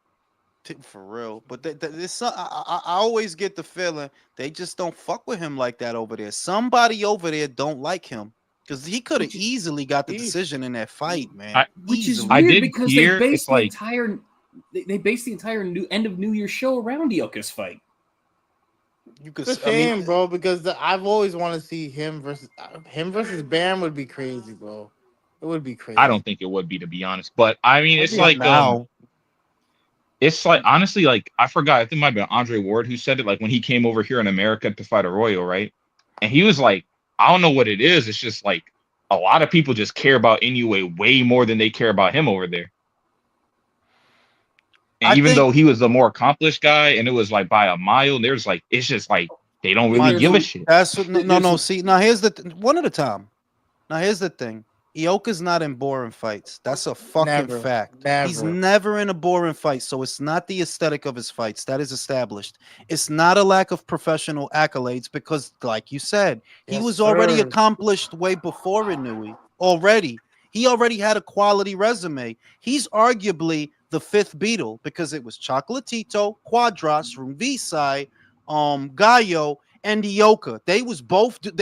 For real, but I always get the feeling they just don't fuck with him like that over there. Somebody over there don't like him because he could have easily got the decision in that fight, man. Which is I weird did because hear they it's based the like- entire they based the entire end of New Year show around Ioka's fight. You could, It's a shame, bro, because I've always wanted to see him versus Bam would be crazy, bro. It would be crazy. I don't think it would be, to be honest. But I mean, it's Not like now. it's like honestly, like I forgot. I think it might have been Andre Ward who said it. Like when he came over here in America to fight Arroyo, right? And he was like, I don't know what it is. It's just like a lot of people just care about Inoue way more than they care about him over there. And even though he was the more accomplished guy, and it was like by a mile, there's like it's just like they don't really give a shit. That's what, no. See, now here's one at a time. Now here's the thing. Ioka's not in boring fights. That's a fucking Never. fact. Never. He's never in a boring fight. So it's not the aesthetic of his fights. That is established. It's not a lack of professional accolades because, like you said, he Yes, was already sir. accomplished way before Inui. Already. He already had a quality resume. He's arguably the fifth Beatle because it was Chocolatito, Quadras, Rumvisai, Gallo, and Ioka. They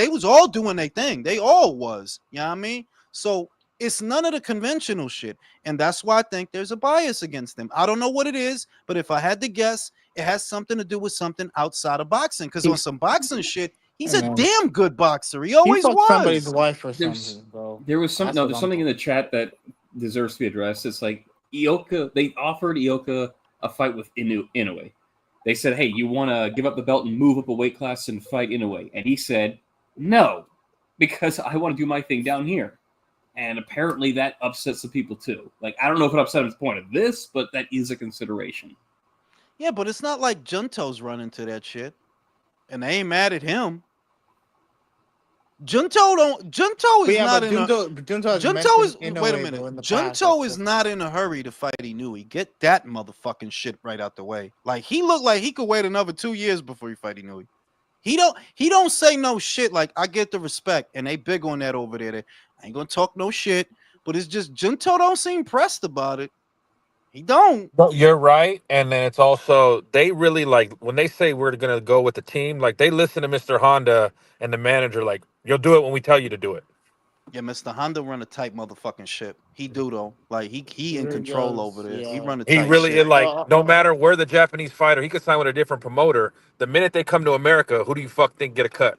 was all doing their thing. They all was. You know what I mean? So it's none of the conventional shit. And that's why I think there's a bias against them. I don't know what it is, but if I had to guess, it has something to do with something outside of boxing. Because on some boxing shit, he's a damn good boxer. He always fucked was. somebody's wife or There's something, bro. there was some That's no. what There's I'm something in the chat that deserves to be addressed. It's like Ioka. They offered Ioka a fight with Inoue. They said, "Hey, you want to give up the belt and move up a weight class and fight Inoue?" And he said, "No, because I want to do my thing down here." And apparently that upsets the people too. Like, I don't know if it upset him to the point of this, but that is a consideration. Yeah, but it's not like Junto's running to that shit. And they ain't mad at him. Junto is yeah, not but in Junto is in wait a minute. Junto is not in a hurry to fight Inui. Get that motherfucking shit right out the way. Like he looked like he could wait another 2 years before he fight Inui. He don't say no shit. Like I get the respect, and they big on that over there. I ain't gonna talk no shit, but it's just Junto don't seem pressed about it. He don't. No, you're right. And then it's also they really like when they say we're gonna go with the team, like they listen to Mr. Honda and the manager, like, you'll do it when we tell you to do it. Yeah, Mr. Honda run a tight motherfucking ship. He do though. Like he in Really control does, over there. He yeah. run a He tight really is ship. like, no matter where the Japanese fighter, he could sign with a different promoter. The minute they come to America, who do you fuck think get a cut?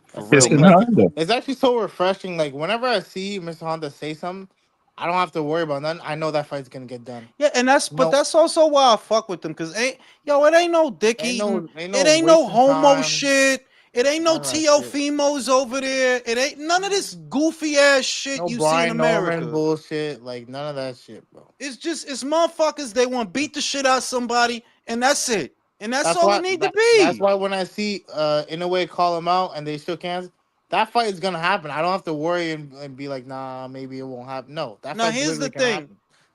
For It's real. like, it's actually so refreshing. Like whenever I see Mr. Honda say something, I don't have to worry about nothing. I know that fight's gonna get done. Yeah, and that's also why I fuck with them because it ain't no dick eating. It ain't no wasting homo time. shit. It ain't no None of that shit. Teofimos over there. It ain't none of this goofy ass shit No you see in Brian America. Norman bullshit. Like none of that shit, bro. It's motherfuckers. They want to beat the shit out of somebody, and that's it. And that's all why, it need to be. That's why when I see in a way call him out and they shook hands, that fight is gonna happen. I don't have to worry and be like, nah, maybe it won't happen. No, that Now fight here's the thing.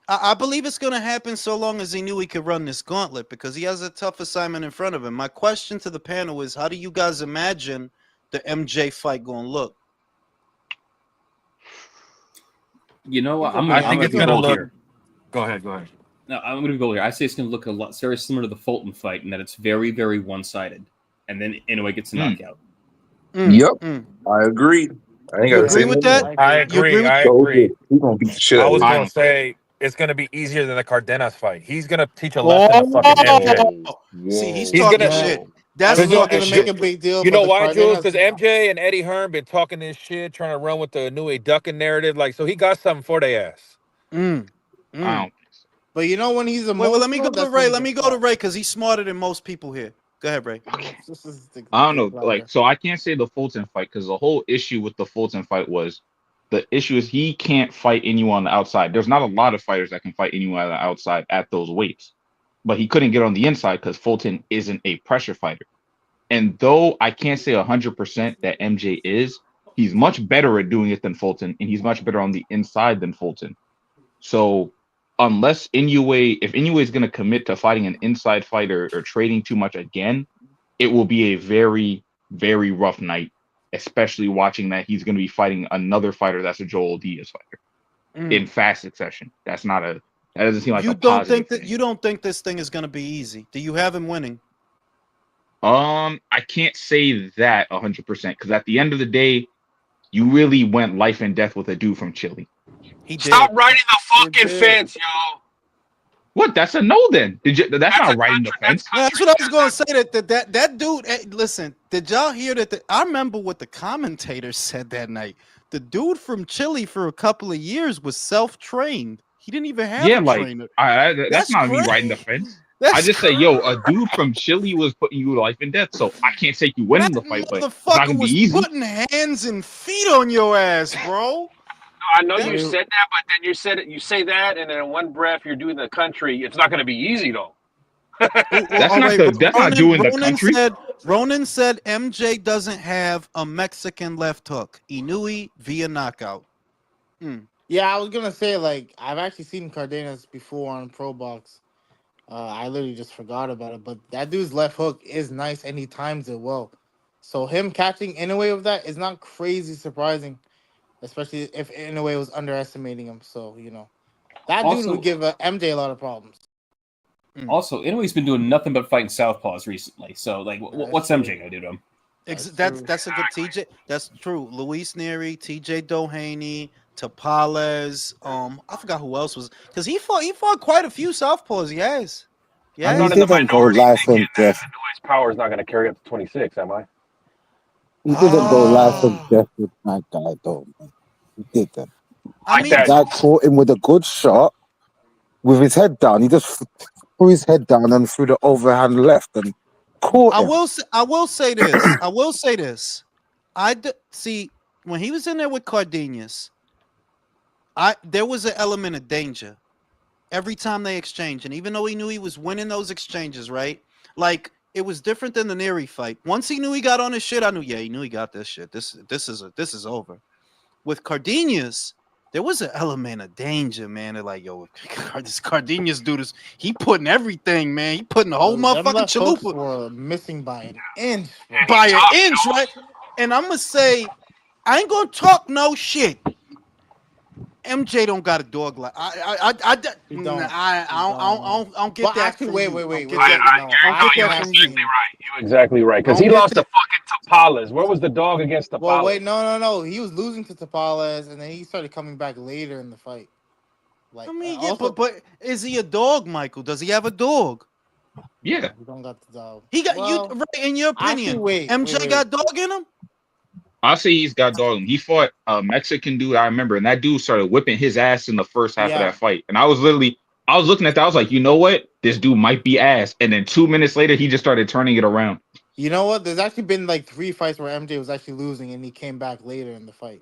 I believe it's going to happen so long as he knew he could run this gauntlet because he has a tough assignment in front of him. My question to the panel is, how do you guys imagine the MJ fight going to look? You know what? I think it's gonna look. Here. Go ahead. No, I'm going to go here. I say it's going to look a lot very similar to the Fulton fight in that it's very, very one-sided, and then Inoue gets a knockout. Yep, I agree. I ain't You gotta agree say with more. that? I agree. I agree. He's gonna beat the shit I out was of gonna him. say it's gonna be easier than the Cardenas fight. He's gonna teach a lesson to fucking MJ. See, he's He's talking gonna shit. That's I knew Cause you were gonna make a big deal. you But know the why, Jules? Cardenas, Because MJ and Eddie Hearn been talking this shit, trying to run with the new ducking narrative. Like, so he got something for their ass. Mm. I Mm. don't. but you know when he's Wait, well, let me go emotional, to that's when Ray. he Let me gets go to hot. Ray because he's smarter than most people here. Go ahead, Ray. This is the I don't dick know. Like, rider. so I can't say the Fulton fight because the whole issue with the Fulton fight was the issue is he can't fight anyone on the outside. There's not a lot of fighters that can fight anyone on the outside at those weights, but he couldn't get on the inside because Fulton isn't a pressure fighter. And though I can't say 100% that MJ is, he's much better at doing it than Fulton, and he's much better on the inside than Fulton. So unless Inoue, if Inoue is going to commit to fighting an inside fighter or trading too much again, it will be a very, very rough night, especially watching that he's going to be fighting another fighter that's a Joel Diaz fighter in fast succession. That doesn't seem like You a don't positive think that thing. you don't think this thing is going to be easy? Do you have him winning? I can't say that 100% because at the end of the day, you really went life and death with a dude from Chile. He Stop did. riding the He fucking did. fence, yo. What? That's a no then. That's That's not a riding the country. That's fence. No, that's country. what I was going to That's say. That dude. Listen, did y'all hear that? I remember what the commentator said that night. The dude from Chile for a couple of years was self-trained. He didn't even have Yeah, a like trainer. that's That's not me crazy. riding the fence. I That's just say, crazy. yo, a dude from Chile was putting you life and death. So I can't say you winning That the fight, but it's not motherfucker gonna be was easy. putting hands and feet on your ass, bro. I know That you Wait, said that, but then you said it. You say that, and then in one breath, you're doing the country. It's not going to be easy, though. well, That's all not right. that's not doing the Ronan country. said MJ doesn't have a Mexican left hook. Inui via knockout. Mm. yeah, I was gonna say like I've actually seen Cardenas before on Pro Box. I literally just forgot about it, but that dude's left hook is nice and he times it well. So him catching Inoue with that is not crazy surprising, especially if Inoue was underestimating him. So that dude would Also, give MJ a lot of problems. also, Inouye's been doing nothing but fighting southpaws recently. So, like, That's what's true. MJ gonna do to him? That's a good TJ. That's true. Luis Neri, TJ Doheny, Tapales. I forgot who else was because he fought quite a few southpaws. He has. I'm He not in the Yes. didn't go minority live thinking and that death. Inouye's power is not going to carry up to 26, am I? He didn't go live and Ah. death with that guy, though. Man. He didn't. I Like mean, The that. guy caught him with a good shot with his head down. He just threw his head down and threw the overhand left and caught him. I will say this. I will say this. See when he was in there with Cardenas, there was an element of danger every time they exchanged, and even though he knew he was winning those exchanges, right? Like it was different than the Neri fight. Once he knew he got on his shit, I knew, yeah, he knew he got this shit. This is over. With Cardenas, there was an element of danger, man. They're like, yo, this Cardenas dude he putting everything, man. He putting the whole Them motherfucking left hooks chalupa were missing by an inch, bro. And by he an tough, inch, right? And I'm gonna say, I ain't gonna talk no shit. MJ don't got a dog like He don't. I don't get But that actually, from wait, you. wait, I wait, don't get wait, that. wait. No, I don't get you're that from exactly you. right. You're exactly right. I Because don't he get lost to that. fucking Tapales. Where was the dog against Tapales? Well, wait, no. He was losing to Tapales, and then he started coming back later in the fight. Like, I mean, yeah, also, but is he a dog, Michael? Does he have a dog? Yeah, he don't got the dog. He got you Well, right in your actually, opinion. wait. MJ got dog in him? I'll say he's got dog. He fought a Mexican dude, I remember, and that dude started whipping his ass in the first half of Yeah, that fight. And I was looking at that, I was like, you know what? This dude might be ass. And then 2 minutes later, he just started turning it around. you know what? There's actually been like 3 fights where MJ was actually losing, and he came back later in the fight.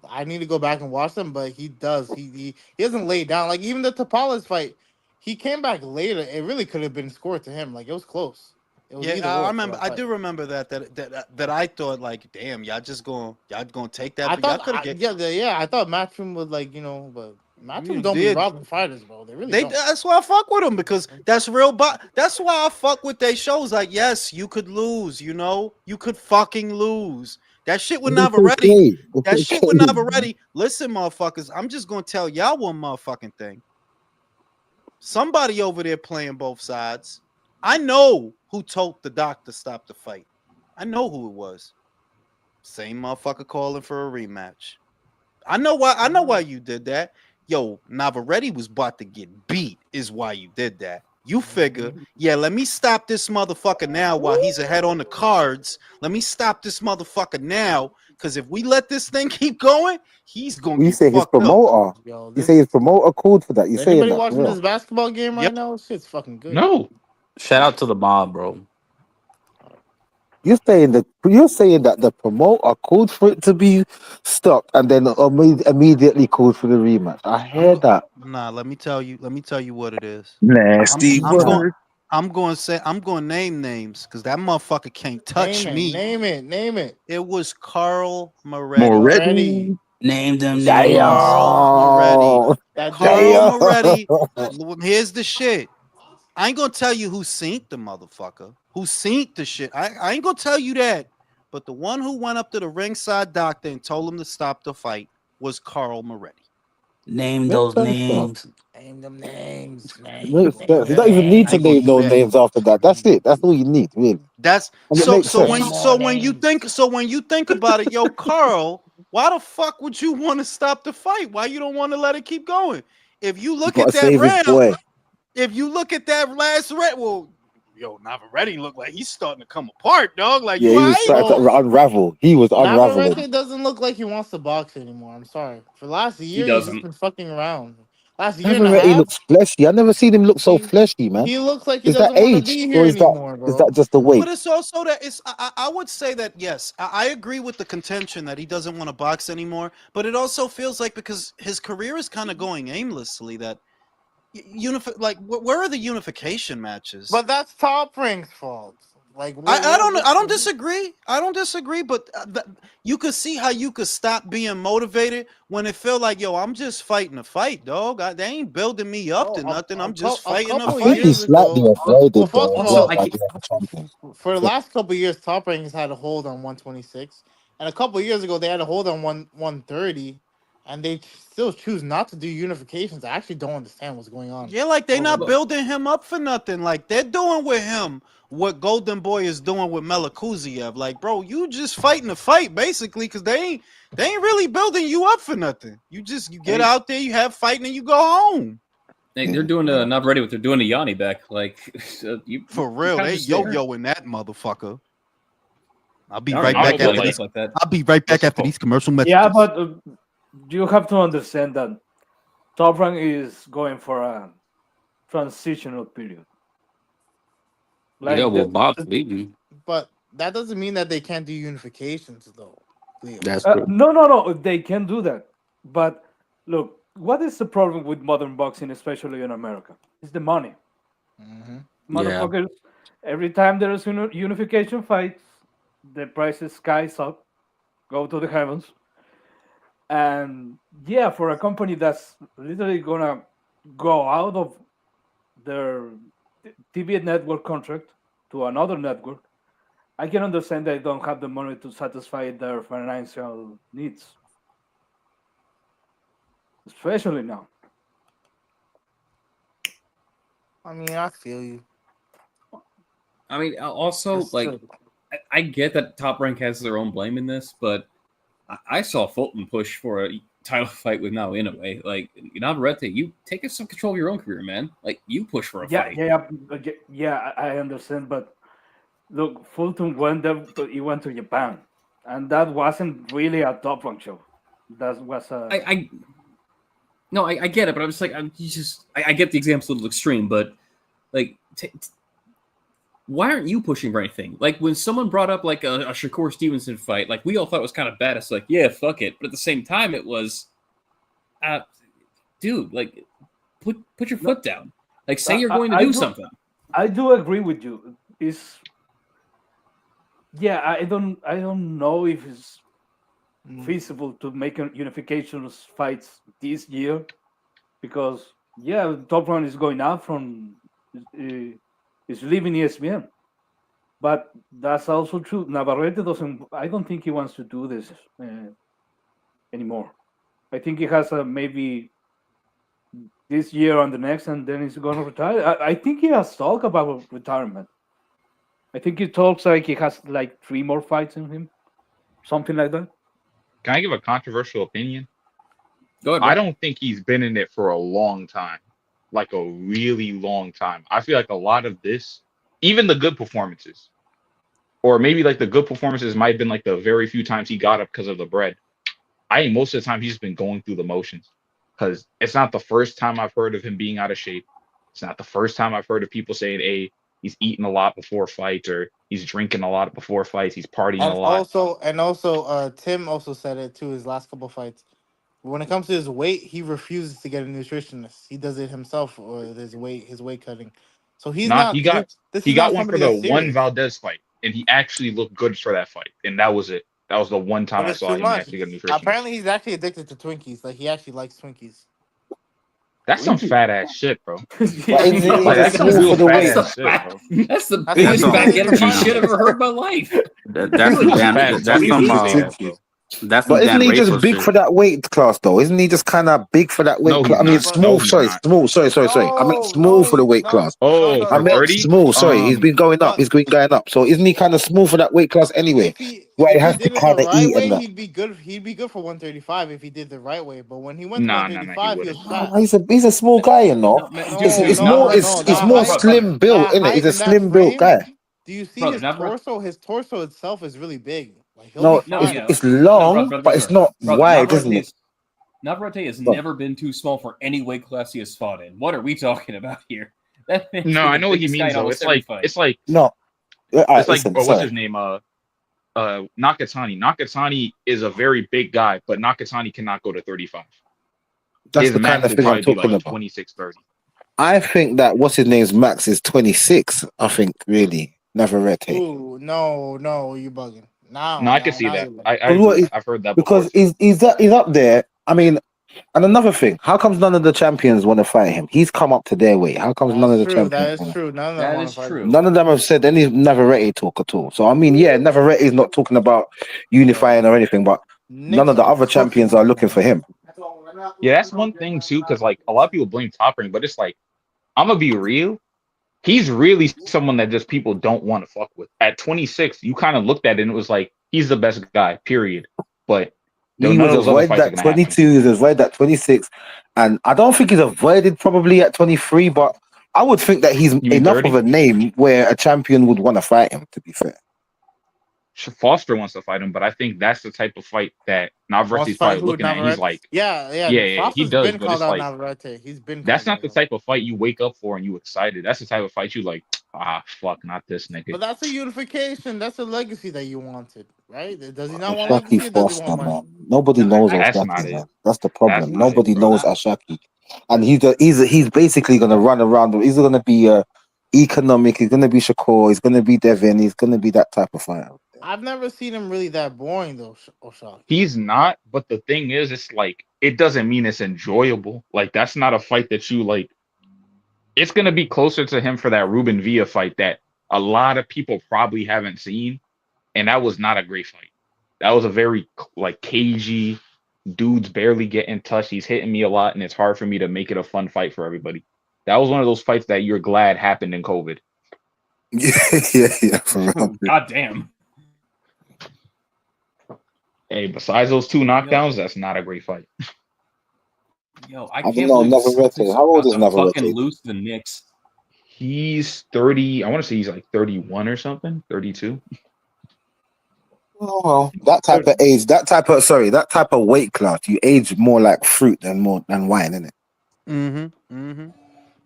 I need to go back and watch them, but he does. He doesn't lay down. Like even the Tapales fight, he came back later. It really could have been scored to him. Like it was close. It was either Yeah, I or for remember. that I fight. do remember that I thought like, damn, y'all gonna take that. I But y'all thought, could have get. yeah, I thought Matchroom would but You Matchroom don't be did. robbing fighters, bro. They really They don't. that's why I fuck with them because that's real. But that's why I fuck with they shows. Like, yes, you could lose. You could fucking lose. That shit would And it's never ready. okay. It's That shit okay, would never man. ready. Listen, motherfuckers, I'm just gonna tell y'all one motherfucking thing. Somebody over there playing both sides. I know who told the doc to stop the fight. I know who it was. Same motherfucker calling for a rematch. I know why you did that. Yo, Navarrete was about to get beat, is why you did that. You figure, yeah, let me stop this motherfucker now while he's ahead on the cards. Let me stop this motherfucker now, because if we let this thing keep going, he's gonna You get say his fucked up. promoter. Yo, You say his this. promoter called for that. You Is saying anybody that for watching real? this basketball game right Yep. now? Shit's fucking good. No. Shout out to the mob, bro. You're saying that the promoter called for it to be stopped and then immediately called for the rematch. I I'm hear go- that. nah. Let me tell you. Let me tell you what it is. I'm Nasty I'm going. word. I'm going to say. I'm going to name names because that motherfucker can't touch Name it, me. name it, name it. It was Carl Moretti. Moretti. Name them It's names. Carl Moretti. Damn. that Carl German. Moretti. Here's the shit. I ain't gonna tell you who seen the motherfucker, who seen the shit. I ain't gonna tell you that. But the one who went up to the ringside doctor and told him to stop the fight was Carl Moretti. Name Makes those sense though. names. Name them names. Makes Name sense. You them don't even need I to ain't gonna names. name do no that. names after that. That's it. That's all you need, really. That's And it so makes so sense. when Name you more so when you names. think so when you think about it, yo, Carl, why the fuck would you want to stop the fight? Why you don't want to let it keep going? If you You look gotta at that save his round, boy. if you look at that last round, well, yo, Navarrete look like he's starting to come apart, dog. Like Yeah, you he was alright? starting Bro, to unravel. He was unraveling. Navarrete doesn't look like he wants to box anymore. I'm sorry. For the last He year, he's just doesn't. been fucking around. Last year and a Navarrete half, looks fleshy. I never seen him look so he fleshy, man. he looks like he Is that doesn't want to age be or here anymore, is that bro. just the But weight? it's also that it's. I would say that yes, I agree with the contention that he doesn't want to box anymore. But it also feels like because his career is kind of going aimlessly that where are the unification matches? But that's Top Rank's fault. Like, what? I don't disagree. I don't disagree, but you could see how you could stop being motivated when it felt like, yo, I'm just fighting a fight, dog. They ain't building me up to Oh, nothing. I'm just a fighting a I couple think fight. he's years slightly ago. Well, avoided first though of as Also, well all, I by can't. the other champion. for the last couple years, Top Rank has had a hold on 126, and a couple years ago they had a hold on 130, and they still choose not to do unifications. I actually don't understand what's going on Yeah, like they over not there. building him up for nothing. Like they're doing with him what Golden Boy is doing with Melakuziev. Like, bro, you just fighting a fight basically, because they ain't really building you up for nothing. You get Hey, out there, you have fighting, and you go home. hey, they're doing not ready what they're doing to Yanni back. Like, For you real, kind of they just there. yo-yoing that motherfucker. I'll be I don't right even I know don't back know, but after Yanni like, these. like that. I'll be right back what's it after called? these commercial Yeah, messages. but you have to understand that Top Rank is going for a transitional period. Yeah, Like well, the, Bob's leaving. But that doesn't mean that they can't do unifications, though, Leo. That's true. no, they can do that. But look, what is the problem with modern boxing, especially in America? It's the money. Hmm. Yeah. Motherfuckers, every time there is unification fights, the prices skies up, go to the heavens. And yeah, for a company that's literally gonna go out of their TV network contract to another network, I can understand they don't have the money to satisfy their financial needs, especially now. I mean, I feel you. I mean, also That's like true. I get that Top Rank has their own blame in this, but I saw Fulton push for a title fight with now Inoue. Like, Navarrete, you take some control of your own career, man. Like, you push for a Yeah, fight. yeah, I understand, but look, Fulton went there, but he went to Japan, and that wasn't really a Top Rank show. That was a I no, I get it, but I'm just like, I get the example's a little extreme, but like, why aren't you pushing for anything? Like when someone brought up like a Shakur Stevenson fight, like we all thought it was kind of bad. It's like, yeah, fuck it, but at the same time, it was, uh, dude, like put your no. foot down. Like say you're going to I do do something. I do agree with you. It's yeah, I don't know if it's Mm. feasible to make unification fights this year because yeah, Top Run is going out from is leaving ESPN, but that's also true. Navarrete doesn't. I don't think he wants to do this anymore. I think he has maybe this year and the next, and then he's going to retire. I think he has talked about retirement. I think he talks like he has like 3 more fights in him, something like that. Can I give a controversial opinion? Go ahead, I bro. don't think he's been in it for a long time. like a really long time. I feel like a lot of this, even the good performances, or maybe like the good performances might have been like the very few times he got up because of the bread. I think most of the time he's been going through the motions because it's not the first time I've heard of him being out of shape. It's not the first time I've heard of people saying, "Hey, he's eating a lot before fights, or he's drinking a lot before fights, he's partying a lot." Tim also said it too. His last couple fights. When it comes to his weight, he refuses to get a nutritionist. He does it himself with his weight cutting. So he's Not not. he got This he is got not one for somebody the that's one serious. Valdez fight, and he actually looked good for that fight, and that was it. That was the one time But I it's saw too him much. actually get a nutritionist. Apparently, he's actually addicted to Twinkies. Like he actually likes Twinkies. That's some fat ass shit, bro. But isn't Yo, it Like just that's some small real for the fat weight? ass shit, bro. That's the That's That's biggest what back he energy says. shit I've ever heard in my life. that's You some are just Dan. fat, bro. That's You don't some. need to say that, bro. That's some But isn't Dan he Rafael just big shit. for that weight class though? Isn't he just kind of big for that weight No, class? he's I mean, not. But No, small. he's Sorry, not. small. Sorry. I meant small for the weight class. Oh, I for meant 30? small. Sorry, he's been going up. But He's been going up. So isn't he kind of small for that weight class anyway? Where he if he has to did it the kind of right eat and way, that. he'd be good. He'd be good for 135 if he did the right way. But when he went to Nah, he 135, he was wouldn't. fat. Oh, he's a small guy, you know. No, man, It's, dude, it's not more right. it's That more height, slim built, that isn't it? He's height a and that slim built frame. guy. Do you see Brother, his not right. torso? His torso itself is really big. Like he'll be No, No, fine. yeah, it's no, long, brother, but it's not brother, wide, isn't it? Navarrete has But never been too small for any weight class he has fought in. What are we talking about here? That man's No, been I the know what he biggest guy means in though. almost It's every like fight. it's like no, all it's right, like listen, what's his sorry. name? Nakatani. Nakatani is a very big guy, but Nakatani cannot go to 35. That's His the kind max of will thing I'm probably be talking like about. 26, 30. I think that what's his name's max is 26. I think really Navarrete. Ooh, no, you bugging. No, I can see Now that. you bugging. I Because what agree. is I've heard that before because too. he's up there. I mean, and another thing, how comes none of the champions want to fight him? He's come up to their weight. How comes none That's of the true. That champions is want? true. None of them That want to is fight him. true. None of them have said any Navarrete talk at all. So I mean, yeah, Navarrete is not talking about unifying or anything, but none Nick's of the other cooking champions are him. looking for him. Yeah, that's one thing too, because like a lot of people blame Top Rank, but it's like I'm gonna be real. He's really someone that just people don't want to fuck with. At 26, you kind of looked at it and it was like he's the best guy, period. But He none was of those other avoided fights are at gonna happen. 22. He was avoided at 26, and I don't think he's avoided probably at 23. But I would think that he's You mean enough of 30? a name where a champion would want to fight him. To be fair, Foster wants to fight him, but I think that's the type of fight that Wants Navarrete's to fight probably who? looking at. And he's Navarrete? like, Yeah. yeah, he Foster's does, been but called it's out like Navarrete. He's been that's called not out. the type of fight you wake up for and you excited. That's the type of fight you like, fuck, not this nigga. But that's a unification. That's a legacy that you wanted, right? Does he not want Ashaki legacy or does he want Foster, money? man. Nobody knows That's not Ashaki, it. man. That's the That's problem. not it, Nobody bro. knows Ashaki, and he's basically gonna run around. He's gonna be economic. He's gonna be Shakur. He's gonna be Devin. He's gonna be that type of fighter. I've never seen him really that boring though, Oshaki. He's not, but the thing is, it's like it doesn't mean it's enjoyable. Like that's not a fight that you like. It's gonna be closer to him for that Ruben Villa fight that a lot of people probably haven't seen, and that was not a great fight. That was a very like cagey. Dude's barely getting touched. He's hitting me a lot, and it's hard for me to make it a fun fight for everybody. That was one of those fights that you're glad happened in COVID. Yeah, for real. God damn. Hey, besides those two knockdowns, that's not a great fight. Yo, I don't can't know. believe the Navarrete. Celtics How are old about is to Navarrete? fucking lose to the Knicks. He's 30. I want to say he's like 31 or something, 32. Oh, well, that type of age, that type of weight class, you age more like fruit than wine, isn't it?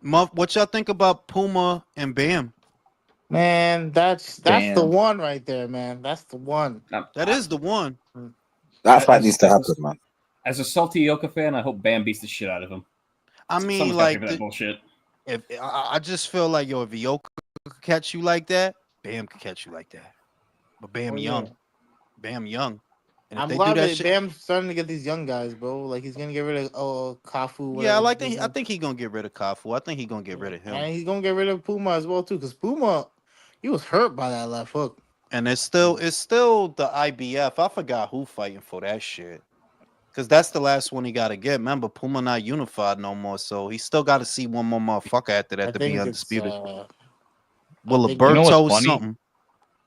What y'all think about Puma and Bam? Man, that's the Damn. one right there, man. That's the one. That is the one. That fight needs to happen, man. As a salty Yoka fan, I hope Bam beats the shit out of him. I mean, Someone's gotta pay like for that bullshit. if I just feel like if Yoka could catch you like that, Bam could catch you like that. But Bam young, Bam young. And if I'm they glad do that that shit, Bam's starting to get these young guys, bro. Like he's gonna get rid of Kafu. yeah, Whatever. I think he's gonna get rid of Kafu. I think he's gonna get rid of him. And he's gonna get rid of Puma as well too, because Puma, he was hurt by that left hook. And it's still the IBF. I forgot who fighting for that shit. Cause that's the last one he gotta get. Remember, Puma not unified no more, so he still gotta see one more motherfucker after that to be undisputed. I Well, think- You know what's Liberto funny? something.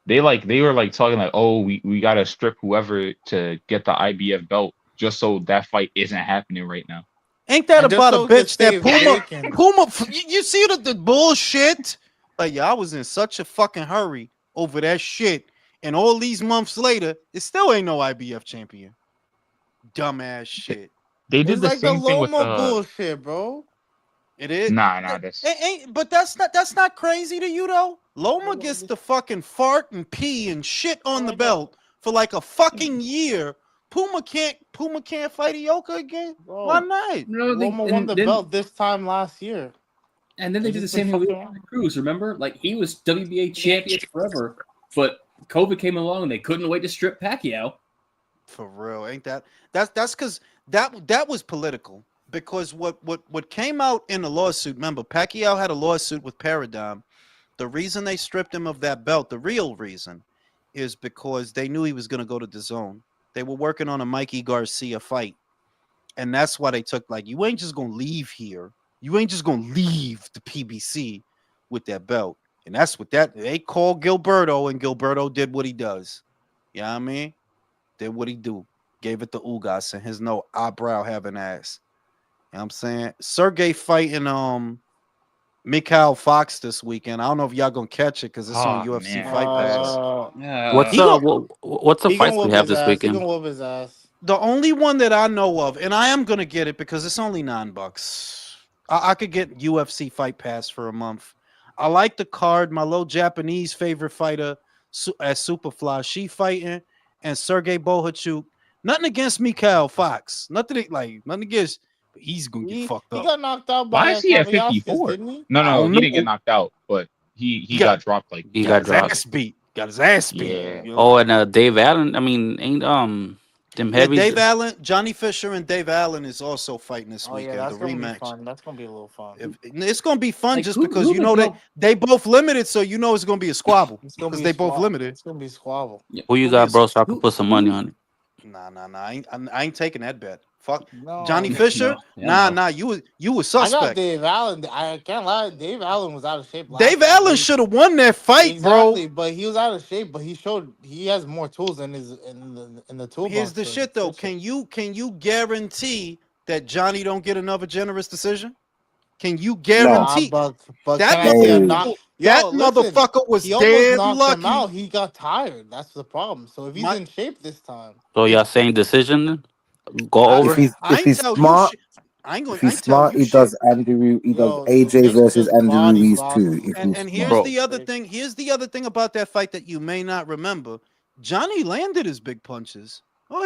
They were like talking like, oh, we gotta strip whoever to get the IBF belt just so that fight isn't happening right now. Ain't that And just about a so he could bitch that save Puma? bacon. Puma, you see the bullshit? Like, yeah, I was in such a fucking hurry over that shit, and all these months later, it still ain't no IBF champion. Dumbass shit. They did It's the like the same thing with Loma bullshit, bro. It is. nah, that's Ain't, but that's not crazy to you though. Loma gets the fucking fart and pee and shit on the belt for like a fucking year. Puma can't fight Ioka again. Why Bro, not? No, Loma won the belt this time last year. and then they did the same thing with Cruz. Remember, like he was WBA champion forever, but COVID came along and they couldn't wait to strip Pacquiao. For real, ain't that's because that was political. Because what came out in the lawsuit, remember, Pacquiao had a lawsuit with Paradigm. The reason they stripped him of that belt, the real reason, is because they knew he was going to go to the zone. They were working on a Mikey Garcia fight. And that's why they took, like, you ain't just going to leave here. You ain't just going to leave the PBC with that belt. And that's what they called Gilberto, and Gilberto did what he does. You know what I mean? Did what he do. Gave it to Ugas and his no eyebrow having ass. You know what I'm saying? Sergey fighting Mikhail Fox this weekend. I don't know if y'all gonna catch it because it's on UFC Fight Pass. What's the He gonna fights we whoop have his this ass. He weekend? gonna whoop his ass. The only one that I know of, and I am gonna get it because it's only $9. I could get UFC Fight Pass for a month. I like the card. My little Japanese favorite fighter at Superfly, she fighting, and Sergey Bohachuk. Nothing against Mikhail Fox. Nothing against. But he's gonna get fucked He up. got knocked out why by is he at Kavaliauskas, 54? didn't he? No, I no, don't he didn't know. get knocked out, but he got dropped like He got got his dropped. ass beat. Got his ass beat. Yeah. You know? Oh, and Dave Allen. I mean, ain't them Yeah, heavies? Dave Allen, Johnny Fisher, and Dave Allen is also fighting this Oh yeah, weekend. that's The gonna be rematch. fun. That's gonna be a little fun. It's gonna be fun Like, just who because you the know hell? they both limited, so you know it's gonna be a squabble It's gonna because be they both limited. It's gonna be squabble. Who you got, bro? So I can put some money on it. Nah. I ain't taking that bet. Fuck No, Johnny Fisher. No. Nah. You was I got suspect. Dave Allen. I can't lie. Dave Allen was out of shape last Dave time, Allen but should have won that fight, exactly, bro. but he was out of shape. But he showed he has more tools in the toolbox. Here's the than shit though. Fisher. Can you guarantee that Johnny don't get another generous decision? Can you Nah, guarantee but that can I see a Hey, knock? motherfucker? Yo, That listen, motherfucker was he almost dead knocked him lucky. out. He got tired. That's the problem. So if he's My, in shape this time, So y'all if saying decision? Then? Go I, over? I if ain't he's tell you smart, shit. I if ain't he's tell smart, you he shit. does he does yo, AJ Nick's versus just Andy body Ruiz too. boxing. If he's And smart. here's Bro, the other thing. Here's the other thing about that fight that you may not remember. Johnny landed his big punches. Oh,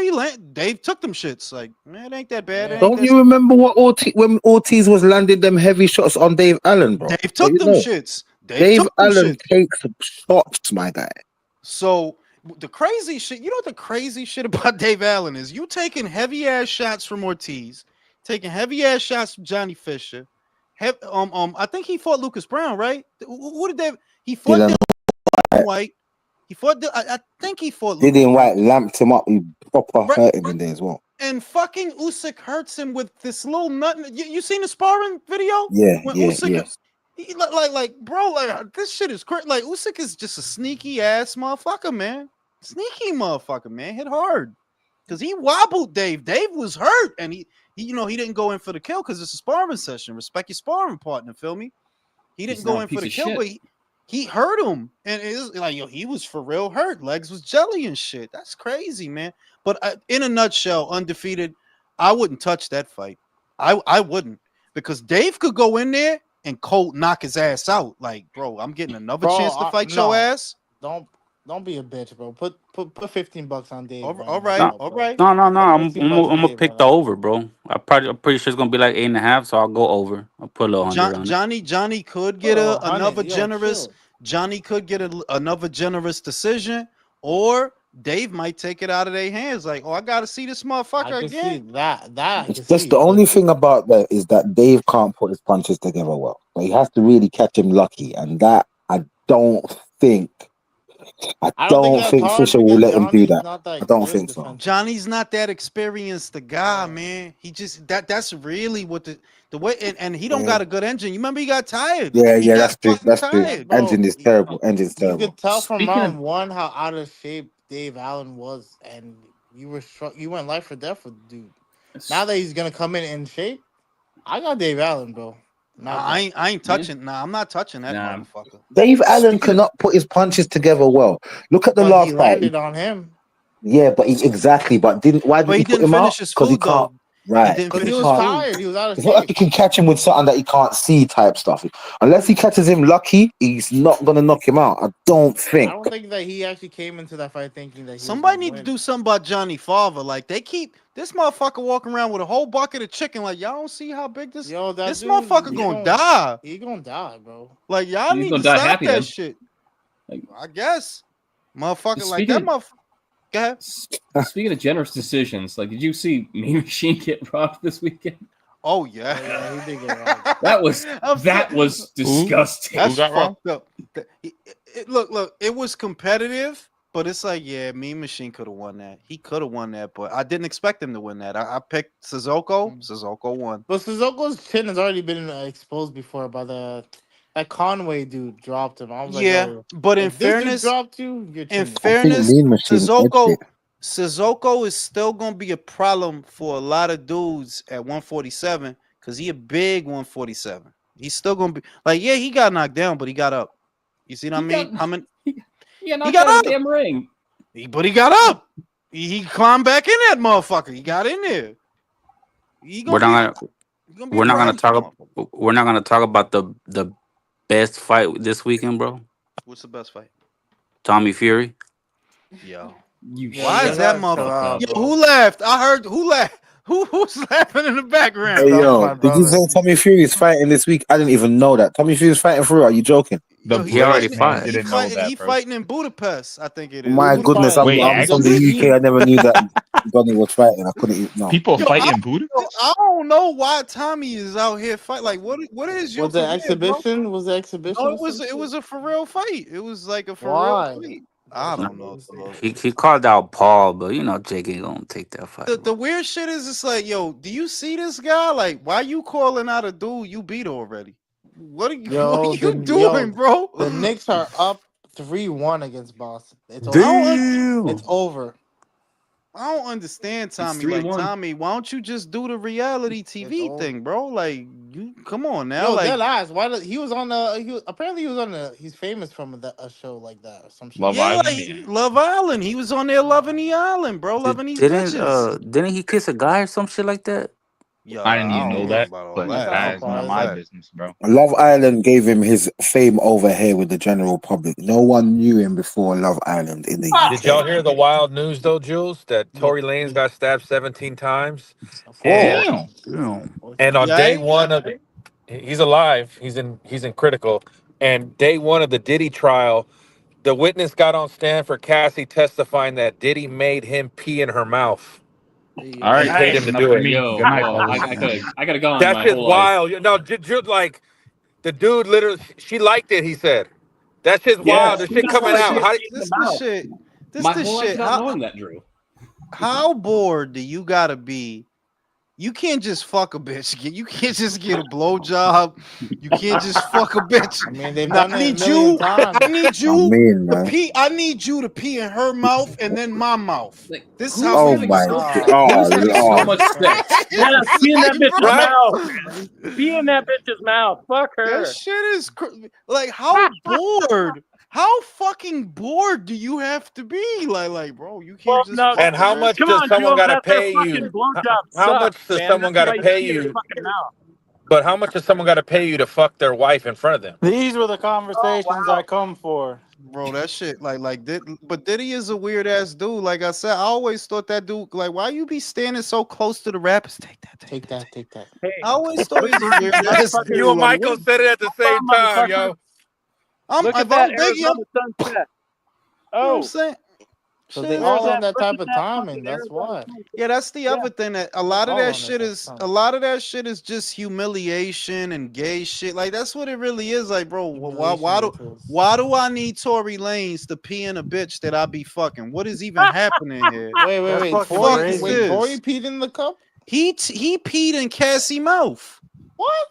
Dave took them shits. Like, man, it ain't that bad. It ain't Don't that. you remember what when Ortiz was landing them heavy shots on Dave Allen, bro? Dave But took you them know, shits. Dave Dave took them Allen shits. takes shots, my guy. So the crazy shit, you know what the crazy shit about Dave Allen is? You taking heavy ass shots from Ortiz, taking heavy ass shots from Johnny Fisher. I think he fought Lucas Brown, right? Who did they? He fought Dylan Dylan White. He fought. I think he fought Lucas Dylan Brown. White lamped him up. He proper Right, hurt him in there as well. and fucking Usyk hurts him with this little nut. You seen the sparring video? Yeah, When yeah, Usyk, yeah. he like bro, like this shit is crazy. Like Usyk is just a sneaky ass motherfucker, man. Sneaky motherfucker, man. Hit hard because he wobbled Dave. Dave was hurt, and he he didn't go in for the kill because it's a sparring session. Respect your sparring partner. Feel me? He didn't He's go not a in for piece the of kill, shit. but he hurt him, and it was like he was for real hurt. Legs was jelly and shit. That's crazy, man. But in a nutshell, undefeated. I wouldn't touch that fight. I wouldn't because Dave could go in there and Colt knock his ass out. Like, bro, I'm getting another Bro, chance to fight your no, ass. don't be a bitch, bro. Put $15 on Dave. All right, no, all right. no. Put I'm 15 bucks on gonna Dave pick right the now. over, bro. I'm pretty sure it's gonna be like 8.5, so I'll go over. I'll put a little 100 on it. Johnny could Put get a 100. another Yo, generous. chill. Johnny could get another generous decision, or Dave might take it out of their hands. Like, oh, I got to see this I motherfucker can see again. that. I It's can just see. the only But thing about that is that Dave can't put his punches together well. But he has to really catch him lucky, and that I don't think I don't think that's hard Fisher will because let him do Johnny's that. not I that don't good think so. defensively. Johnny's not that experienced a guy, Yeah. man. He just that's really what the way and he don't Yeah, got a good engine. You remember he got tired. yeah, He yeah. got That's true. fucking That's true. tired. Engine is terrible. Engine's You terrible. could tell from Speaking of round one how out of shape Dave Allen was, and you went life or death with dude. Now that he's gonna come in shape, I got Dave Allen, bro. I ain't touching. Nah, I'm not touching that motherfucker. Dave Allen cannot put his punches together well. Look at the But last he fight. landed on him. Yeah, but exactly. But why But did he he put didn't him out? finish his Because he food, can't. though. Right. He didn't Because he finish was his food. tired. He was out of It's not like shape. you can catch him with something that he can't see type stuff. Unless he catches him lucky, he's not gonna knock him out. I don't think. I don't think that he actually came into that fight thinking that he Somebody was need gonna to do something about Johnny Farver. Like they keep this motherfucker walking around with a whole bucket of chicken. Like y'all don't see how big this Yo, that this dude, motherfucker he gonna die. He gonna die, bro. Like y'all He's need gonna to die stop happy that then. shit. Like, I guess, motherfucker, like Speaking that of- motherfucker. Go ahead. Speaking of generous decisions, like, did you see Mean Machine get robbed this weekend? Oh yeah, yeah, he did get robbed. That was disgusting. That's Who got robbed? fucked up. Look, it was competitive, but it's like, yeah, Mean Machine could have won that. He could have won that, but I didn't expect him to win that. I picked Sissoko. Sissoko won. But Sissoko's chin has already been exposed before by that Conway dude dropped him. I was Yeah, like, oh, but in if this dude fairness, dropped you, your chin in is- fairness, Mean Machine edged Sissoko is still gonna be a problem for a lot of dudes at 147 because he a big 147. He's still gonna be like, yeah, he got knocked down, but he got up. You see what I mean? He got got up. a damn ring. But he got up. He climbed back in that motherfucker. He got in there. We're not gonna talk about the best fight this weekend, bro. What's the best fight? Tommy Fury. Yo. Why is that motherfucker? Yo, who laughed? I heard who laughed. Who's laughing in the background? Hey yo, did you say Tommy Fury is fighting this week? I didn't even know that. Tommy Fury is fighting for real. Are you joking? He already fought. He fighting in Budapest, I think it is. My goodness, I'm from the UK. I never knew that Donny was fighting. I couldn't even know. People fight in Budapest? I don't know why Tommy is out here fight. Like, what is your Was the career, exhibition? bro? Was the exhibition? No, or some it was a for real fight. It was like a for Why? real fight. I don't know. He called out Paul, but you know Jake ain't gonna take that fight. The weird shit is, it's like, yo, do you see this guy? Like, why you calling out a dude you beat already? What are you, what are you doing, bro? The Knicks are up 3-1 against Boston. It's Damn. over. It's over. I don't understand, Tommy. Like, 3-1. Tommy, why don't you just do the reality TV thing, bro? Like, you come on now. Yo, like, dead ass. Why? He was on the. Apparently he was on the. He's famous from a show like that or some shit. Love yeah, Island? like Love Island. He was on there loving the island, bro. Loving these bitches. Didn't he kiss a guy or some shit like that? Yo, I didn't even know that, about all but that. that is none of my business, bro. Love Island gave him his fame over here with the general public. No one knew him before Love Island in the UK. Did y'all hear the wild news though, Jules? That Tory Lanez got stabbed 17 times. Damn. And on Yeah, day one of he's alive. He's in critical. And day one of the Diddy trial, the witness got on stand for Cassie testifying that Diddy made him pee in her mouth. All right, He paid him to enough do for it. me. Yo, Good night, well, fellas. I gotta go on That's my just whole life. wild. No, like the dude literally, she liked it. He said, "That's just Yeah, wild." The she shit got coming like out. shit How, in the This mouth. shit. My This whole life shit. not knowing that, Drew. How bored do you gotta be? You can't just fuck a bitch. You can't just get a blowjob. You can't just fuck a bitch. I mean, they've Now, done it a million times. I need you I mean, to man. pee. I need you to pee in her mouth and then my mouth. This is who's how Oh we my do God, Who's having so Lord. much sex? Yeah, be in that bitch's Right? mouth, man. Be in that bitch's mouth. Fuck her. That shit is like, how bored? How fucking bored do you have to be? Like, bro, you can't just. no, fuck and a how bitch. much Come does on, someone Jules, got to that their pay fucking you? blowjob How much sucks, does man. someone That's got why to you pay pee in her you? fucking mouth. But how much does someone got to pay you to fuck their wife in front of them? These were the conversations I come for. Bro, that shit, but Diddy is a weird ass dude. Like I said, I always thought that dude, like, why you be standing so close to the rappers? Take that. Take that. Hey, I always thought he was a look weird at that ass fucking- dude. You and Like, Michael what- said it at the same time, yo. Look at if that I'm Biggie, Arizona sunset. you know what Oh, I'm saying? So Shit they is- all on that- that type look of at that timing. fucking That's Arizona why. sunset. Yeah, that's the other thing that a lot of All that on shit that is. time. A lot of that shit is just humiliation and gay shit. Like that's what it really is. Like, bro, why do I need Tory Lanez to pee in a bitch that I be fucking? What is even happening here? Wait. Fuck Tory is this? peed in the cup? He peed in Cassie mouth. What?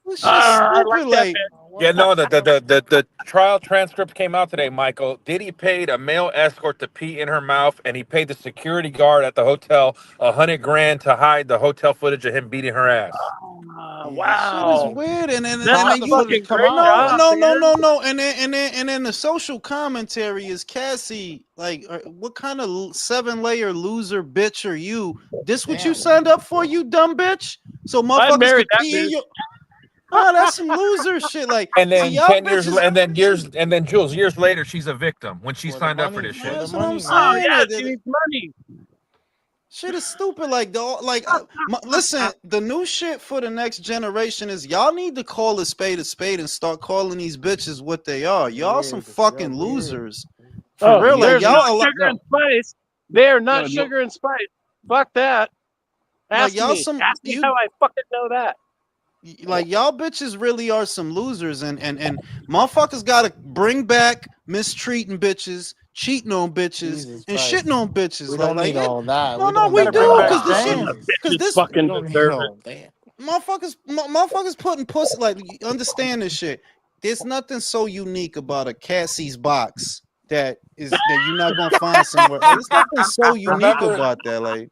This shit's I stupid. like that Like, bitch. Yeah, no, the trial transcript came out today, Michael. Diddy paid a male escort to pee in her mouth, and he paid the security guard at the hotel $100,000 to hide the hotel footage of him beating her ass. shit is Wow. weird, and then That's and a then you fucking come great out, no job, no no man. no no, and then the social commentary is Cassie. Like, what kind of 7-layer loser bitch are you? This what you Damn. signed up for, you dumb bitch? So I'd motherfuckers marry could that pee in bitch. your. Oh, that's some loser shit. Like, And see, then y'all 10 years, bitches. and then Jules, years later, she's a victim when she For the signed up for money, this for shit. the That's what I'm money, Oh man. saying. yeah, she needs money. Shit is stupid. Like, listen, the new shit for the next generation is y'all need to call a spade and start calling these bitches what they are. Y'all some Weird. fucking You're weird. losers. For Oh, real, like there's not y'all, sugar and spice. They are not No, sugar and spice. Fuck that. like Ask y'all me. some Ask me how I fucking know that. like y'all bitches really are some losers, and motherfuckers gotta bring back mistreating bitches, cheating on bitches, Jesus and Christ. shitting on bitches. We don't need all that. No, We no, don't we need Bring do, all back because this that. shit, some of the because bitches this We fucking don't need deserve it. all that. motherfuckers putting pussy. Like, understand this shit. There's nothing so unique about a Cassie's box that you're not gonna find somewhere. Like, there's nothing so unique Remember, about that. Like,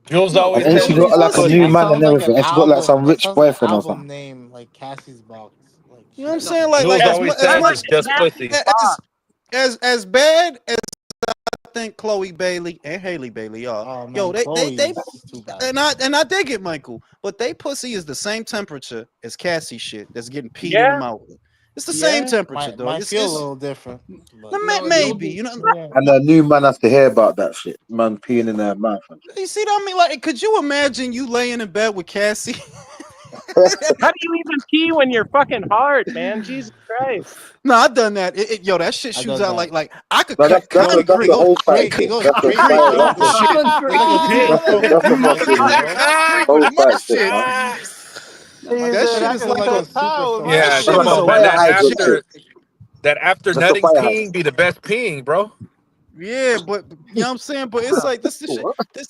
Jules no, always And then says she it's got nobody's just like a listening. new That pussy. man and sounds like an everything. And she got like some album. That rich sounds like an boyfriend or album something. name, like Cassie's Box. Like You know what I'm shit. saying? Jules That's always As says much it's just pussy. as bad as I think Chloe Bailey and Haley Bailey are. Oh Yo, man, they Chloe's too bad. and I dig it, Michael, but they pussy is the same temperature as Cassie shit that's getting peed in the Yeah, mouth. It's the same yeah. temperature, dog. Might feel a little different, but Maybe, you know. yeah. And the new man has to hear about that shit. Man peeing in their mouth. You see what I mean? Like, could you imagine you laying in bed with Cassie? How do you even pee when you're fucking hard, man? Jesus Christ. No, I done that. Yo, that shit I shoots done out that. like I could No, cut that's concrete. the whole fight It shit. goes That's the straight fight through right the there. shit. It's like a pig. That's the fucking Concrete whole with my fight shit, shit. man. That shit is like a super Yeah, that shit come is a on, That's a man. fire That hydrant shit. after That's the nutting fire peeing be the best peeing, bro. yeah, but you know what I'm saying. But it's like this the shit. What? This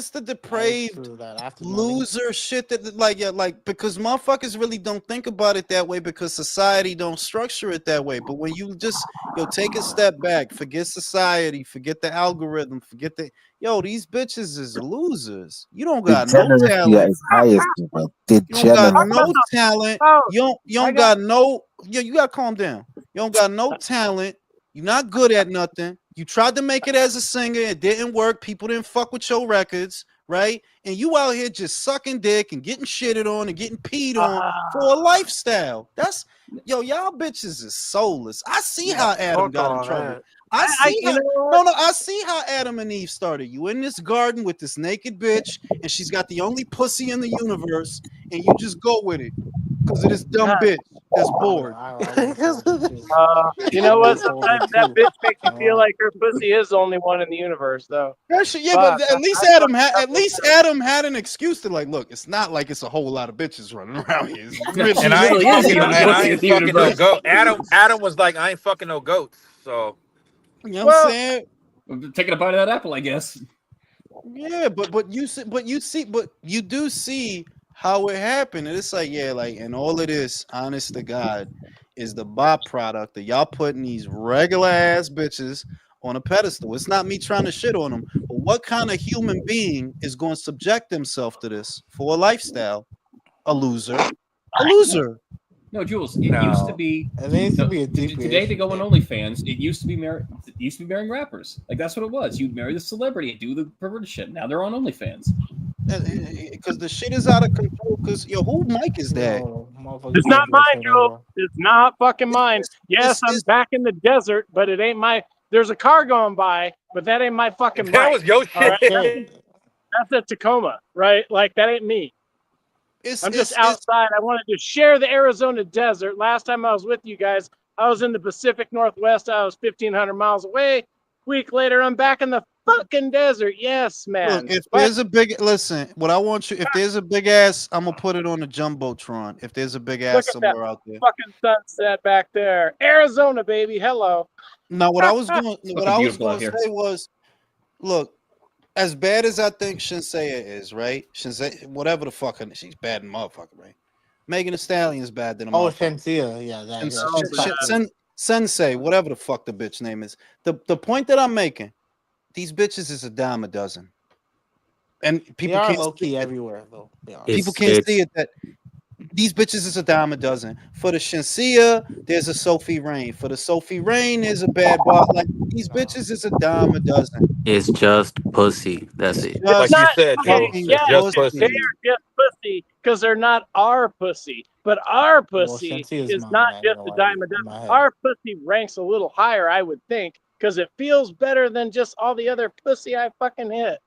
the That is depraved true. That after nutting. loser shit that like because motherfuckers really don't think about it that way because society don't structure it that way. But when you just take a step back, forget society, forget the algorithm, forget these bitches is losers. You don't got no Degeneracy at talent. its highest, man. You don't got Degeneracy. no talent. Oh, You don't got no. You gotta calm down. You don't got no talent. You're not good at nothing. You tried to make it as a singer, it didn't work. People didn't fuck with your records, right? And you out here just sucking dick and getting shitted on and getting peed on for a lifestyle. That's y'all bitches is soulless. I see how Adam Fuck got in all trouble. that. I see you how know what? I see how Adam and Eve started. You in this garden with this naked bitch, and she's got the only pussy in the universe, and you just go with it because of this dumb bitch that's bored. I would have told you too. You I know would what? have told you Sometimes that too. bitch makes you All feel right. like her pussy is the only one in the universe, though. That shit, yeah, Fuck, but at least I Adam had an excuse to look. It's not like it's a whole lot of bitches running around here. It's really, And I ain't really is fucking the no, only and I pussy in ain't the fucking no universe. goat. Adam was like, I ain't fucking no goats. So you know what I'm Well, saying? I'm taking a bite of that apple, I guess. Yeah, but you do see how it happened. And it's like, and all of this, honest to God, is the byproduct of y'all putting these regular ass bitches on a pedestal. It's not me trying to shit on them, but what kind of human being is going to subject themselves to this for a lifestyle? A loser. A loser. No, Jules. It used to no. be. It needs to No, be a deeper today to issue. go on OnlyFans, it used to be marrying rappers. Like that's what it was. You'd marry the celebrity and do the perverted shit. Now they're on OnlyFans. Because the shit is out of control. Because who mic is that? Yo, motherfuckers it's not dangerous mine, right Joe. now. It's not fucking mine. Yes, I'm It's back in the desert, but it ain't my. There's a car going by, but that ain't my fucking That mic. was your All right, Okay. that's a Tacoma, right? Like that ain't me. it's I'm just it's outside. I wanted to share the Arizona desert. Last time I was with you guys, I was in the Pacific Northwest. I was 1,500 miles away. Week later, I'm back in the fucking desert. Yes, Look, man. if But there's a big listen, what I want you, if there's a big ass, I'm gonna put it on the jumbotron. If there's a big ass look at that somewhere out there. fucking sunset back there. Arizona, baby. Hello. Now, what I was It's going fucking beautiful to out here. say was, look, as bad as I think Shinsei is, right? Shinsei, whatever the fuck, she's bad in motherfucker, right? Megan Thee Stallion is bad than a Oh, motherfucker. Shensia, yeah, that yeah, Oh she's my tough god. too. Sensei, whatever the fuck the bitch name is. The point that I'm making, these bitches is a dime a dozen, and They people are can't low see key it. everywhere though. They are. People It's can't see it that these bitches is a dime a dozen. For the Shensia, there's a Sophie Rain. For the Sophie Rain, there's a bad bar. Like these bitches is a dime a dozen. it's just pussy. That's It's it. It's Like just you not said, okay. Jules, fucking it's Yes, just they pussy. pussy. are just pussy because they're not our pussy. But our Well, pussy Shensia is is mine. not I ain't just gonna a lie to dime you. a dozen. In my head. Our pussy ranks a little higher, I would think, because it feels better than just all the other pussy I fucking hit.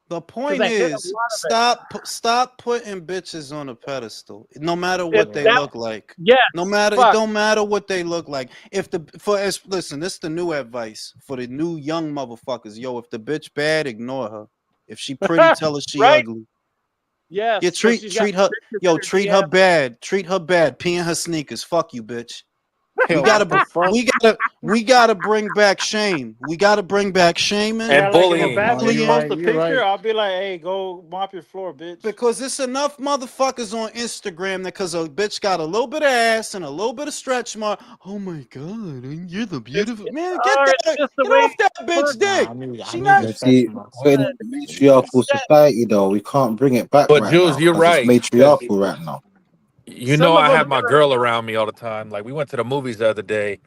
The Because point I hit a is, lot of it. stop putting bitches on a pedestal. No matter If what they that, look like. yes, No matter it fuck. don't matter what they look like. If the for as listen, this is the new advice for the new young motherfuckers. Yo, if the bitch bad, ignore her. If she pretty, tell her she Right? ugly. Yes, Yeah, so she's got treat her. pictures Yo, in her treat her DM. bad. Treat her bad. Pee in her sneakers. Fuck you, bitch. Yo, what the fuck? We gotta bring back shame. We gotta bring back shaming. And Yeah, like if a bullying. bad No, bitch you're posts right. a You're picture, right. I'll be like, "Hey, go mop your floor, bitch." Because it's enough motherfuckers on Instagram that because a bitch got a little bit of ass and a little bit of stretch mark. Oh my god, you're the beautiful man. Get It's that, just the get way. off that Look, bitch Nah, dick. I She need not. the You stretch see, marks. we're in a matriarchal society, though. We can't bring it back But right Jules, now you're because it's right. Because matriarchal right now. you know some of I them have my girl around me all the time. Like we went to the movies the other day,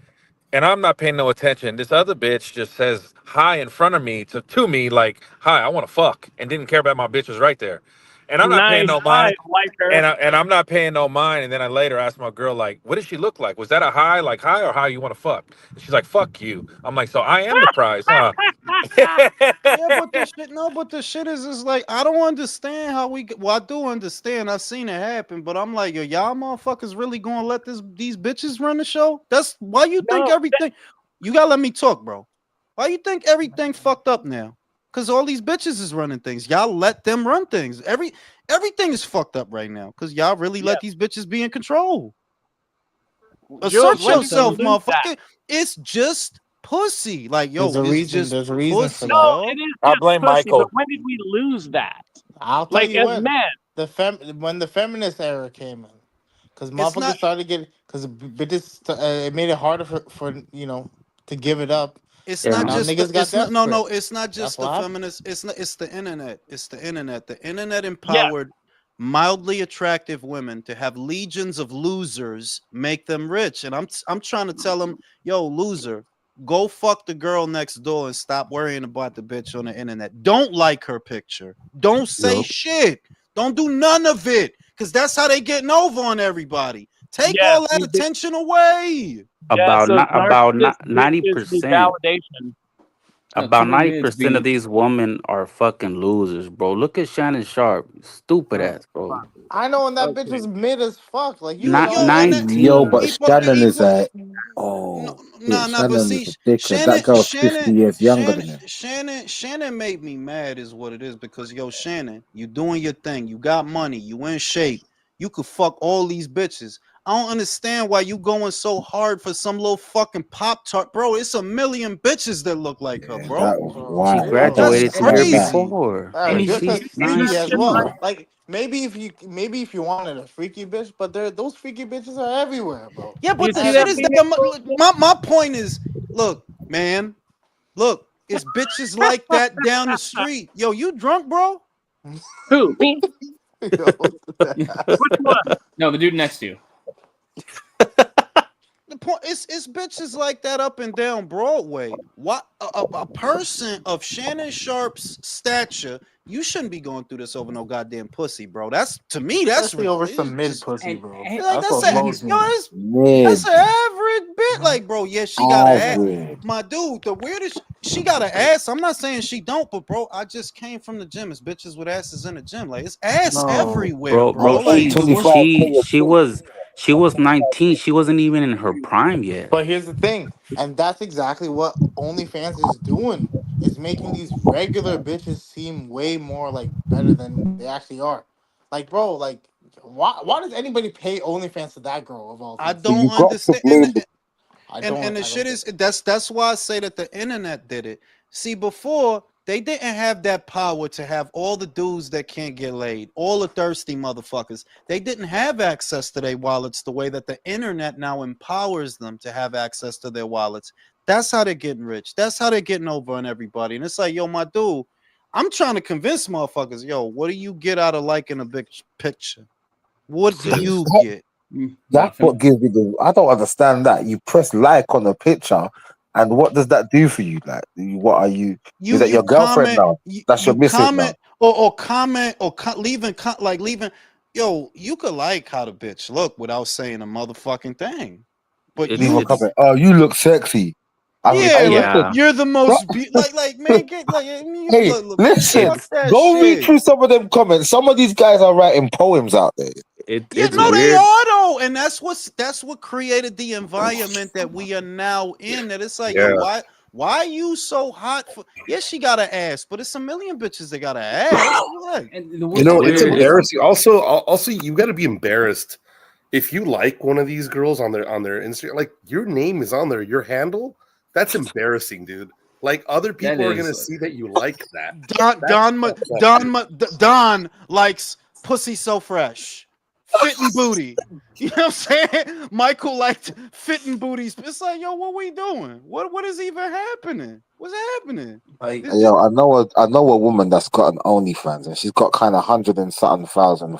and I'm not paying no attention. This other bitch just says hi in front of me to me like, "Hi, I want to fuck," and didn't care about my bitch was right there, and I'm not paying nice. no I mind. like her. And I'm not paying no mind. And then I later asked my girl like, "What did she look like? Was that a hi, like hi, or hi you want to fuck?" And she's like, "Fuck you." I'm like, "So I am the prize, huh?" Yeah, but the shit, no, but the shit is like I don't understand how we. Well, I do understand. I've seen it happen, but I'm like, yo, y'all motherfuckers really gonna let these bitches run the show? That's why you think No, everything. You gotta let me talk, bro. Why you think everything fucked up now? Because all these bitches is running things. Y'all let them run things. Everything is fucked up right now. Because y'all really let these bitches be in control. Jules, Assert when did we yourself, lose that? motherfucker. It's just pussy. Like, There's yo, a it's reason. just There's a reason for pussy, that. No, it dog. is I just blame pussy. But Michael. when did we lose that? I'll tell Like you as when. men. When the feminist era came in, because It's motherfuckers not. started getting because bitches it made it harder for to give it up, It's and not Yeah. now just the. niggas got It's not. No, desperate. no. It's not That's just the what happened. feminists. It's not. It's the internet. It's the internet. The internet Yes. empowered mildly attractive women to have legions of losers make them rich. And I'm trying to tell them, yo, loser, go fuck the girl next door and stop worrying about the bitch on the internet. Don't like her picture. Don't say Yup. shit. Don't do none of it. Because that's how they getting over on everybody. Take Yes. all that attention away. Yes. Those About narcissist bitches need 90%. validation. No, About too many ninety mids percent of be. these women are fucking losers, bro. Look at Shannon Sharp, stupid Oh, ass, bro. I know, and that bitch Okay. was mid as fuck. Like you Not Yo, know, and Yo, but 19. people, Shannon is a no, oh nah, shit. nah, but Shannon see, is a dickhead. Shannon, That girl's 50 Shannon, years younger Shannon, than him. Shannon made me mad, is what it is. Because yo, Shannon, you doing your thing. You got money. You in shape. You could fuck all these bitches. I don't understand why you going so hard for some little fucking pop tart, bro. It's a million bitches that look like her, Yeah, bro. that was She wild. That That's graduated don't the year like that. crazy. before, bro, and Maybe just she's as she's freaky not as just well. like Yeah. Like maybe if you wanted a freaky bitch, but those freaky bitches are everywhere, bro. Yeah, you but the see that shit is Everywhere. that Phoenix Girls? my point is, look, man, look, it's bitches like that down the street. Yo, you drunk, bro? Who? Me? Yo, Which one? no, the dude next to you. The point it's bitches like that up and down Broadway. What a person of Shannon Sharp's stature, you shouldn't be going through this over no goddamn pussy, bro. That's to me, that's especially over ridiculous. some mid Just pussy, And, bro. and, like That's that's what a and blows he's yo, me. that's Mid. an average bit. Like, bro, yeah, she got an ass. Average. My dude, the weirdest she got an ass. I'm not saying she don't, but bro, I just came from the gym. It's bitches with asses in the gym. Like it's ass No, everywhere, bro, bro. bro. And Like, She 25K she a she piece. was she was 19. She wasn't even in her prime yet. but here's the thing, and that's exactly what OnlyFans is doing. Is making these regular bitches seem way more like better than they actually are. Like, bro, like why does anybody pay OnlyFans to that girl of all I things? So don't you got to understand. blame the I And don't the I don't shit get is it. that's why I say that the internet did it. See, before They didn't have that power to have all the dudes that can't get laid, all the thirsty motherfuckers. They didn't have access to their wallets the way that the internet now empowers them to have access to their wallets. That's how they're getting rich. That's how they're getting over on everybody. And it's like, yo, my dude, I'm trying to convince motherfuckers, yo, what do you get out of liking a big picture? What do you get? That's what gives me the. I don't understand that. You press like on a picture, and what does that do for you? Like, what are you? Is that You your girlfriend comment, now? That's your you missus now. comment or comment or leaving like leaving. Yo, you could like how the bitch look without saying a motherfucking thing, but Leave a you comment. Oh, you look sexy. yeah, like Listen, you're the most like man, get like hey, look, listen. fuck that Go read shit. through some of them comments. Some of these guys are writing poems out there. Yeah, It's no, they weird. are though, and that's what created the environment that we are now in. That it's like, yo, Yeah. why are you so hot for? Yes, she got an ass, but it's a million bitches that got an ass. What? You know, it's embarrassing. Also, you got to be embarrassed if you like one of these girls on their Instagram. Like your name is on there, your handle. That's embarrassing, dude. Like other people are gonna see that you like that. Don likes pussy so fresh, fitting booty. You know what I'm saying? Michael liked fitting booties. It's like, yo, what we doing? What is even happening? What's happening? Yo, I know a woman that's got an OnlyFans, and she's got kind of 100 and something thousand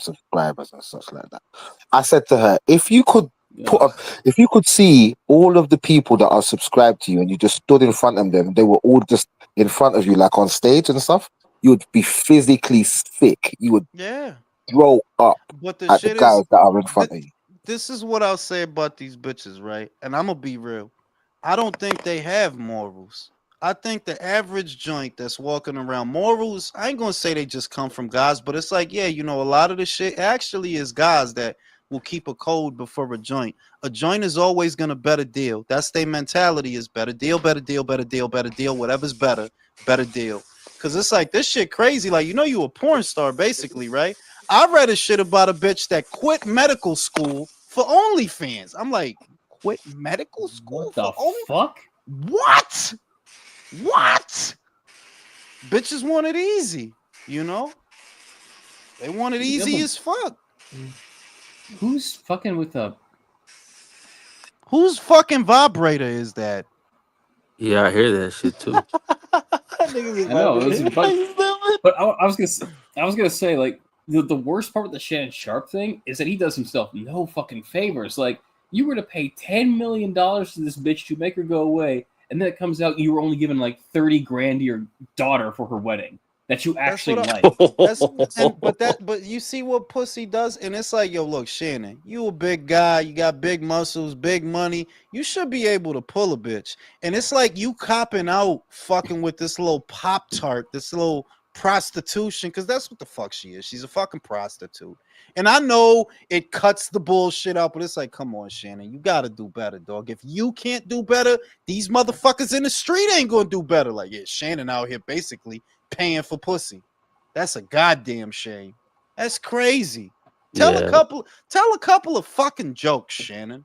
subscribers and such like that. I said to her, if you could if you could see all of the people that are subscribed to you, and you just stood in front of them, they were all just in front of you, like on stage and stuff, you would be physically sick. You would Yeah. throw up But the at the shit guys is, that are in front of you. this is what I'll say about these bitches, right? And I'm gonna be real. I don't think they have morals. I think the average joint that's walking around morals, I ain't gonna say they just come from guys, but it's like, yeah, you know, a lot of the shit actually is guys that will keep a code before a joint. A joint is always gonna better deal. That's their mentality is better deal, better deal, better deal, better deal, whatever's better, better deal. Cause it's like this shit crazy. Like, you know, you a porn star basically, right? I read a shit about a bitch that quit medical school for OnlyFans. I'm like, quit medical school for only fuck? What? What? Bitches want it easy, you know? They want it easy as fuck. Who's fucking with a Whose fucking vibrator is that? Yeah, I hear that shit too. I know, but I was gonna say like the worst part with the Shannon Sharp thing is that he does himself no fucking favors. Like you were to pay $10 million to this bitch to make her go away, and then it comes out you were only given like 30 grand to your daughter for her wedding that you actually like. But you see what pussy does, and it's like, yo, look, Shannon, you a big guy, you got big muscles, big money, you should be able to pull a bitch. And it's like you copping out, fucking with this little Pop Tart, this little prostitution, because that's what the fuck she is. She's a fucking prostitute. And I know it cuts the bullshit out, but it's like, come on, Shannon, you gotta do better, dog. If you can't do better, these motherfuckers in the street ain't gonna do better. Like, yeah, Shannon out here basically paying for pussy. That's a goddamn shame. That's crazy. Tell a couple of fucking jokes, Shannon.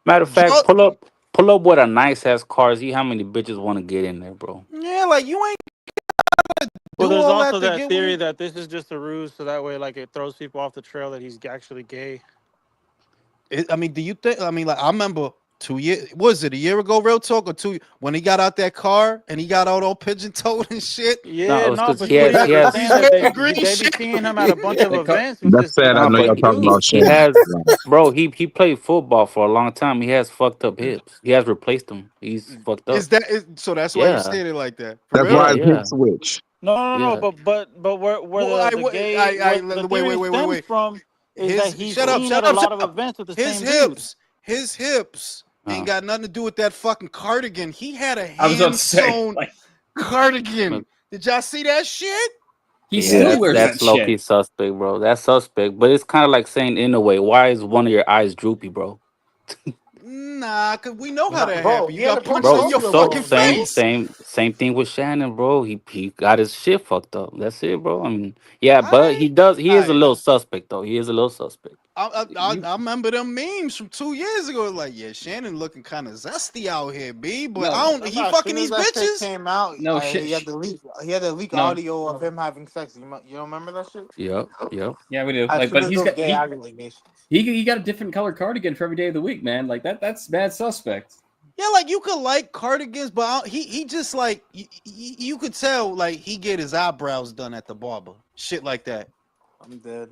Matter of fact, pull up with a nice ass car. See how many bitches want to get in there, bro. Yeah, like you ain't Well, do there's all also that to that get theory with. that this is just a ruse, so that way, like, it throws people off the trail that he's actually gay. I mean, do you think? I mean, like, I remember 2 years. Was it a year ago? Real talk, or two when he got out that car and he got all pigeon toed and shit. Yeah, no, because but he what has, he was saying that they green be shit. seeing him at a bunch of events with That's this. sad. I no, know but y'all talking about he Shannon. has, bro. He played football for a long time. He has fucked up hips. He has replaced them. He's fucked up. So? That's why you Yeah, saying it like that. For That's real? why yeah, his hip yeah, switch. No. yeah. But where Well, the gay what the theory stems wait. from is that he's Shut up, seen at shut a up, lot shut of up. events with the His same dude. hips ain't Uh, got nothing to do with that fucking cardigan. He had a I was about hand to say, sewn like, cardigan. Did y'all see that shit? he yeah, still wears that's that low shit. key suspect, bro. That's suspect. But it's kind of like saying in a way, why is one of your eyes droopy, bro? Nah, cause we know how that Bro, happened. he You had to got put punched Bro, in your gloves so fucking on, bro. face. same thing with Shannon, bro. He got his shit fucked up. That's it, bro. I mean, yeah, but I he is a ain't. little suspect though. He is a little suspect. I remember them memes from 2 years ago. Like, yeah, Shannon looking kind of zesty out here, B. But No, I don't. He As fucking soon as these that shit bitches. came out, No he had shit. the leak. He had the leak No. audio of him having sex. You don't remember that shit? Yep. Yeah, we do. As Like, soon but as he's those got gay allegations. he got a different color cardigan for every day of the week, man. Like that's bad suspect. Yeah, like you could like cardigans, but he just like you could tell like he get his eyebrows done at the barber, shit like that. I'm dead.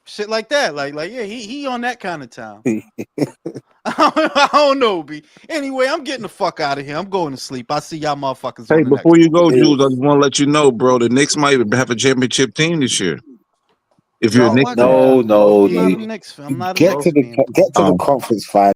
Shit like that, like yeah, he on that kind of time. I don't know, B. Anyway, I'm getting the fuck out of here. I'm going to sleep. I see y'all motherfuckers. Hey, on the before next you go, one. Jules, I just want to let you know, bro. The Knicks might have a championship team this year. If you're a Knicks fan. No, I'm not a Knicks fan. I'm not a get Knicks to the fan. get to the conference final.